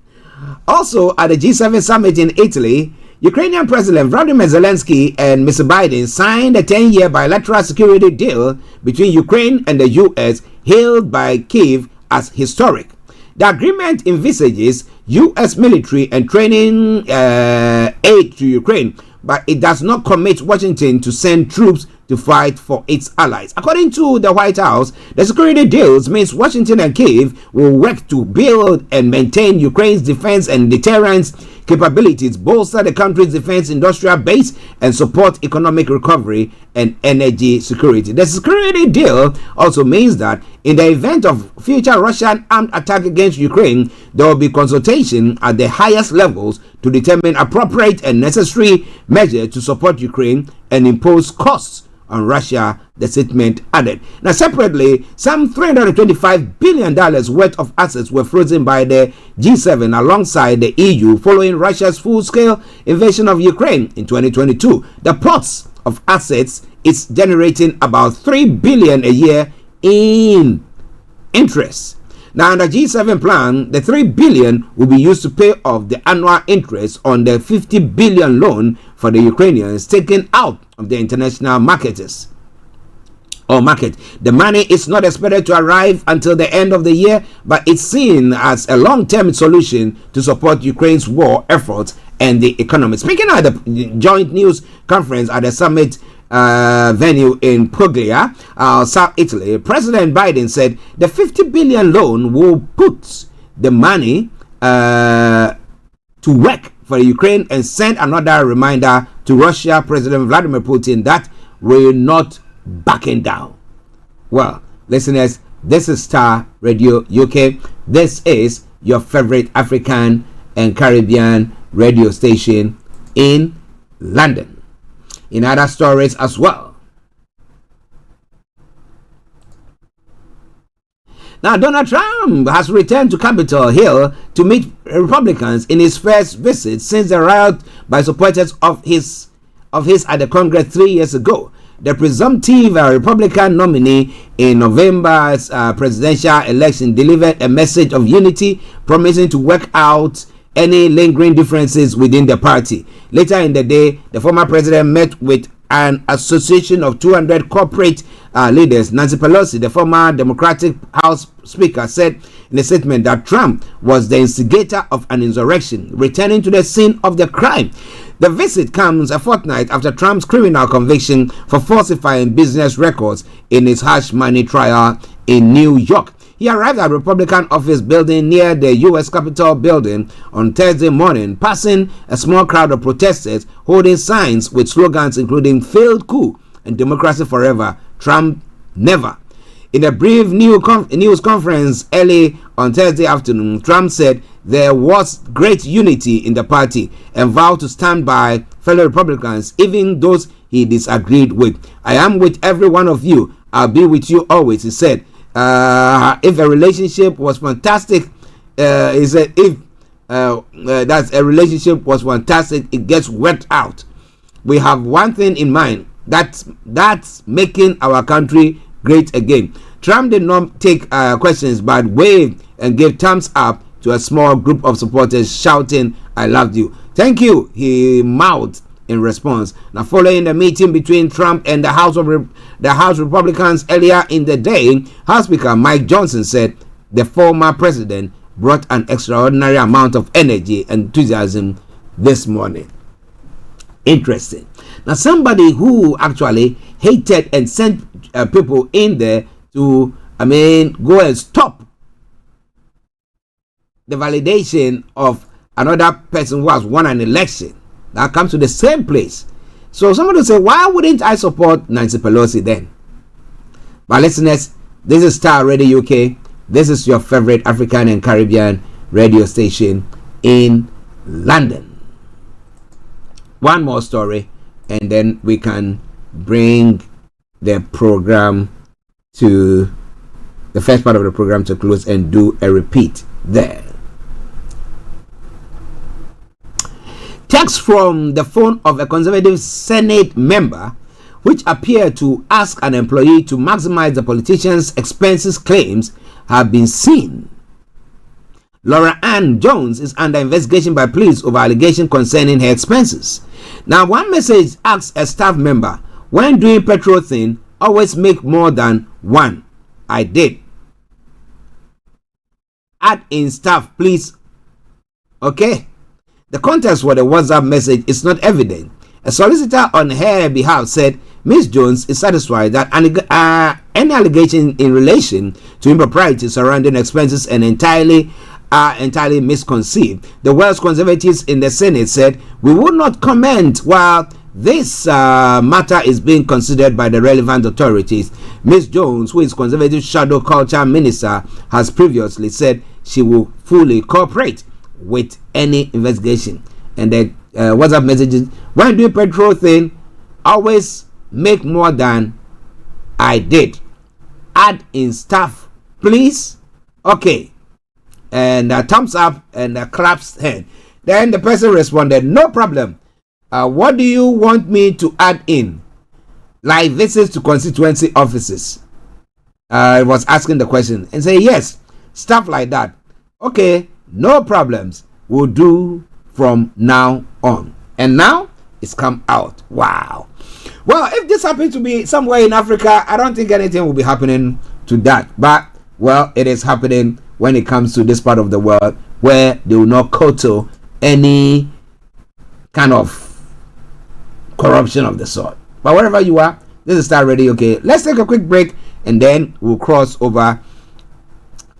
Also, at the G7 summit in Italy, Ukrainian President Vladimir Zelensky and Mr. Biden signed a 10-year bilateral security deal between Ukraine and the US, hailed by Kyiv as historic. The agreement envisages US military and training aid to Ukraine, but it does not commit Washington to send troops to fight for its allies. According to the White House, the security deals means Washington and Kyiv will work to build and maintain Ukraine's defense and deterrence capabilities, bolster the country's defense industrial base, and support economic recovery and energy security. The security deal also means that in the event of future Russian armed attack against Ukraine, there will be consultation at the highest levels to determine appropriate and necessary measures to support Ukraine and impose costs on Russia, the statement added. Now, separately, some $325 billion worth of assets were frozen by the G7 alongside the EU following Russia's full-scale invasion of Ukraine in 2022. The pots of assets is generating about $3 billion a year in interest. Now, under G7 plan, the $3 billion will be used to pay off the annual interest on the $50 billion loan for the Ukrainians taken out of the international market. The money is not expected to arrive until the end of the year, but it's seen as a long-term solution to support Ukraine's war efforts and the economy. Speaking at the joint news conference at the summit venue in Puglia, South Italy, President Biden said the $50 billion loan will put the money to work for Ukraine and send another reminder to Russia President Vladimir Putin that we're not backing down. Well, listeners, this is Star Radio UK. This is your favorite African and Caribbean radio station in London. In other stories as well. Now, Donald Trump has returned to Capitol Hill to meet Republicans in his first visit since the riot by supporters of his at the Congress 3 years ago. The presumptive Republican nominee in November's presidential election delivered a message of unity, promising to work out any lingering differences within the party. Later in the day, the former president met with an association of 200 corporate leaders. Nancy Pelosi, the former Democratic House Speaker, said in a statement that Trump was the instigator of an insurrection, returning to the scene of the crime. The visit comes a fortnight after Trump's criminal conviction for falsifying business records in his hush money trial in New York. He arrived at Republican office building near the U.S. Capitol building on Thursday morning, passing a small crowd of protesters holding signs with slogans including "Failed Coup" and "Democracy Forever, Trump Never." In a brief news conference early on Thursday afternoon, Trump said there was great unity in the party and vowed to stand by fellow Republicans, even those he disagreed with. "I am with every one of you. I'll be with you always," he said. If a relationship was fantastic, he said, if that a relationship was fantastic, it gets worked out. We have one thing in mind, that's making our country great again. Trump did not take questions, but waved and gave thumbs up to a small group of supporters shouting, "I loved you." "Thank you," he mouthed in response. Now, following the meeting between Trump and the House Republicans earlier in the day, House Speaker Mike Johnson said the former president brought an extraordinary amount of energy and enthusiasm this morning. Interesting. Now, somebody who actually hated and sent people in there to, go and stop the validation of another person who has won an election. That comes to the same place. So somebody will say, why wouldn't I support Nancy Pelosi then? But listeners, this is Star Radio UK. This is your favorite African and Caribbean radio station in London. One more story, and then we can bring the program to the first part of the program to close and do a repeat there. Text from the phone of a Conservative Senate member which appeared to ask an employee to maximize the politician's expenses claims have been seen. Laura Ann Jones is under investigation by police over allegation concerning her expenses. Now, one message asks a staff member, when doing petrol thing, always make more than one. I did. Add in staff, please. Okay. The context for the WhatsApp message is not evident. A solicitor on her behalf said Ms. Jones is satisfied that any allegation in relation to impropriety surrounding expenses and entirely misconceived. The Welsh Conservatives in the Senate said, we will not comment while this matter is being considered by the relevant authorities. Ms. Jones, who is Conservative Shadow Culture Minister, has previously said she will fully cooperate with any investigation. And the WhatsApp messages, when doing petrol thing, always make more than I did. Add in staff, please. Okay. And thumbs up and claps hand. Then the person responded, no problem. What do you want me to add in? Like visits to constituency offices. I was asking the question and say yes, stuff like that. Okay, no problems. We'll do from now on. And now it's come out. Wow. Well, if this happens to be somewhere in Africa, I don't think anything will be happening to that. But, well, it is happening when it comes to this part of the world where they will not kowtow any kind of corruption of the sort. But wherever you are, this is Starr Radio. Okay, let's take a quick break and then we'll cross over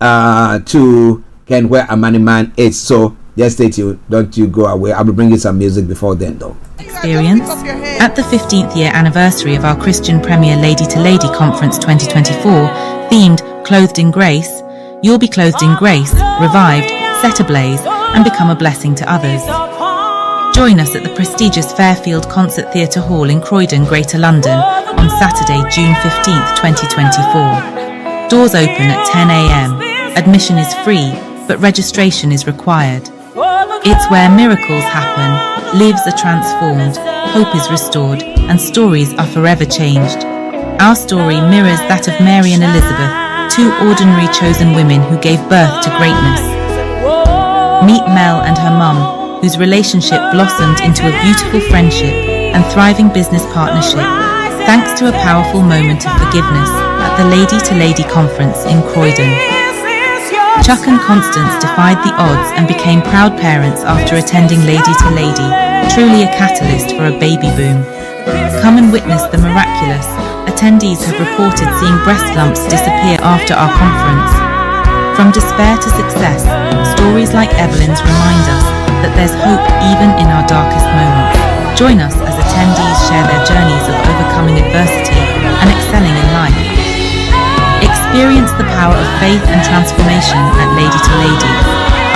to Ken where Amani Man is. So just stay tuned. Don't you go away. I'll be bringing some music before then though. Experience at the 15th year anniversary of our Christian Premier Lady to Lady Conference 2024, themed Clothed in Grace. You'll be clothed in grace, revived, set ablaze, and become a blessing to others. Join us at the prestigious Fairfield Concert Theatre Hall in Croydon, Greater London, on Saturday, June 15th, 2024. Doors open at 10 a.m. Admission is free, but registration is required. It's where miracles happen, lives are transformed, hope is restored, and stories are forever changed. Our story mirrors that of Mary and Elizabeth, two ordinary chosen women who gave birth to greatness. Meet Mel and her mum, whose relationship blossomed into a beautiful friendship and thriving business partnership, thanks to a powerful moment of forgiveness at the Lady to Lady Conference in Croydon. Chuck and Constance defied the odds and became proud parents after attending Lady to Lady, truly a catalyst for a baby boom. Come and witness the miraculous. Attendees have reported seeing breast lumps disappear after our conference. From despair to success, stories like Evelyn's remind us that there's hope even in our darkest moments. Join us as attendees share their journeys of overcoming adversity and excelling in life. Experience the power of faith and transformation at Lady to Lady.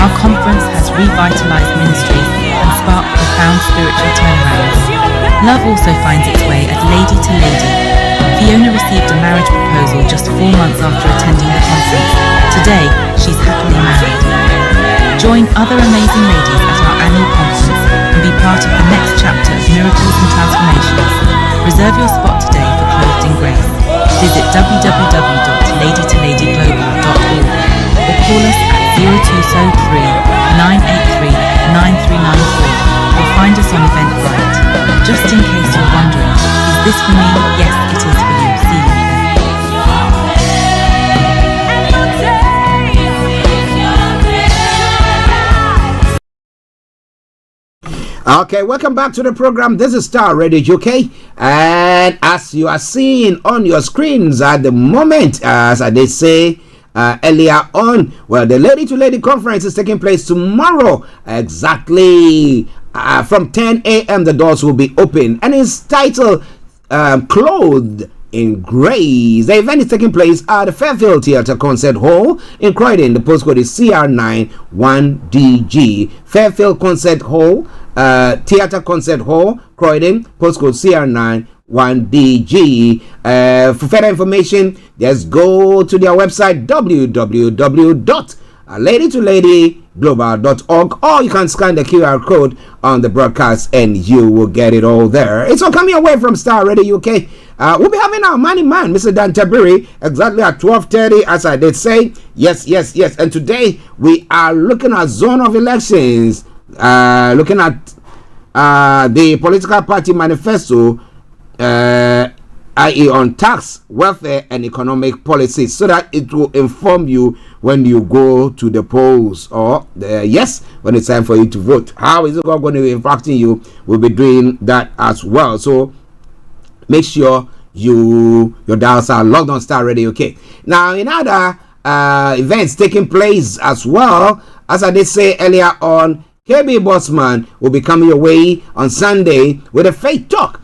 Our conference has revitalized ministries and sparked profound spiritual turnarounds. Love also finds its way at Lady to Lady. Fiona received a marriage proposal just 4 months after attending the conference. Today, she's happily married. Join other amazing ladies at our annual conference and be part of the next chapter of miracles and transformations. Reserve your spot today for Clothed in Grace. Visit www.ladytoladyglobal.org or call us at 0203 983 9394 or find us on Eventbrite. Just in case you're wondering, is this for me? Yes, it is for you. See you there. Okay, welcome back to the program. This is Starr Radio UK, and as you are seeing on your screens at the moment, as I did say earlier on, well, the Lady to Lady Conference is taking place tomorrow, exactly from 10 a.m. The doors will be open, and it's titled Clothed in Grace. The event is taking place at the Fairfield Theatre Concert Hall in Croydon. The postcode is CR91DG. Fairfield Concert Hall, Theatre Concert Hall, Croydon, postcode 1DG. For further information, just go to their website www.ladytoladyglobal.org, or you can scan the QR code on the broadcast and you will get it all there. It's all coming away from Starr Radio UK. We'll be having our money man, Mr. Dan Tabiri, exactly at 12:30, as I did say. Yes. And today we are looking at zone of elections, looking at the political party manifesto, i.e. on tax, welfare, and economic policies, so that it will inform you when you go to the polls, or when it's time for you to vote. How is it going to be impacting you? We'll be doing that as well. So make sure your dials are logged on Starr Radio. Okay. Now, in other events taking place as well, as I did say earlier on, KB Bossman will be coming your way on Sunday with a Faith Talk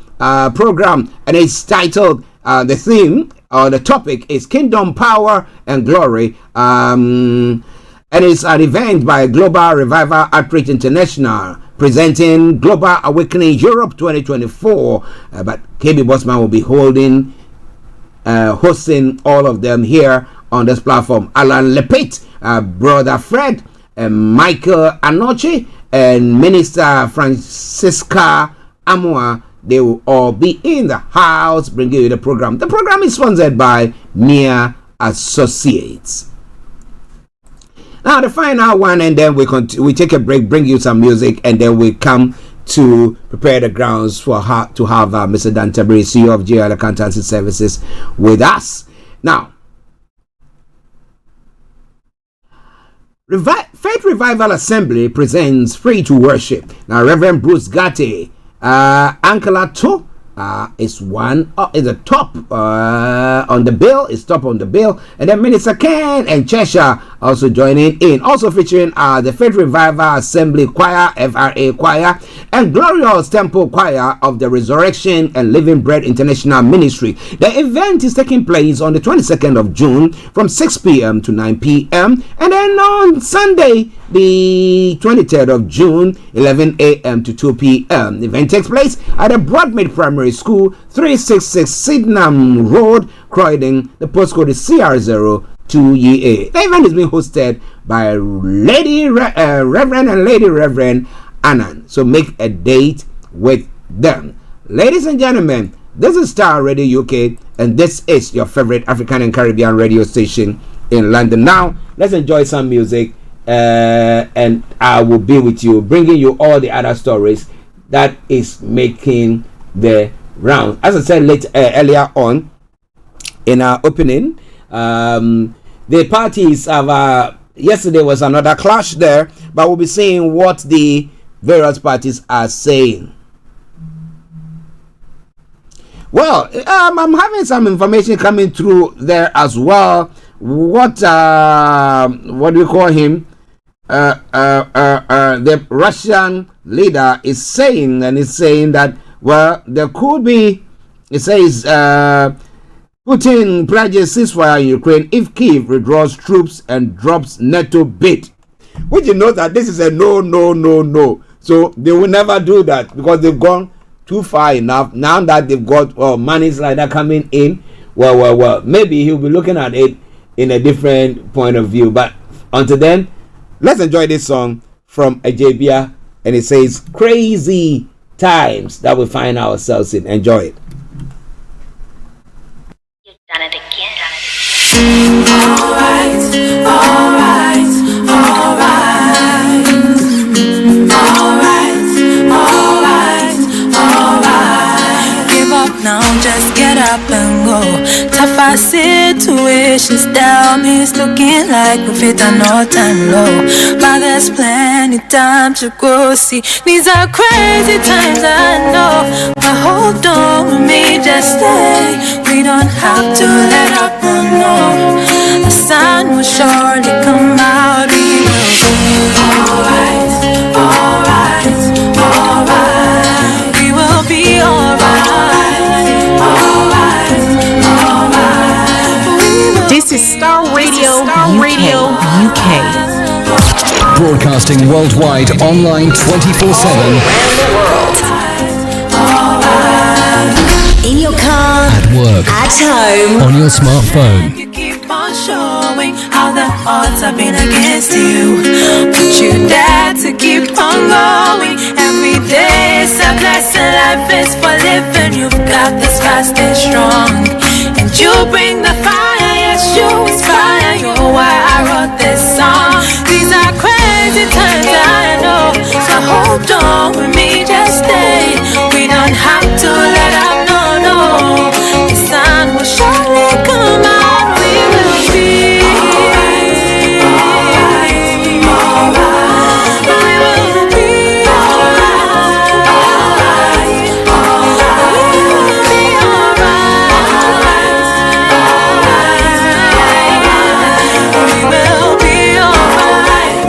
program, and it's titled, the theme or the topic is Kingdom, Power and Glory, and it's an event by Global Revival Outreach International presenting Global Awakening Europe 2024, but KB Bossman will be hosting all of them here on this platform. Alan Lepate, Brother Fred, Michael Anochi, and Minister Francisca Amua, they will all be in the house bringing you the program. The program is sponsored by Mia Associates. Now the final one, and then we take a break, bring you some music, and then we come to prepare the grounds for to have Mr. Dan Tabiri, CEO of JL Accountancy Services, with us. Now, Faith Revival Assembly presents Free to Worship. Now, Reverend Bruce Gatti, Ankala 2 is the top on the bill. It's top on the bill, and then Minister Ken and Cheshire also joining in. Also featuring the Faith Revival Assembly Choir, FRA Choir, and Glorious Temple Choir of the Resurrection and Living Bread International Ministry. The event is taking place on the 22nd of June from 6 p.m. to 9 p.m. and then on Sunday, the 23rd of June, 11 a.m. to 2 p.m. The event takes place at the Broadmead Primary School, 366 Sydenham Road, Croydon. The postcode is CR02EA. The event is being hosted by Reverend and Lady Reverend Annan. So make a date with them. Ladies and gentlemen, this is Starr Radio UK, and this is your favorite African and Caribbean radio station in London. Now, let's enjoy some music. And I will be with you, bringing you all the other stories that is making the round. As I said earlier on in our opening, the parties have yesterday was another clash there, but we'll be seeing what the various parties are saying. Well, I'm having some information coming through there as well. What do you call him? The Russian leader is saying, that, well, there could be, it says, Putin pledges ceasefire in Ukraine if Kyiv withdraws troops and drops NATO bid. Would you know that this is a no. So they will never do that because they've gone too far enough. Now that they've got monies like that coming in, well, maybe he'll be looking at it in a different point of view. But until then, let's enjoy this song from Ajabia, and it says Crazy Times that we find ourselves in. Enjoy it. You've done it again. Alright. Give up now, just get up and go. Tougher situations down, it's looking like we fit on all time low. But there's plenty time to go. See, these are crazy times, I know. But hold on with me, just stay. We don't have to let up, no. The sun will surely come out. We will be alright. We will be alright. This is Starr Radio, UK. Broadcasting worldwide, online 24/7. In At work. At home. On your smartphone. You keep on showing how the odds have been against you, but you dare to keep on going. Every day is a blessing, life is for living. You've got this fast and strong, and you bring the fire. Yes, you inspire. You're why I wrote this song. These are crazy times, I know, so hold on with me, just stay. We don't have to let up, no. The sun will surely come out. We will be alright. We will be alright. We will be alright. We will be alright.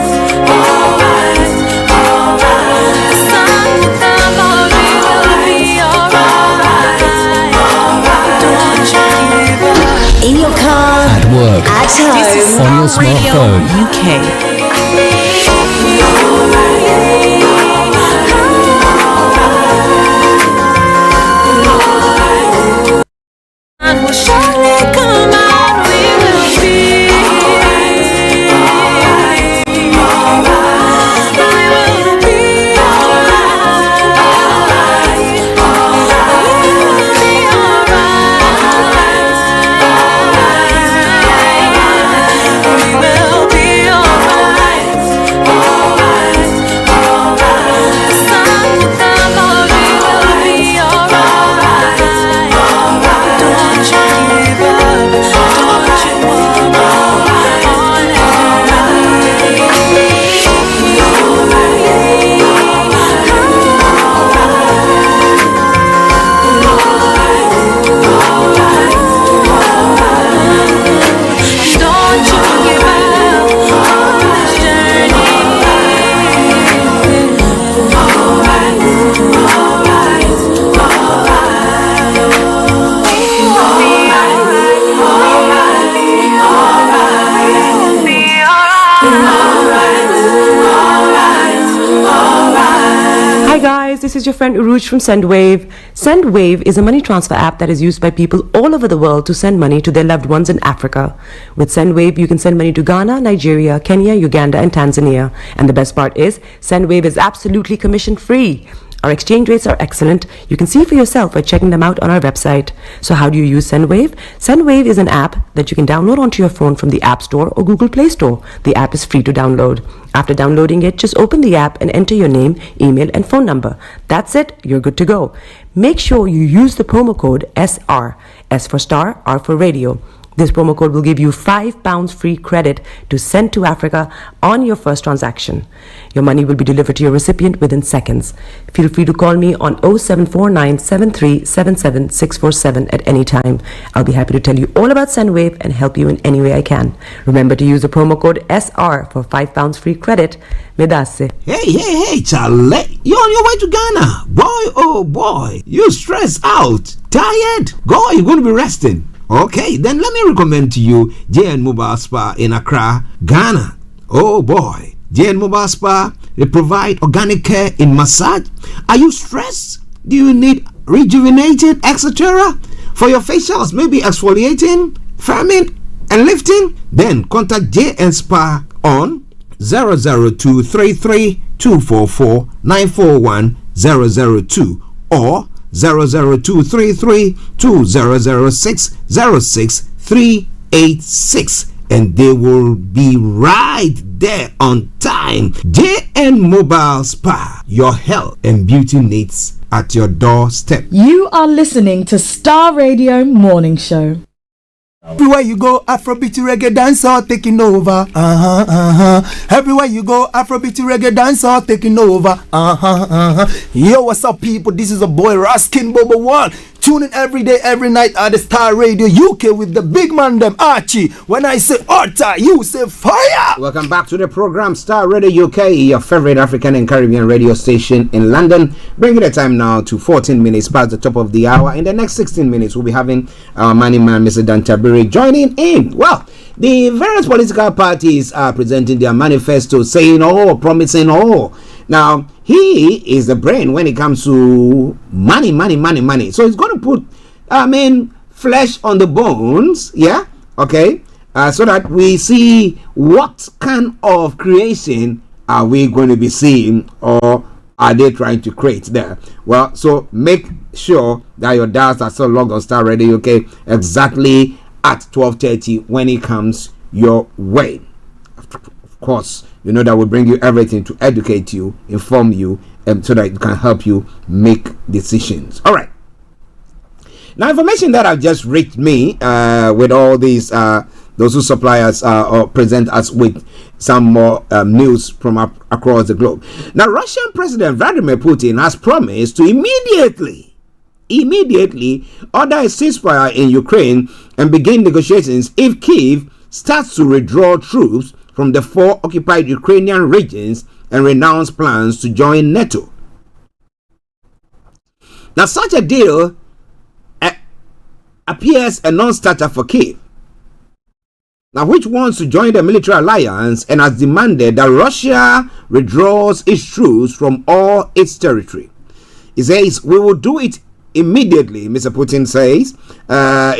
The sun will come out. We will be alright. Don't you give up. In your car. At work. At home. This is On your Starr Radio smartphone. UK. And will surely come out. We will be alright. We will be alright. We will be alright. We will be alright. The sun will come out. We will be alright. Don't you give up. Don't you worry. On don't you give up on this journey. Hi guys, this is your friend Uruj from SendWave. SendWave is a money transfer app that is used by people all over the world to send money to their loved ones in Africa. With SendWave, you can send money to Ghana, Nigeria, Kenya, Uganda, and Tanzania. And the best part is, SendWave is absolutely commission free. Our exchange rates are excellent. You can see for yourself by checking them out on our website. So how do you use SendWave? SendWave is an app that you can download onto your phone from the App Store or Google Play Store. The app is free to download. After downloading it, just open the app and enter your name, email, and phone number. That's it. You're good to go. Make sure you use the promo code SR. S for Star, R for Radio. This promo code will give you £5 free credit to send to Africa on your first transaction. Your money will be delivered to your recipient within seconds. Feel free to call me on 0749 7377 647 at any time. I'll be happy to tell you all about SendWave and help you in any way I can. Remember to use the promo code SR for £5 free credit. Medasse. Hey, Charlie. You're on your way to Ghana. Boy, oh boy. You stressed out. Tired? Go, you're going to be resting. Okay, then let me recommend to you JN Mobile Spa in Accra, Ghana. Oh boy, JN Mobile Spa, they provide organic care in massage. Are you stressed? Do you need rejuvenated, etc.? For your facials, maybe exfoliating, firming, and lifting? Then contact JN Spa on 00233 244 941 002 or 00233 2006 06386, and they will be right there on time. JN Mobile Spa, your health and beauty needs at your doorstep. You are listening to Starr Radio Morning Show. Everywhere you go, Afrobeat reggae dancehall taking over. Everywhere you go, Afrobeat reggae dancehall taking over. Yo, what's up, people? This is a boy Raskin Bobo One. Tune in every day, every night at the Starr Radio UK with the big man them Archie. When I say Orta, you say fire. Welcome back to the program Starr Radio UK, your favorite African and Caribbean radio station in London. Bringing the time now to 14 minutes past the top of the hour. In the next 16 minutes, we'll be having our money man, Mr. Dan Tabiri, joining in. Well, the various political parties are presenting their manifesto, saying promising Now, he is the brain when it comes to money. So he's going to put, flesh on the bones, yeah, okay, so that we see what kind of creation are we going to be seeing, or are they trying to create there? Well, so make sure that your dials are still logged on Star Radio UK exactly at 12:30 when it comes your way. Of course, you know that will bring you everything to educate you, inform you, and so that it can help you make decisions. All right. Now, information that have just reached me with all these those who supply us or present us with some more news from across the globe. Now, Russian President Vladimir Putin has promised to immediately order a ceasefire in Ukraine and begin negotiations if Kyiv starts to withdraw troops from the 4 occupied Ukrainian regions and renounce plans to join NATO. Now, such a deal appears a non-starter for Kyiv, now which wants to join the military alliance and has demanded that Russia withdraws its troops from all its territory. He says, "We will do it immediately," Mr. Putin says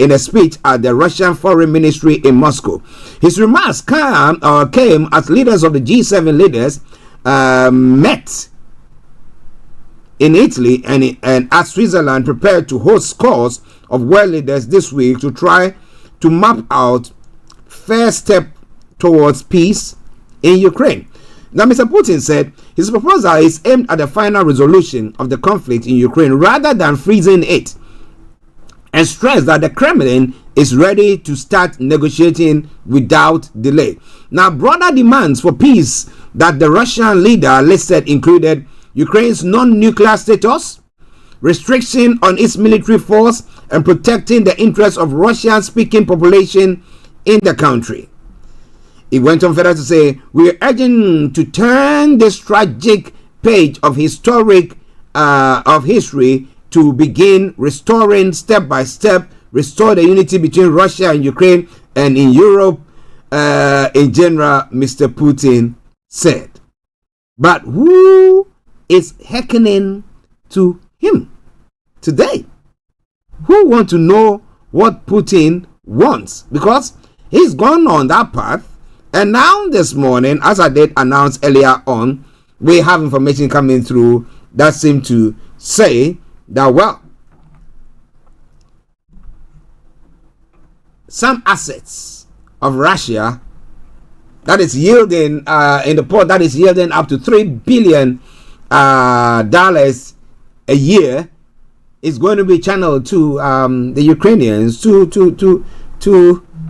in a speech at the Russian Foreign Ministry in Moscow. His remarks came as leaders of the G7 leaders met in Italy and as Switzerland prepared to host scores of world leaders this week to try to map out first step towards peace in Ukraine. Now, Mr. Putin said his proposal is aimed at the final resolution of the conflict in Ukraine rather than freezing it, and stressed that the Kremlin is ready to start negotiating without delay. Now, broader demands for peace that the Russian leader listed included Ukraine's non-nuclear status, restriction on its military force, and protecting the interests of Russian-speaking population in the country. He went on further to say, "We are urging to turn this tragic page of history to begin restoring step by step, restore the unity between Russia and Ukraine and in Europe in general," Mr. Putin said. But who is hearkening to him today? Who want to know what Putin wants? Because he's gone on that path. And now this morning, as I did announce earlier on, we have information coming through that seem to say that, well, some assets of Russia that is yielding in the port, that is yielding up to $3 billion dollars a year, is going to be channeled to the Ukrainians to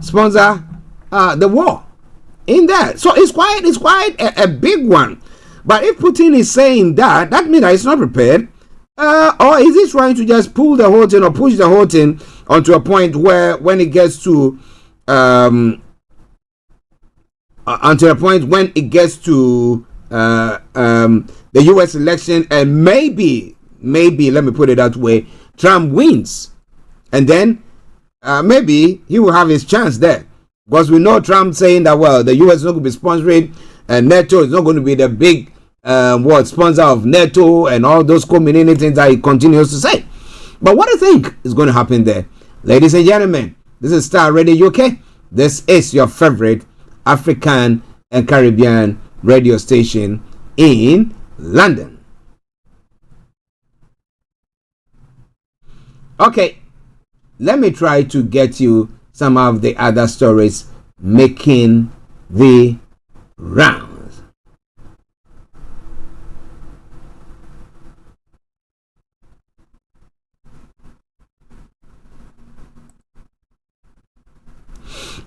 sponsor the war in there. So it's quite a big one. But if Putin is saying that means that he's not prepared, or is he trying to just pull the whole thing or push the whole thing onto a point where when it gets to the US election, and maybe let me put it that way, Trump wins, and then maybe he will have his chance there, because we know Trump saying that, well, the US is not going to be sponsoring, and NATO is not going to be the big sponsor of NATO, and all those community things that he continues to say. But what do you think is going to happen there? Ladies and gentlemen, this is Star Radio UK. This is your favorite African and Caribbean radio station in London. Okay, let me try to get you some of the other stories making the rounds.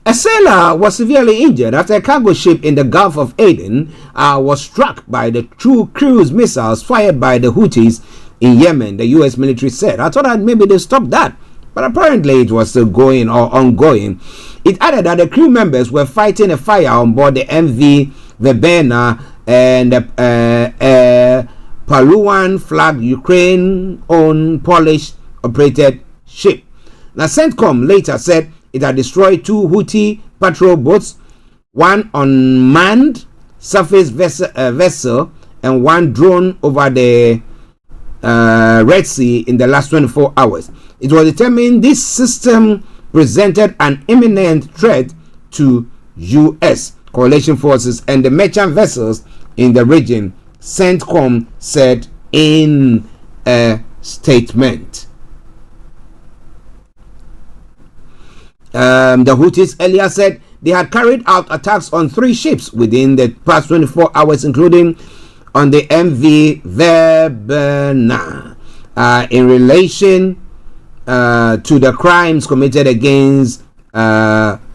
A sailor was severely injured after a cargo ship in the Gulf of Aden was struck by the two cruise missiles fired by the Houthis in Yemen, the U.S. military said. I thought that maybe they stopped that, but apparently it was still going or ongoing. It added that the crew members were fighting a fire on board the MV Verbena and Paluan flagged Ukraine-owned Polish-operated ship. Now, CENTCOM later said it had destroyed two Houthi patrol boats, one unmanned surface vessel and one drone over the Red Sea in the last 24 hours. It was determined this system presented an imminent threat to U.S. coalition forces and the merchant vessels in the region, CENTCOM said in a statement. The Houthis earlier said they had carried out attacks on 3 ships within the past 24 hours, including on the MV Verbena, in relation to the crimes committed against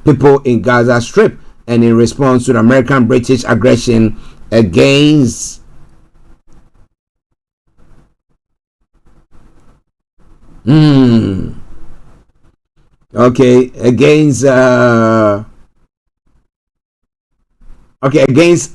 people in Gaza Strip and in response to the American-British aggression against against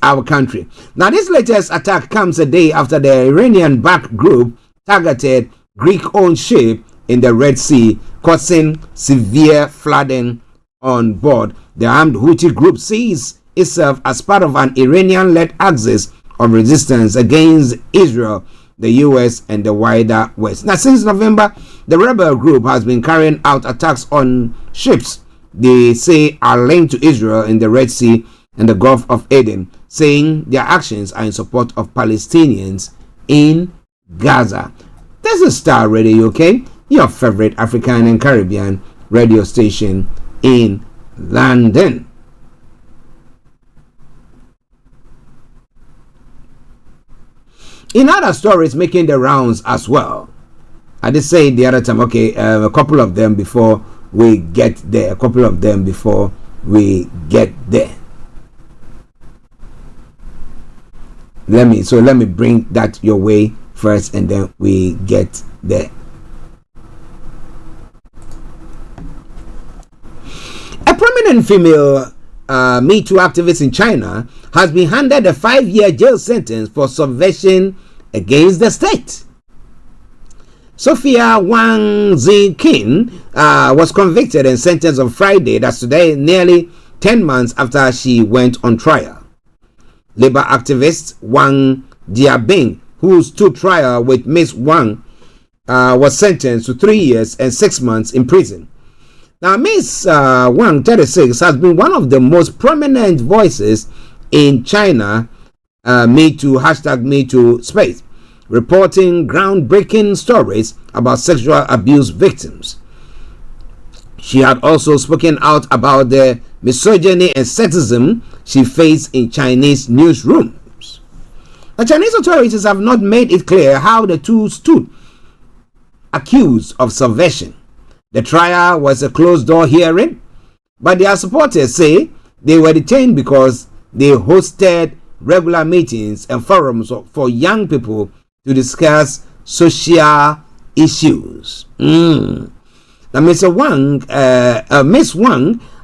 our country. Now, this latest attack comes a day after the Iranian-backed group targeted Greek-owned ship in the Red Sea, causing severe flooding on board. The armed Houthi group sees itself as part of an Iranian-led axis of resistance against Israel, the US, and the wider West. Now, since November, the rebel group has been carrying out attacks on ships they say are linked to Israel in the Red Sea and the Gulf of Aden, saying their actions are in support of Palestinians in Gaza. This is Starr Radio UK, your favorite African and Caribbean radio station in London. In other stories making the rounds as well, I did say the other time, a couple of them before we get there. Let me bring that your way first, and then we get there. A prominent female Me Too activist in China has been handed a 5-year jail sentence for subversion against the state. Sophia Wang Ziqin was convicted and sentenced on Friday, that's today, nearly 10 months after she went on trial. Labor activist Wang Jiabing, who stood trial with Miss Wang, was sentenced to 3 years and 6 months in prison. Now, Miss Wang, 36, has been one of the most prominent voices in China Me Too space, reporting groundbreaking stories about sexual abuse victims. She had also spoken out about the misogyny and sexism she faced in Chinese newsrooms. The Chinese authorities have not made it clear how the two stood accused of subversion. The trial was a closed-door hearing, but their supporters say they were detained because they hosted regular meetings and forums for young people to discuss social issues. Now, Miss Wang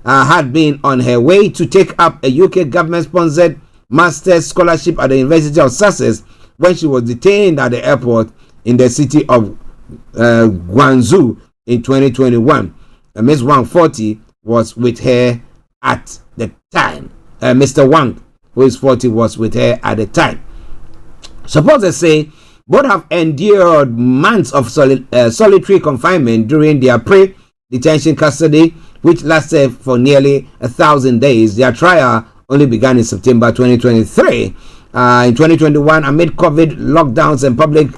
had been on her way to take up a UK government-sponsored master's scholarship at the University of Sussex when she was detained at the airport in the city of Guangzhou in 2021. Miss Wang, 40, was with her at the time. Mr. Wang, who is 40, was with her at the time. Supporters say both have endured months of solitary confinement during their pre-detention custody, which lasted for nearly 1,000 days. Their trial only began in September 2023. In 2021, amid COVID lockdowns and public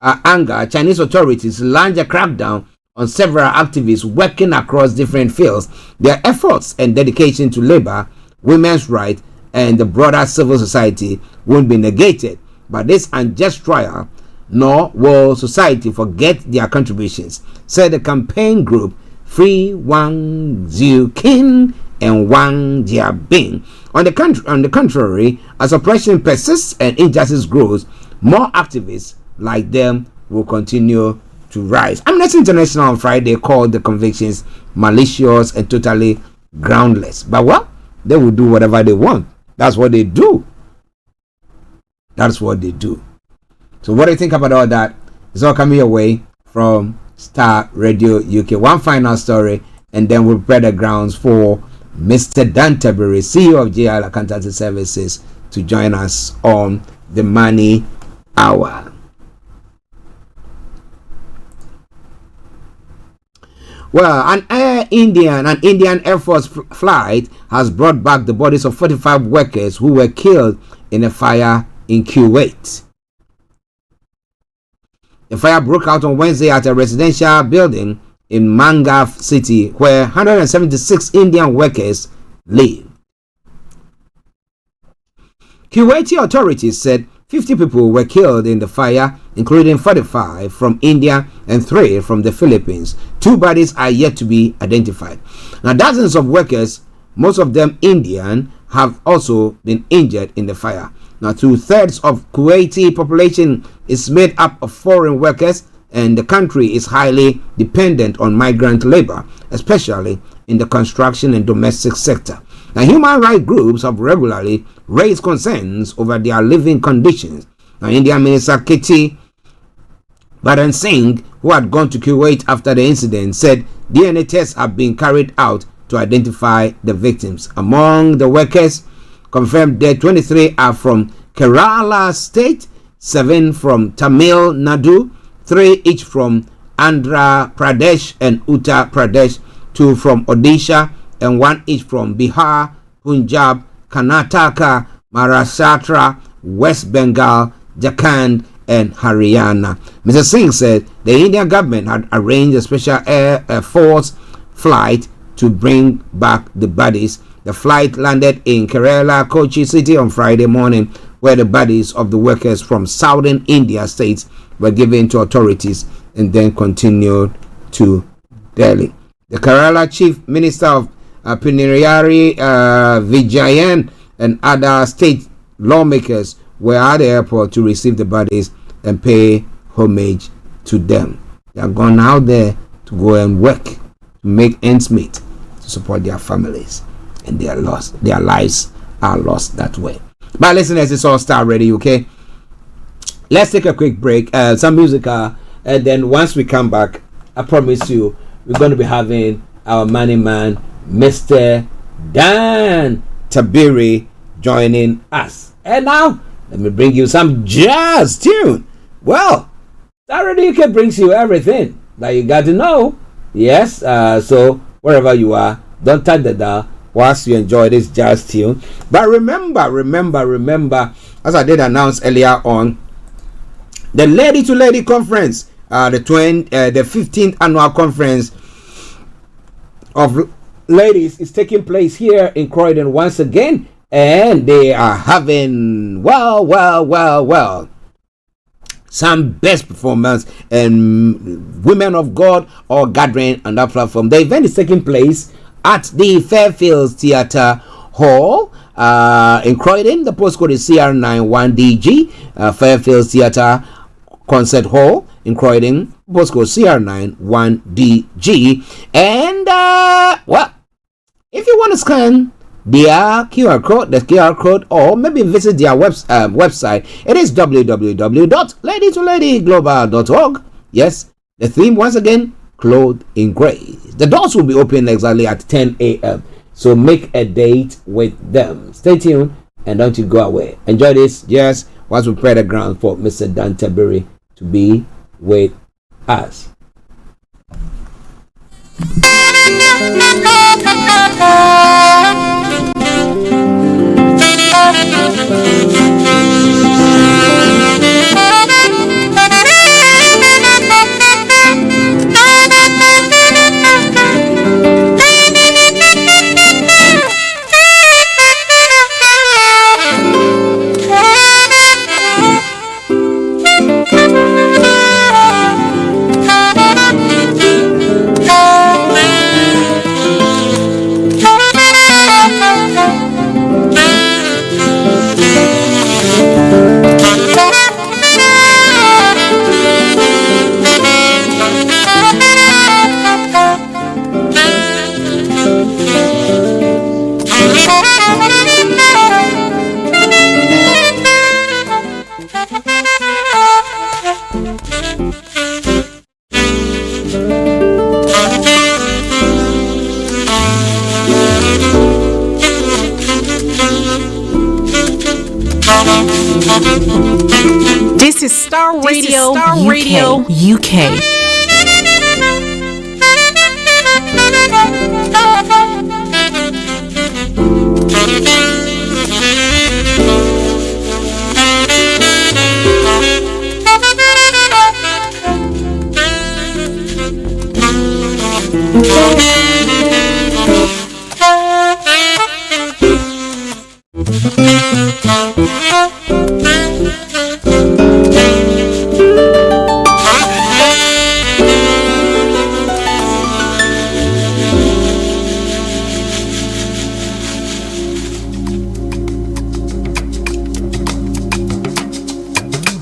anger, Chinese authorities launched a crackdown on several activists working across different fields. Their efforts and dedication to labor, women's rights, and the broader civil society won't be negated by this unjust trial, nor will society forget their contributions, said the campaign group Free Wang Ziqin and Wang Jiabing. On the contrary, as oppression persists and injustice grows, more activists like them will continue to rise. Amnesty International on Friday called the convictions malicious and totally groundless. But what? They will do whatever they want. That's what they do. That's what they do. So what do you think about all that? It's all coming your way from Starr Radio UK. One final story, and then we'll prepare the grounds for Mr. Dan Tabiri, CEO of JL Accountancy Services, to join us on the Money Hour. Well, an Indian Air Force flight has brought back the bodies of 45 workers who were killed in a fire in Kuwait. The fire broke out on Wednesday at a residential building in Mangaf City, where 176 Indian workers live. Kuwaiti authorities said 50 people were killed in the fire, including 45 from India and 3 from the Philippines. 2 bodies are yet to be identified. Now, dozens of workers, most of them Indian, have also been injured in the fire. Now, 2/3 of Kuwaiti population is made up of foreign workers, and the country is highly dependent on migrant labor, especially in the construction and domestic sector. Now, human rights groups have regularly raised concerns over their living conditions. Now, Indian Minister Kiti Baran Singh, who had gone to Kuwait after the incident, said DNA tests have been carried out to identify the victims. Among the workers confirmed dead, 23 are from Kerala State, 7 from Tamil Nadu, 3 each from Andhra Pradesh and Uttar Pradesh, 2 from Odisha, and 1 each from Bihar, Punjab, Karnataka, Maharashtra, West Bengal, Jharkhand, and Haryana. Mr. Singh said the Indian government had arranged a special Air Force flight to bring back the bodies. The flight landed in Kerala, Kochi City on Friday morning, where the bodies of the workers from southern India states were given to authorities and then continued to Delhi. The Kerala Chief Minister of Pinariyari Vijayan and other state lawmakers were at the airport to receive the bodies and pay homage to them. They are gone out there to go and work, to make ends meet, to support their families, and their lives are lost that way. But listeners, it's all Star Radio, okay? Let's take a quick break, some music, and then once we come back, I promise you, we're going to be having our money man, Mr. Dan Tabiri, joining us. And now, let me bring you some jazz tune. Well, Star Radio UK brings you everything that you got to know. Yes, so wherever you are, don't touch the dial whilst you enjoy this jazz tune. But remember, as I did announce earlier on, the Lady to Lady Conference, the 15th annual conference of ladies is taking place here in Croydon once again, and they are having some best performance and women of God all gathering on that platform. The event is taking place at the Fairfields Theatre Hall in Croydon. The postcode is CR91DG, Fairfields Theatre Concert Hall in Croydon, postcode CR91DG. And if you want to scan their QR code, or maybe visit their website, it is www.ladytoLadyglobal.org. Yes, the theme once again, clothed in grace. The doors will be open exactly at 10 a.m. So make a date with them. Stay tuned and don't you go away. Enjoy this. Yes, once we prepare the ground for Mr. Dan Tabiri to be with us. This is Starr Radio, UK.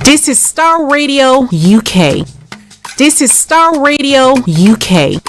This is Starr Radio UK. This is Starr Radio UK.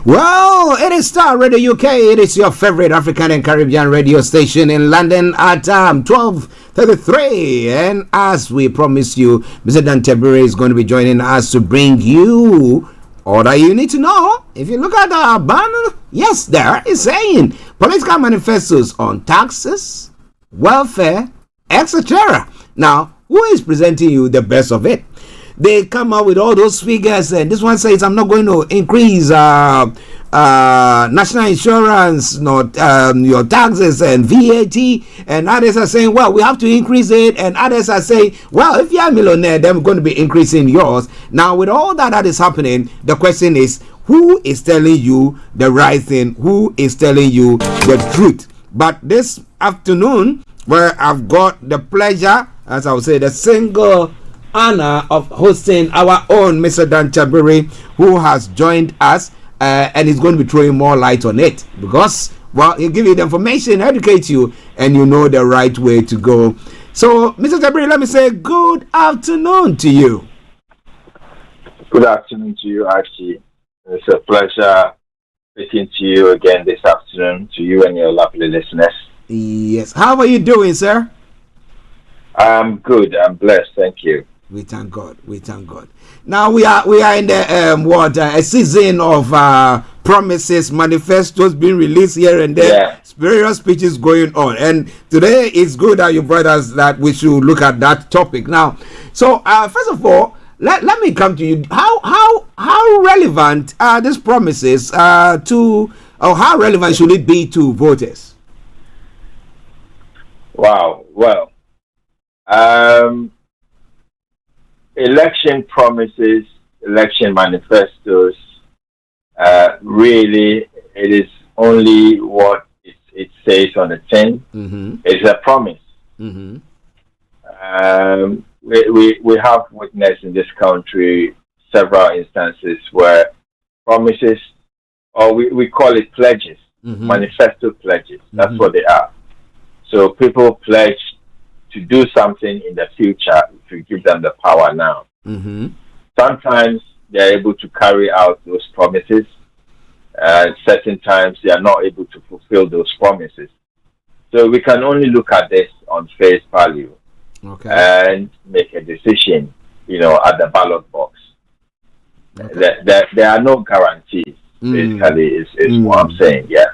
Well, it is Starr Radio UK. It is your favorite African and Caribbean radio station in London at 12:33. And as we promised you, Mr. Dan Tabiri is going to be joining us to bring you all that you need to know. If you look at our banner, yes, there is saying political manifestos on taxes, welfare, etc. Now, who is presenting you the best of it? They come out with all those figures, and this one says, I'm not going to increase national insurance, not your taxes and VAT, and others are saying, well, we have to increase it, and others are saying, well, if you're a millionaire, then we're going to be increasing yours. Now, with all that is happening, the question is, who is telling you the right thing? Who is telling you the truth? But this afternoon, where I've got the pleasure, as I would say, the single honor of hosting our own Mr. Dan Tabiri, who has joined us, and is going to be throwing more light on it, because, well, he'll give you the information, educate you, and you know the right way to go. So, Mr. Tabiri, let me say good afternoon to you. Good afternoon to you, Archie. It's a pleasure speaking to you again this afternoon, to you and your lovely listeners. Yes. How are you doing, sir? I'm good. I'm blessed. Thank you. We thank God. We thank God. Now we are in the a season of promises, manifestos being released here and there, Yeah. spiritual speeches going on, and today it's good that you brought us that we should look at that topic now. So first of all, let me come to you. How relevant are these promises to, or how relevant should it be to voters? Wow. Well, election promises, election manifestos really, it is only what it says on the tin. Mm-hmm. It's a promise. Mm-hmm. We have witnessed in this country several instances where promises, or we call it pledges, manifesto pledges. That's what they are. So people pledge to do something in the future if you give them the power now. Mm-hmm. Sometimes they're able to carry out those promises. Certain times they are not able to fulfill those promises. So we can only look at this on face value and make a decision, at the ballot box. There are no guarantees, basically, is what I'm saying, yeah.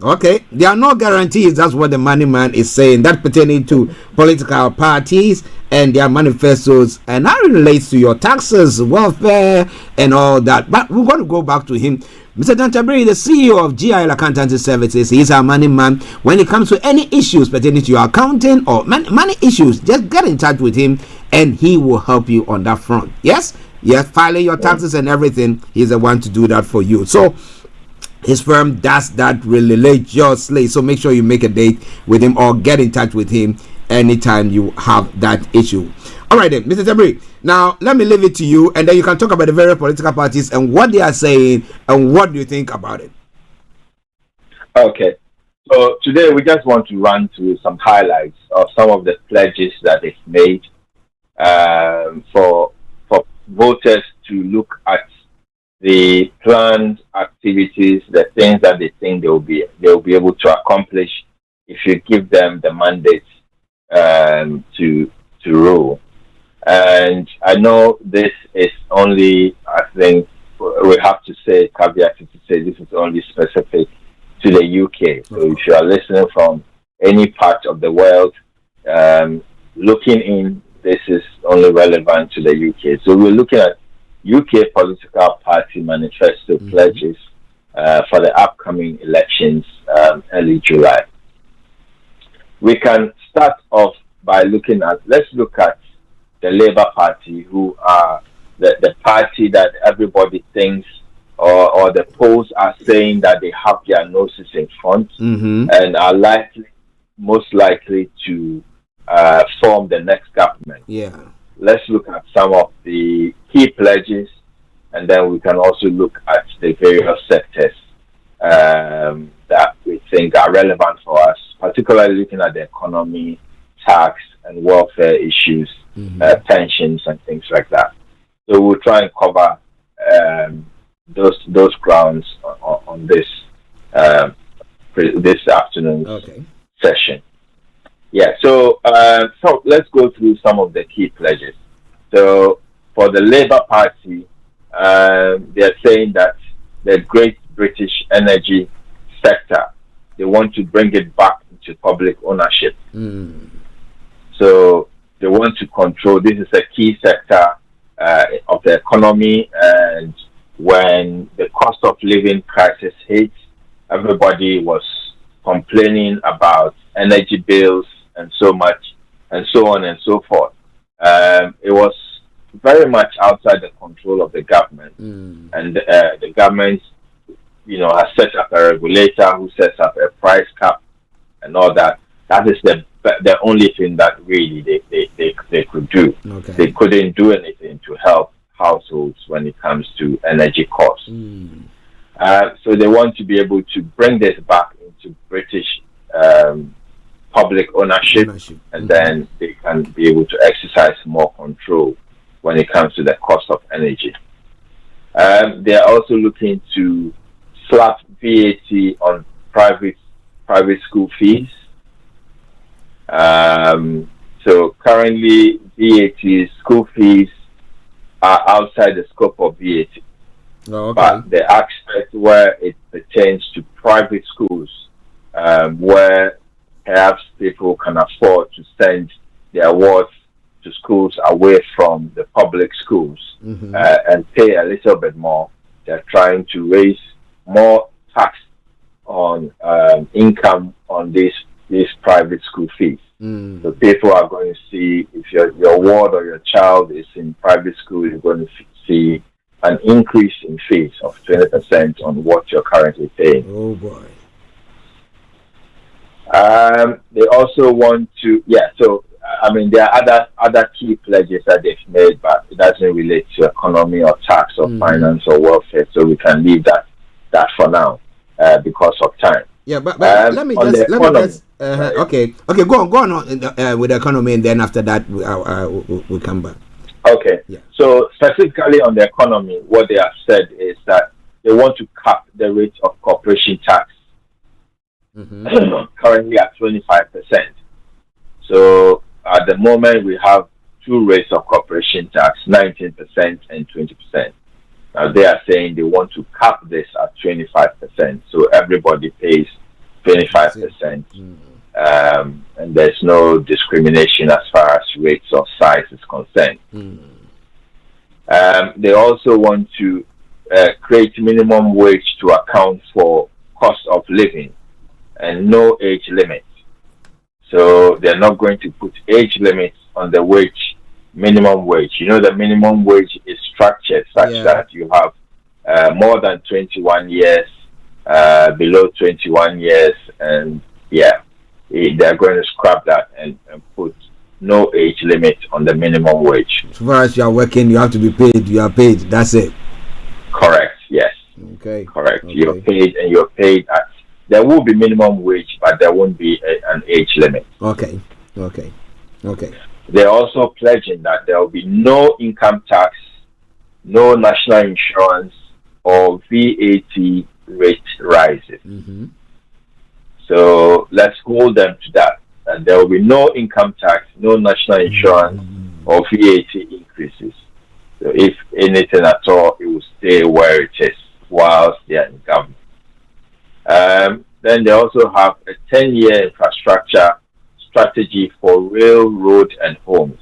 Okay, there are no guarantees. That's what the money man is saying. That pertaining to political parties and their manifestos, and that relates to your taxes, welfare, and all that. But we're going to go back to him. Mr. Tabiri, the CEO of GIL Accountancy Services, he's our money man. When it comes to any issues pertaining to your accounting or money issues, just get in touch with him and he will help you on that front. Yes, filing your taxes and everything, he's the one to do that for you. So his firm does that religiously. So make sure you make a date with him or get in touch with him anytime you have that issue. All right then, Mr. Tabiri. Now let me leave it to you, and then you can talk about the various political parties and what they are saying and what do you think about it. Okay. So today we just want to run through some highlights of some of the pledges that they've made for voters to look at the planned activities, the things that they think they'll be able to accomplish if you give them the mandate to rule. And I know this is only, I think we have to say, caveat to say this is only specific to the UK. So if you are listening from any part of the world, looking in, this is only relevant to the UK. So we're looking at UK political party manifesto pledges for the upcoming elections early July. We can start off by let's look at the Labour Party, who are the party that everybody thinks or the polls are saying that they have their noses in front and are most likely to form the next government. Yeah. Let's look at some of the key pledges, and then we can also look at the various sectors that we think are relevant for us, particularly looking at the economy, tax, and welfare issues, pensions, and things like that. So we'll try and cover those grounds on this afternoon's session. Yeah, so let's go through some of the key pledges. So for the Labour Party, they're saying that the Great British Energy sector, they want to bring it back into public ownership. So they want to control. This is a key sector of the economy, and when the cost of living crisis hit, everybody was complaining about energy bills and so much, and so on and so forth. It was very much outside the control of the government, and the government, has set up a regulator who sets up a price cap and all that. That is the only thing that really they could do. They couldn't do anything to help households when it comes to energy costs. So they want to be able to bring this back into British public ownership, and then they can be able to exercise more control when it comes to the cost of energy. They are also looking to slap VAT on private school fees. So currently, VAT school fees are outside the scope of VAT. But the aspect where it pertains to private schools, where perhaps people can afford to send their worth to schools away from the public schools and pay a little bit more, they're trying to raise more tax on income on these private school fees. So people are going to see, if your ward or your child is in private school, you're going to see an increase in fees of 20% on what you're currently paying. Oh boy. They also want to, so I mean, there are other key pledges that they've made, but it doesn't relate to economy or tax or finance or welfare, so we can leave that for now because of time. Yeah, but let me just okay, go on with the economy, and then after that we'll come back. Okay. Yeah. So specifically on the economy, what they have said is that they want to cap the rate of corporation tax. Currently at 25%. So at the moment we have two rates of corporation tax, 19% and 20%. Now they are saying they want to cap this at 25%, so everybody pays 25%, and there's no discrimination as far as rates or size is concerned. They also want to create minimum wage to account for cost of living and no age limit. So they're not going to put age limits on the minimum wage. You know, the minimum wage is structured such that you have more than 21 years, below 21 years, and they're going to scrap that and put no age limit on the minimum wage. As far as you are working, you have to be paid. You are paid. That's it. Correct. Yes. Okay. Correct. Okay. You're paid at. There will be minimum wage, but there won't be an age limit. Okay. They're also pledging that there will be no income tax, no national insurance, or VAT rate rises. So let's hold them to that. And there will be no income tax, no national insurance, or VAT increases. So if anything at all, it will stay where it is whilst they are in government. Then they also have a 10-year infrastructure strategy for rail, road, and homes.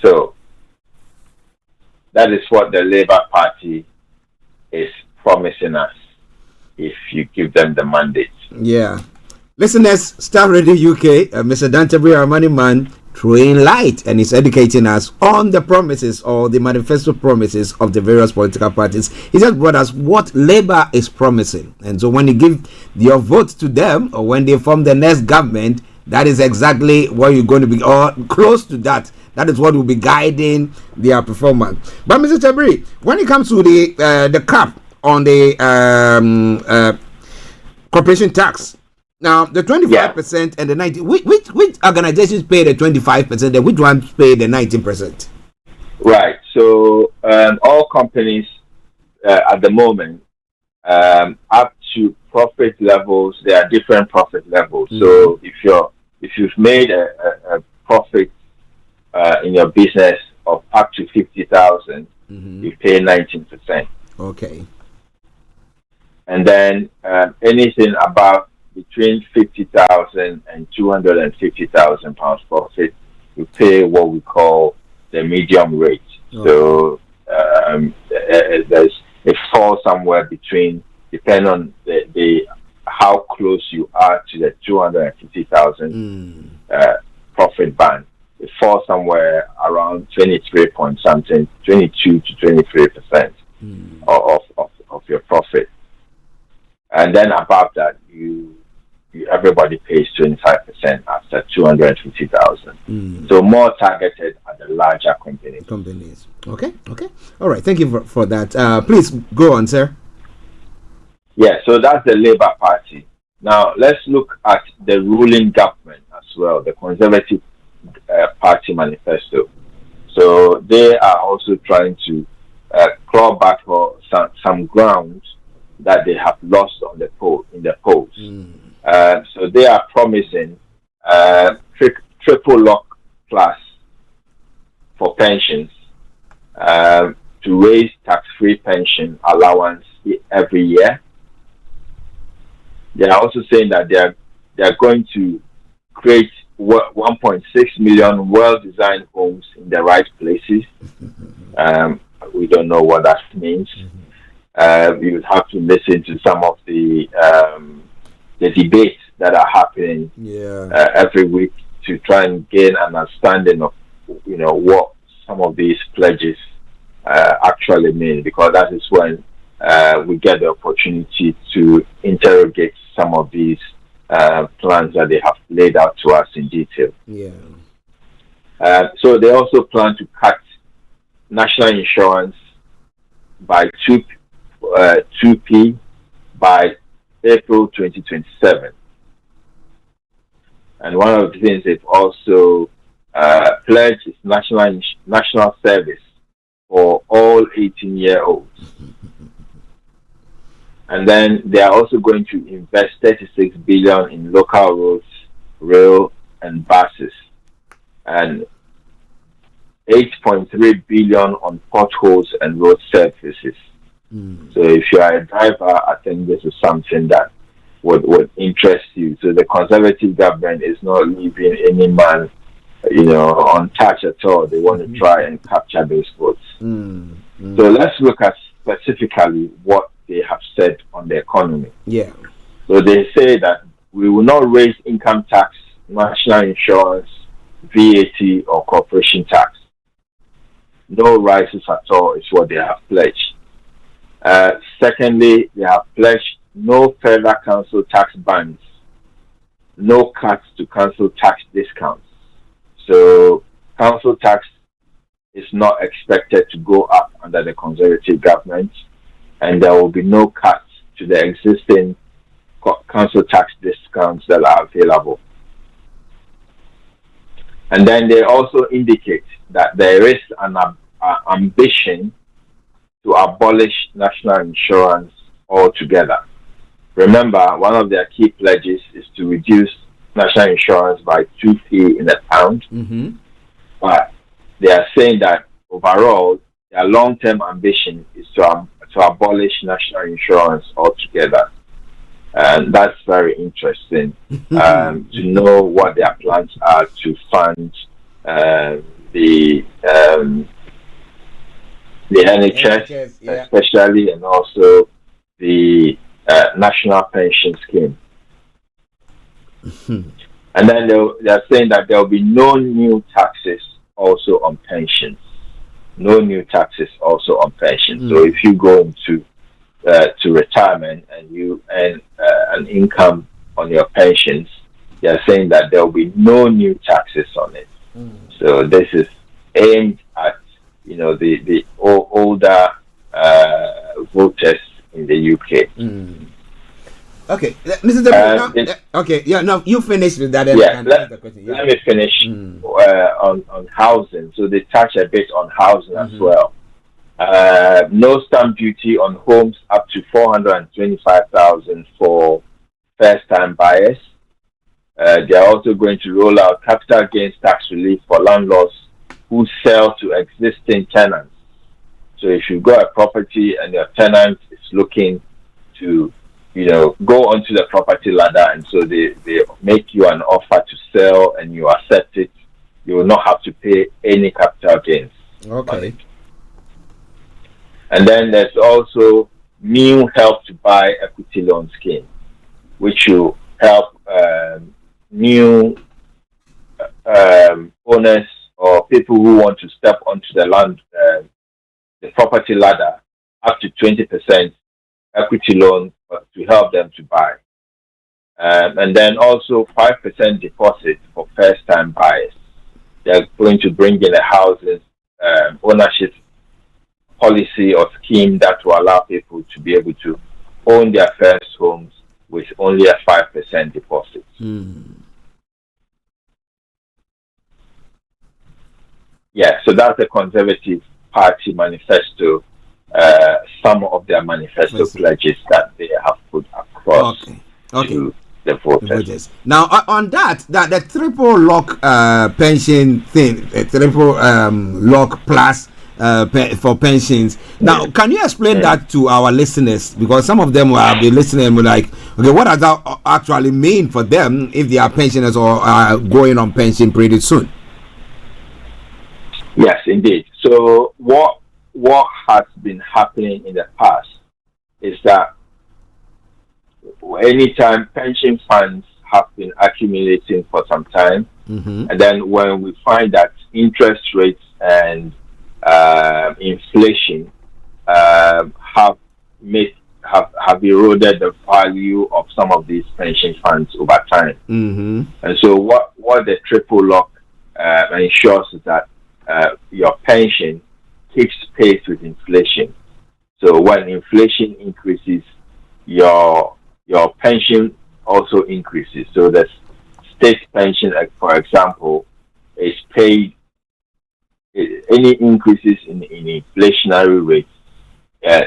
So that is what the Labour Party is promising us if you give them the mandate. Yeah. Listeners, Starr Radio UK, Mr. Tabiri, our money man, throwing light, and he's educating us on the promises or the manifesto promises of the various political parties. He just brought us what Labour is promising, and so when you give your vote to them or when they form the next government, that is exactly what you're going to be, or close to that. That is what will be guiding their performance. But Mr. Tabiri, when it comes to the cap on the corporation tax, now the 25% and the 19%, which organizations pay the 25% and which ones pay the 19%? Right. So all companies at the moment, up to profit levels, there are different profit levels. So if you've made a profit in your business of up to 50,000, you pay 19%. Okay. And then anything above between 50,000 and 250,000 pounds profit, you pay what we call the medium rate. So it falls somewhere between, depending on the how close you are to the 250,000 profit band. It falls somewhere around 22 to 23% of your profit. And then above that, everybody pays 25% after 250,000. So more targeted at the larger companies. Okay. All right. Thank you for that. Please go on, sir. Yeah. So that's the Labour Party. Now let's look at the ruling government as well, the Conservative Party manifesto. So they are also trying to claw back for some ground that they have lost in the polls. So they are promising triple lock plus for pensions, to raise tax-free pension allowance every year. They are also saying that they are going to create 1.6 million well-designed homes in the right places. We don't know what that means. You would have to listen to some of the debates that are happening every week to try and gain an understanding of what some of these pledges actually mean, because that is when we get the opportunity to interrogate some of these plans that they have laid out to us in detail. Yeah. So they also plan to cut national insurance by 2p by April 2027. And one of the things they've also pledged is national service for all 18-year-olds. And then they are also going to invest 36 billion in local roads, rail, and buses, and 8.3 billion on potholes and road surfaces. So if you are a driver, I think this is something that would interest you. So the Conservative government is not leaving any man, untouched at all. They want to try and capture those votes. So let's look at specifically what they have said on the economy. Yeah. So they say that we will not raise income tax, national insurance, VAT, or corporation tax. No rises at all is what they have pledged. Secondly, they have pledged no federal council tax bans, no cuts to council tax discounts. So council tax is not expected to go up under the Conservative government, and there will be no cuts to the existing council tax discounts that are available. And then they also indicate that there is an ambition to abolish national insurance altogether. Remember, one of their key pledges is to reduce national insurance by 2p in a pound. But they are saying that overall, their long-term ambition is to abolish national insurance altogether. And that's very interesting to know what their plans are to fund the NHS, especially, and also the National Pension Scheme. And then they're saying that there will be no new taxes also on pensions. No new taxes also on pensions. So if you go into to retirement and you earn an income on your pensions, they're saying that there will be no new taxes on it. So this is aimed at the older voters in the UK. Okay, Mr. Tabiri, okay, yeah, now you finish with that. Let me finish on housing. So they touch a bit on housing as well. No stamp duty on homes up to 425,000 for first-time buyers. They are also going to roll out capital gains tax relief for landlords who sell to existing tenants. So if you've got a property and your tenant is looking to, go onto the property ladder, and so they make you an offer to sell and you accept it, you will not have to pay any capital gains. Okay. And then there's also new Help to Buy equity loan scheme, which will help new owners or people who want to step onto the property ladder, up to 20% equity loan to help them to buy. And then also 5% deposit for first-time buyers. They're going to bring in a housing ownership policy or scheme that will allow people to be able to own their first homes with only a 5% deposit. Yeah, so that's the Conservative Party manifesto, some of their manifesto pledges that they have put across to the voters. Now, on that the triple lock pension thing, triple lock plus for pensions. Now, can you explain that to our listeners? Because some of them will be listening and be like, okay, what does that actually mean for them if they are pensioners or are going on pension pretty soon? Yes, indeed. So what has been happening in the past is that anytime pension funds have been accumulating for some time, and then when we find that interest rates and inflation have eroded the value of some of these pension funds over time. And so what the triple lock ensures is that your pension keeps pace with inflation. So when inflation increases, your pension also increases. So the state pension, for example, is paid. Any increases in inflationary rates,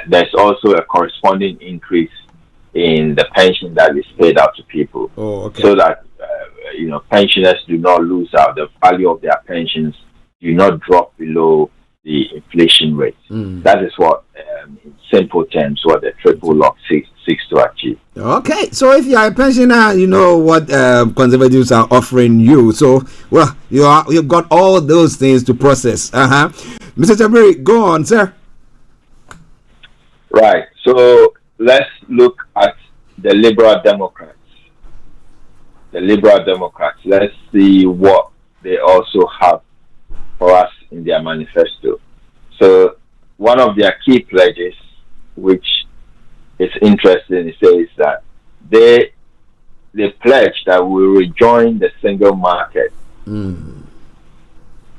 there's also a corresponding increase in the pension that is paid out to people. So that pensioners do not lose out. The value of their pensions do not drop below the inflation rate. That is what, in simple terms, what the triple lock seeks to achieve. Okay, so if you are a pensioner, you know what conservatives are offering you. So, well, you've got all those things to process. Mr. Tabiri, go on, sir. Right. So let's look at the Liberal Democrats. Let's see what they also have for us in their manifesto. So one of their key pledges, which is interesting, it says that they pledge that we will rejoin the single market and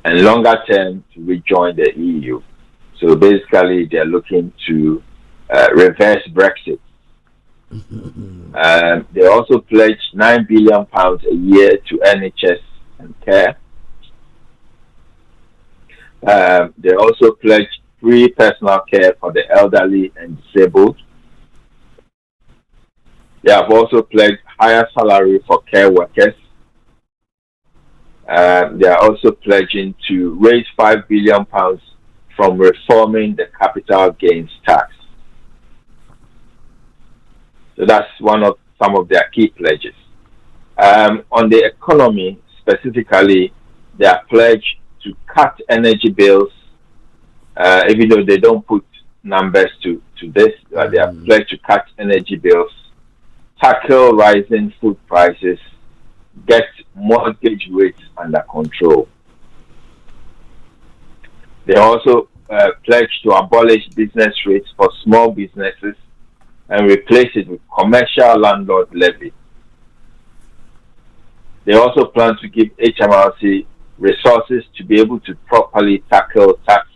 longer term to rejoin the EU. So basically they're looking to reverse Brexit. They also pledged £9 billion a year to NHS and care. They also pledged free personal care for the elderly and disabled. They have also pledged higher salary for care workers. They are also pledging to raise £5 billion from reforming the capital gains tax. So that's some of their key pledges. On the economy specifically, they are pledged to cut energy bills, even though they don't put numbers to this. They are pledged to cut energy bills, tackle rising food prices, get mortgage rates under control. They also pledged to abolish business rates for small businesses and replace it with commercial landlord levy. They also plan to give HMRC resources to be able to properly tackle tax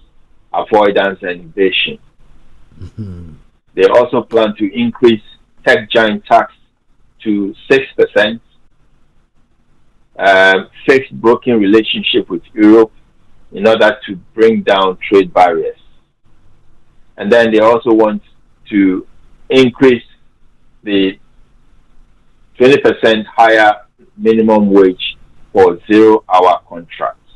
avoidance and evasion. They also plan to increase tech giant tax to 6%, fix broken relationship with Europe in order to bring down trade barriers. And then they also want to increase the 20% higher minimum wage for 0-hour contracts.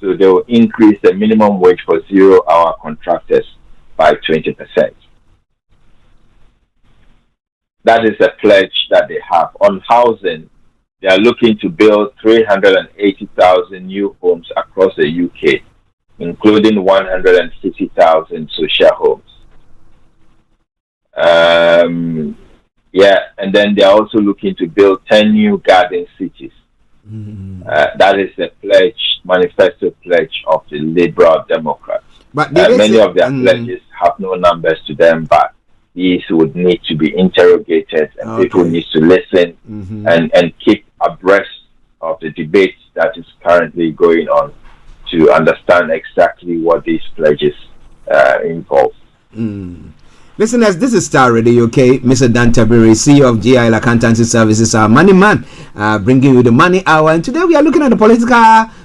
So they will increase the minimum wage for 0-hour contractors by 20%. That is a pledge that they have. On housing, they are looking to build 380,000 new homes across the UK, including 150,000 social homes. And then they are also looking to build 10 new garden cities. That is the manifesto pledge of the Liberal Democrats. But many of their pledges have no numbers to them, but these would need to be interrogated, and people need to listen and keep abreast of the debate that is currently going on to understand exactly what these pledges involve. Listeners, this is Starr Radio UK. Mr. Dan Tabiri, CEO of GIL Accountancy Services, our money man, bringing you the money hour. And today we are looking at the political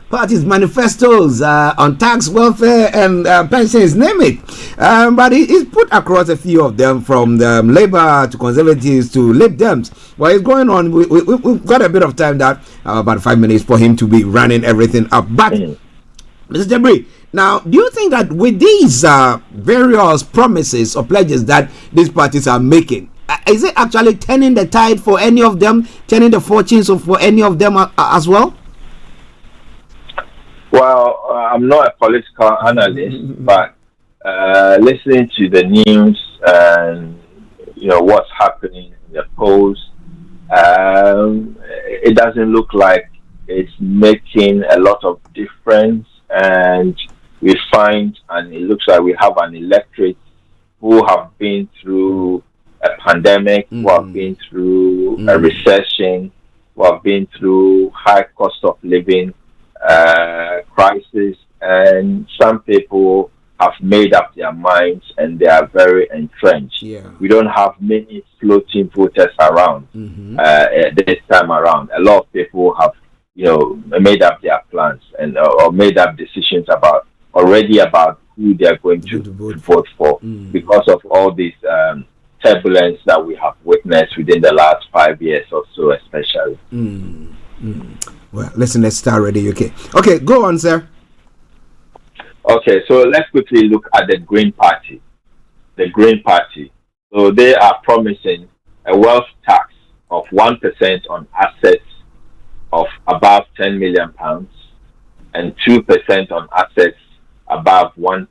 parties' manifestos on tax, welfare, and pensions, name it. But he's put across a few of them, from the Labour to Conservatives to Lib Dems. What is going on? We've got a bit of time, that about 5 minutes for him to be running everything up. But, Mr. Tabiri, now, do you think that with these various promises or pledges that these parties are making, is it actually turning the tide for any of them, turning the fortunes for any of them as well? Well, I'm not a political analyst, but listening to the news and what's happening in the polls, it doesn't look like it's making a lot of difference. And we find, and it looks like we have an electorate who have been through a pandemic, who have been through a recession, who have been through high cost of living crisis, and some people have made up their minds and they are very entrenched. We don't have many floating voters around this time around. A lot of people have, made up their plans and or made up decisions about who they are going to vote for because of all this turbulence that we have witnessed within the last 5 years or so, especially. Well, listen, let's start ready. Okay, go on, sir. Okay, so let's quickly look at the Green Party. The Green Party. So they are promising a wealth tax of 1% on assets of above £10 million and 2% on assets above £1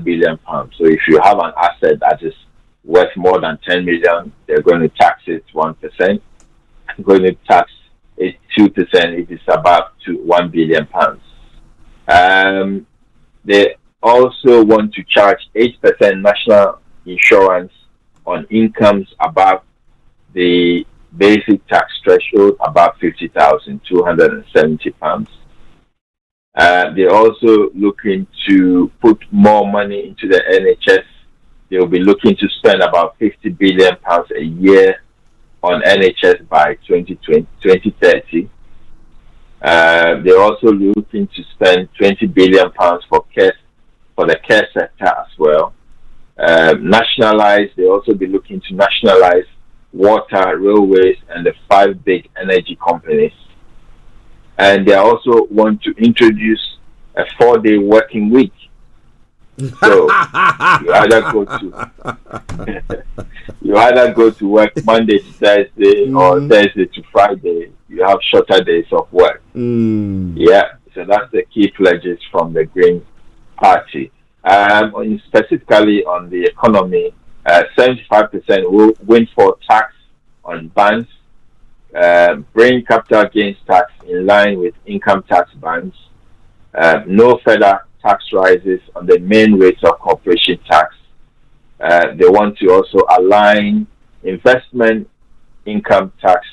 billion. So if you have an asset that is worth more than 10 million, they're going to tax it 1%. They're going to tax it 2% if it's above £1 billion. They also want to charge 8% national insurance on incomes above the basic tax threshold, above £50,270. They're also looking to put more money into the NHS. They'll be looking to spend about £50 billion a year on NHS by 2030. They're also looking to spend £20 billion for the care sector as well. They'll also be looking to nationalize water, railways, and the 5 big energy companies. And they also want to introduce a 4-day working week. So you either go to work Monday to Thursday or Thursday to Friday. You have shorter days of work. Yeah, so that's the key pledges from the Green Party. Specifically on the economy, 75% will windfall tax on banks, bring capital gains tax in line with income tax bands, no further tax rises on the main rates of corporation tax. They want to also align investment income tax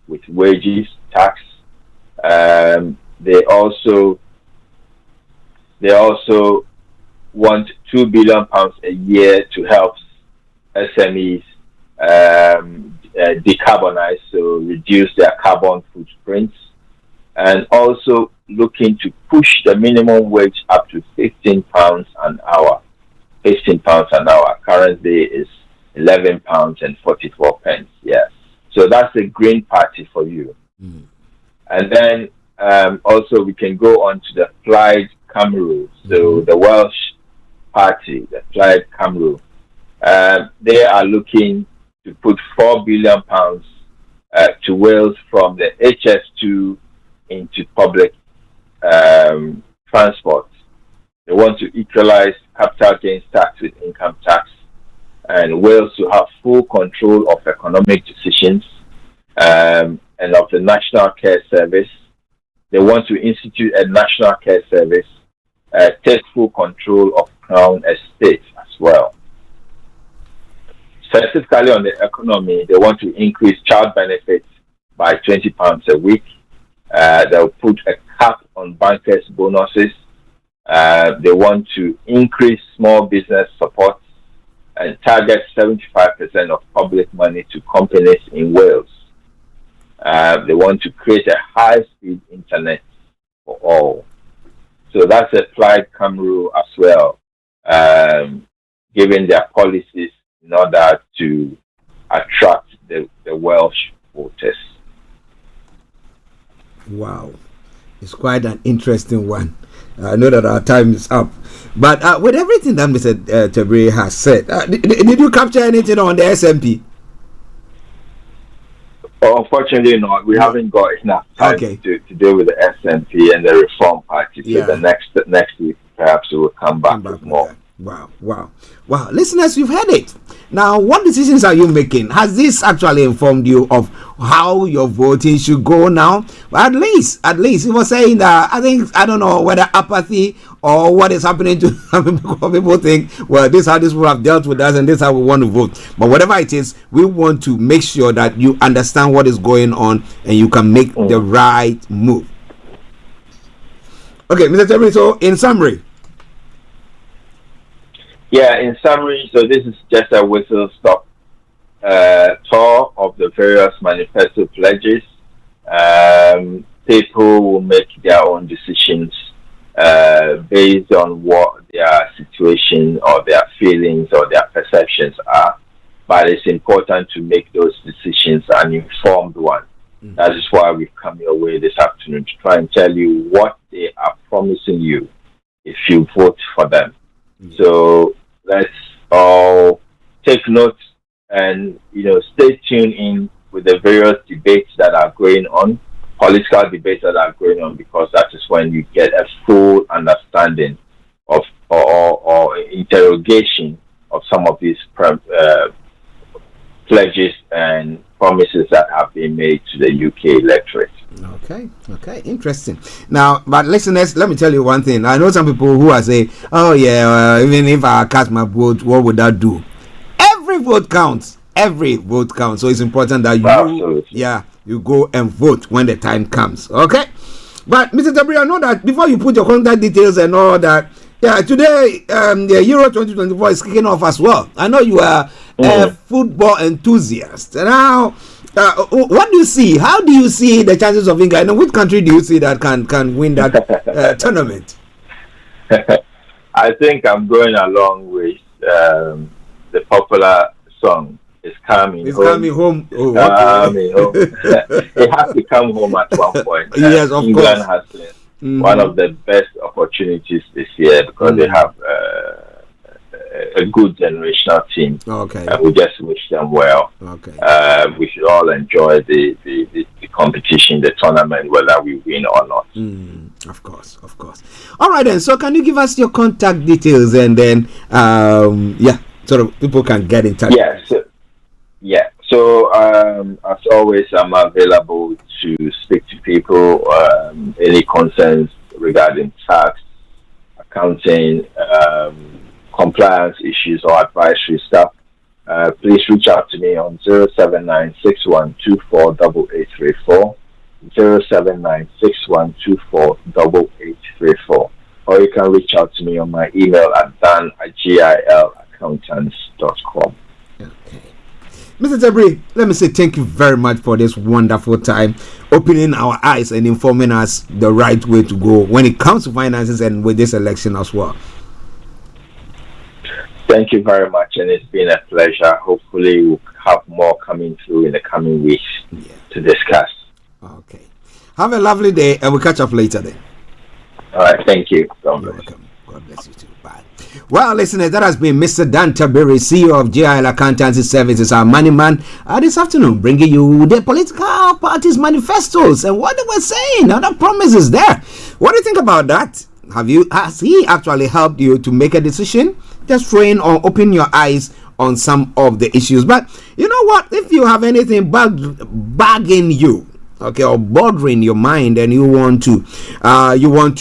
with wages tax. They also want £2 billion a year to help SMEs decarbonize, so reduce their carbon footprints, and also looking to push the minimum wage up to £15 an hour. £15 an hour currently is £11.44. Yeah, so that's the Green Party for you. And then also we can go on to the Plaid Cymru, so the Welsh Party, the Plaid Cymru. They are looking to put £4 billion to Wales from the HS2 into public transport. They want to equalize capital gains tax with income tax, and Wales to have full control of economic decisions and of the National Care Service. They want to institute a National Care Service, take full control of Crown estates as well. Specifically on the economy, they want to increase child benefits by £20 a week. They'll put a cap on bankers' bonuses. They want to increase small business support and target 75% of public money to companies in Wales. They want to create a high-speed internet for all. So that's applied Cymru as well, given their policies in order to attract the Welsh voters. Wow, it's quite an interesting one. I know that our time is up, but with everything that Mr. Tabiri has said, did you capture anything on the SMP? Unfortunately not. We haven't got enough time to deal with the SNP and the Reform Party. So the next week perhaps we will come back with more. Wow. Listeners, you've heard it. Now, what decisions are you making? Has this actually informed you of how your voting should go now? At least, he was saying that, I don't know whether apathy or what is happening to people think, well, this is how this will have dealt with us and this is how we want to vote. But whatever it is, we want to make sure that you understand what is going on and you can make the right move. Okay, Mr. Tabiri, so in summary. Yeah, in summary, so this is just a whistle-stop tour of the various manifesto pledges. People will make their own decisions based on what their situation or their feelings or their perceptions are. But it's important to make those decisions an informed one. That is why we've come your way this afternoon to try and tell you what they are promising you if you vote for them. So let's all take note and stay tuned in with the various debates that are going on, political debates that are going on, because that is when you get a full understanding of or interrogation of some of these pledges and promises that have been made to the UK electorate. Okay, interesting. Now, but listeners, let me tell you one thing. I know some people who are saying, oh yeah, even if I cast my vote, what would that do? Every vote counts. So it's important that you go and vote when the time comes. Okay? But Mr. Tabiri, I know that before you put your contact details and all that, today the Euro 2024 is kicking off as well. I know you are a football enthusiast. Now, what do you see? How do you see the chances of England? And which country do you see that can win that tournament? I think I'm going along with the popular song. It's coming home. Oh, coming home. It has to come home at one point. Yes, of England course. has one of the best opportunities this year because they have a good generational team. Okay. And we just wish them well. Okay. We should all enjoy the competition, the tournament, whether we win or not. Of course. All right then. So can you give us your contact details and then sort of people can get in touch? So as always, I'm available to speak to people, any concerns regarding tax, accounting, compliance issues or advisory stuff. Please reach out to me on 07961248834, 07961248834, or you can reach out to me on my email at dan@gilaccountants.com. Mr. Tabiri, let me say thank you very much for this wonderful time, opening our eyes and informing us the right way to go when it comes to finances and with this election as well. Thank you very much, and it's been a pleasure. Hopefully we'll have more coming through in the coming weeks to discuss. Okay. Have a lovely day, and we'll catch up later then. All right, thank you. You're welcome. God bless you too. Bye. Well, listeners, that has been Mr. Dan Tabiri, CEO of GIL Accountancy Services, our money man, this afternoon, bringing you the political parties' manifestos and what they were saying, and the promises there. What do you think about that? Has he actually helped you to make a decision? Just trying or open your eyes on some of the issues. But you know what? If you have anything bugging you, okay, or bothering your mind, and you want to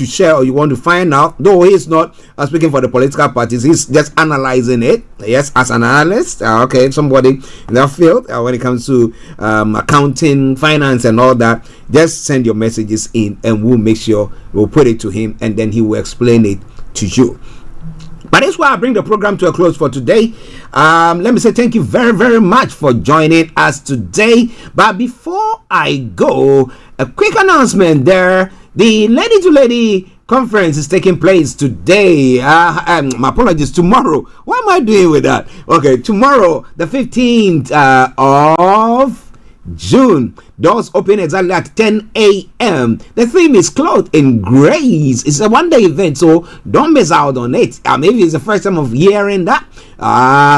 share or you want to find out, though he's not speaking for the political parties, he's just analyzing it. Yes, as an analyst, okay, somebody in that field when it comes to accounting, finance, and all that. Just send your messages in, and we'll make sure we'll put it to him, and then he will explain it to you. But that's why I bring the program to a close for today. Let me say thank you very, very much for joining us today. But before I go, a quick announcement there. The Lady to Lady conference is taking place today. My apologies, tomorrow. What am I doing with that? Okay, tomorrow, the 15th of June. Doors open exactly at 10 a.m. The theme is Clothed in Grace. It's a one-day event, so don't miss out on it. Maybe it's the first time of hearing that.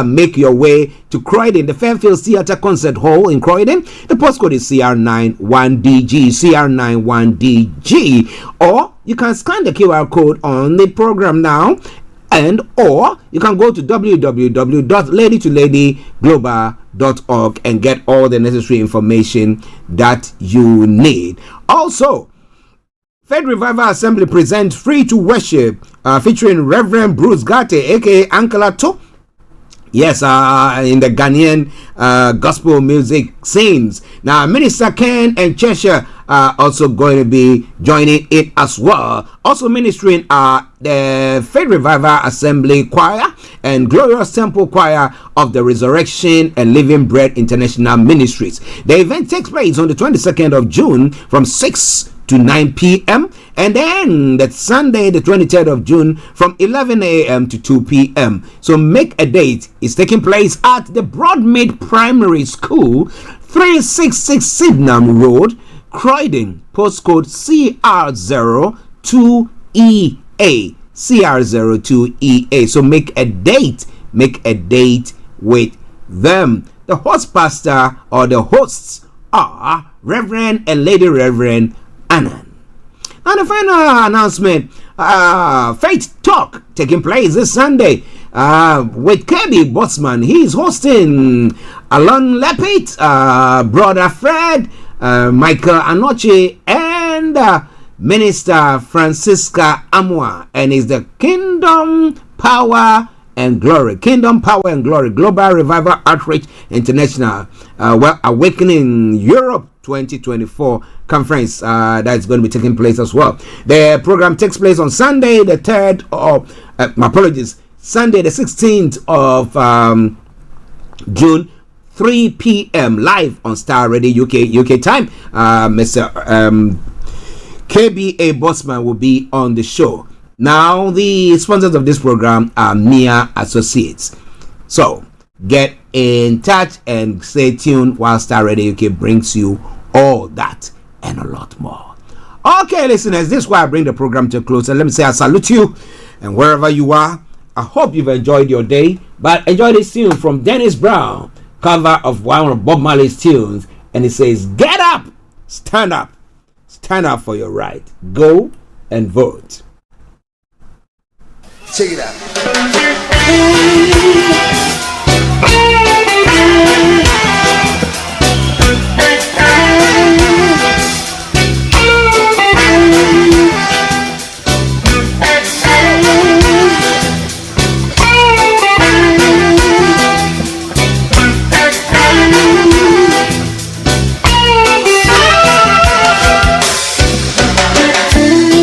Make your way to Croydon, the Fairfield Theatre Concert Hall in Croydon. The postcode is CR91DG, or you can scan the QR code on the program now and or you can go to www.ladytoladyglobal.org and get all the necessary information that you need. Also, Faith Revival Assembly presents Free to Worship featuring Reverend Bruce Garte, aka Uncle Ato. Yes, in the Ghanaian gospel music scenes. Now, Minister Ken and Cheshire are also going to be joining it as well. Also ministering are the Faith Revival Assembly Choir and Glorious Temple Choir of the Resurrection and Living Bread International Ministries. The event takes place on the 22nd of June from 6 to 9 p.m. and then that Sunday the 23rd of June from 11 a.m. to 2 p.m. So make a date. It's taking place at the Broadmead Primary School, 366 Sydenham Road, Croydon, postcode CR02EA. CR02EA. So make a date with them. The host pastor or the hosts are Reverend and Lady Reverend Annan. And the final announcement, Faith Talk taking place this Sunday with Kirby Botsman. He's hosting Alon Lepit, Brother Fred, Michael Anoche, and Minister Francisca Amwa, and is the Kingdom Power and Glory Global Revival Outreach International Awakening Europe 2024 conference that's going to be taking place as well. The program takes place on Sunday the 3rd of Sunday the 16th of June, 3 p.m. live on Starr Radio UK time. Mr. KBA Bossman will be on the show. Now, the sponsors of this program are Mia Associates. So, get in touch and stay tuned while Starr Radio UK brings you all that and a lot more. Okay, listeners, this is why I bring the program to a close. And let me say I salute you, and wherever you are, I hope you've enjoyed your day. But enjoy this tune from Dennis Brown, cover of one of Bob Marley's tunes, and it says, "Get up, stand up for your right. Go and vote." Check it out.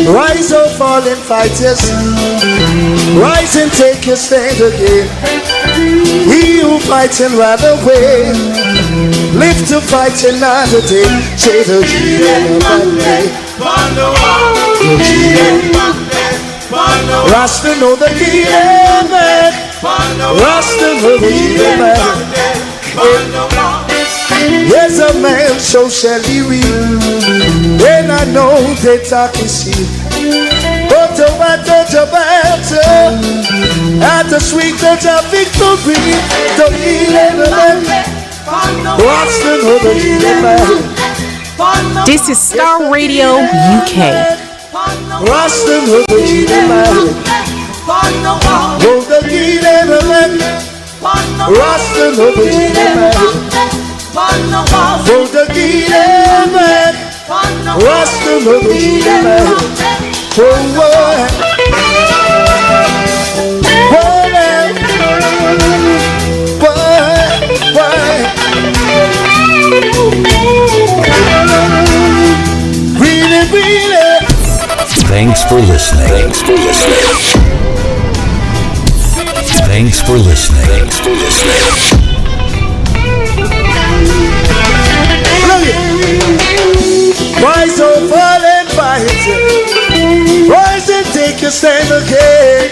Rise up, fallen fighters. Rise and take your stand again. He who fights and run away, live to fight another day. Say the Rasta know the man. Rasta know the man. Yes, a man, so shall he reap. When I know the talk is here. At the sweet touch of victory, the healing man. Rasta know the man. This is Starr Radio UK. Rasta know the man. Know the healing man. Rasta know the man. For the kingdom, Rasta know the man. For what? Really. Thanks for listening. Rise up, fall and fight. Rise and take your stand again.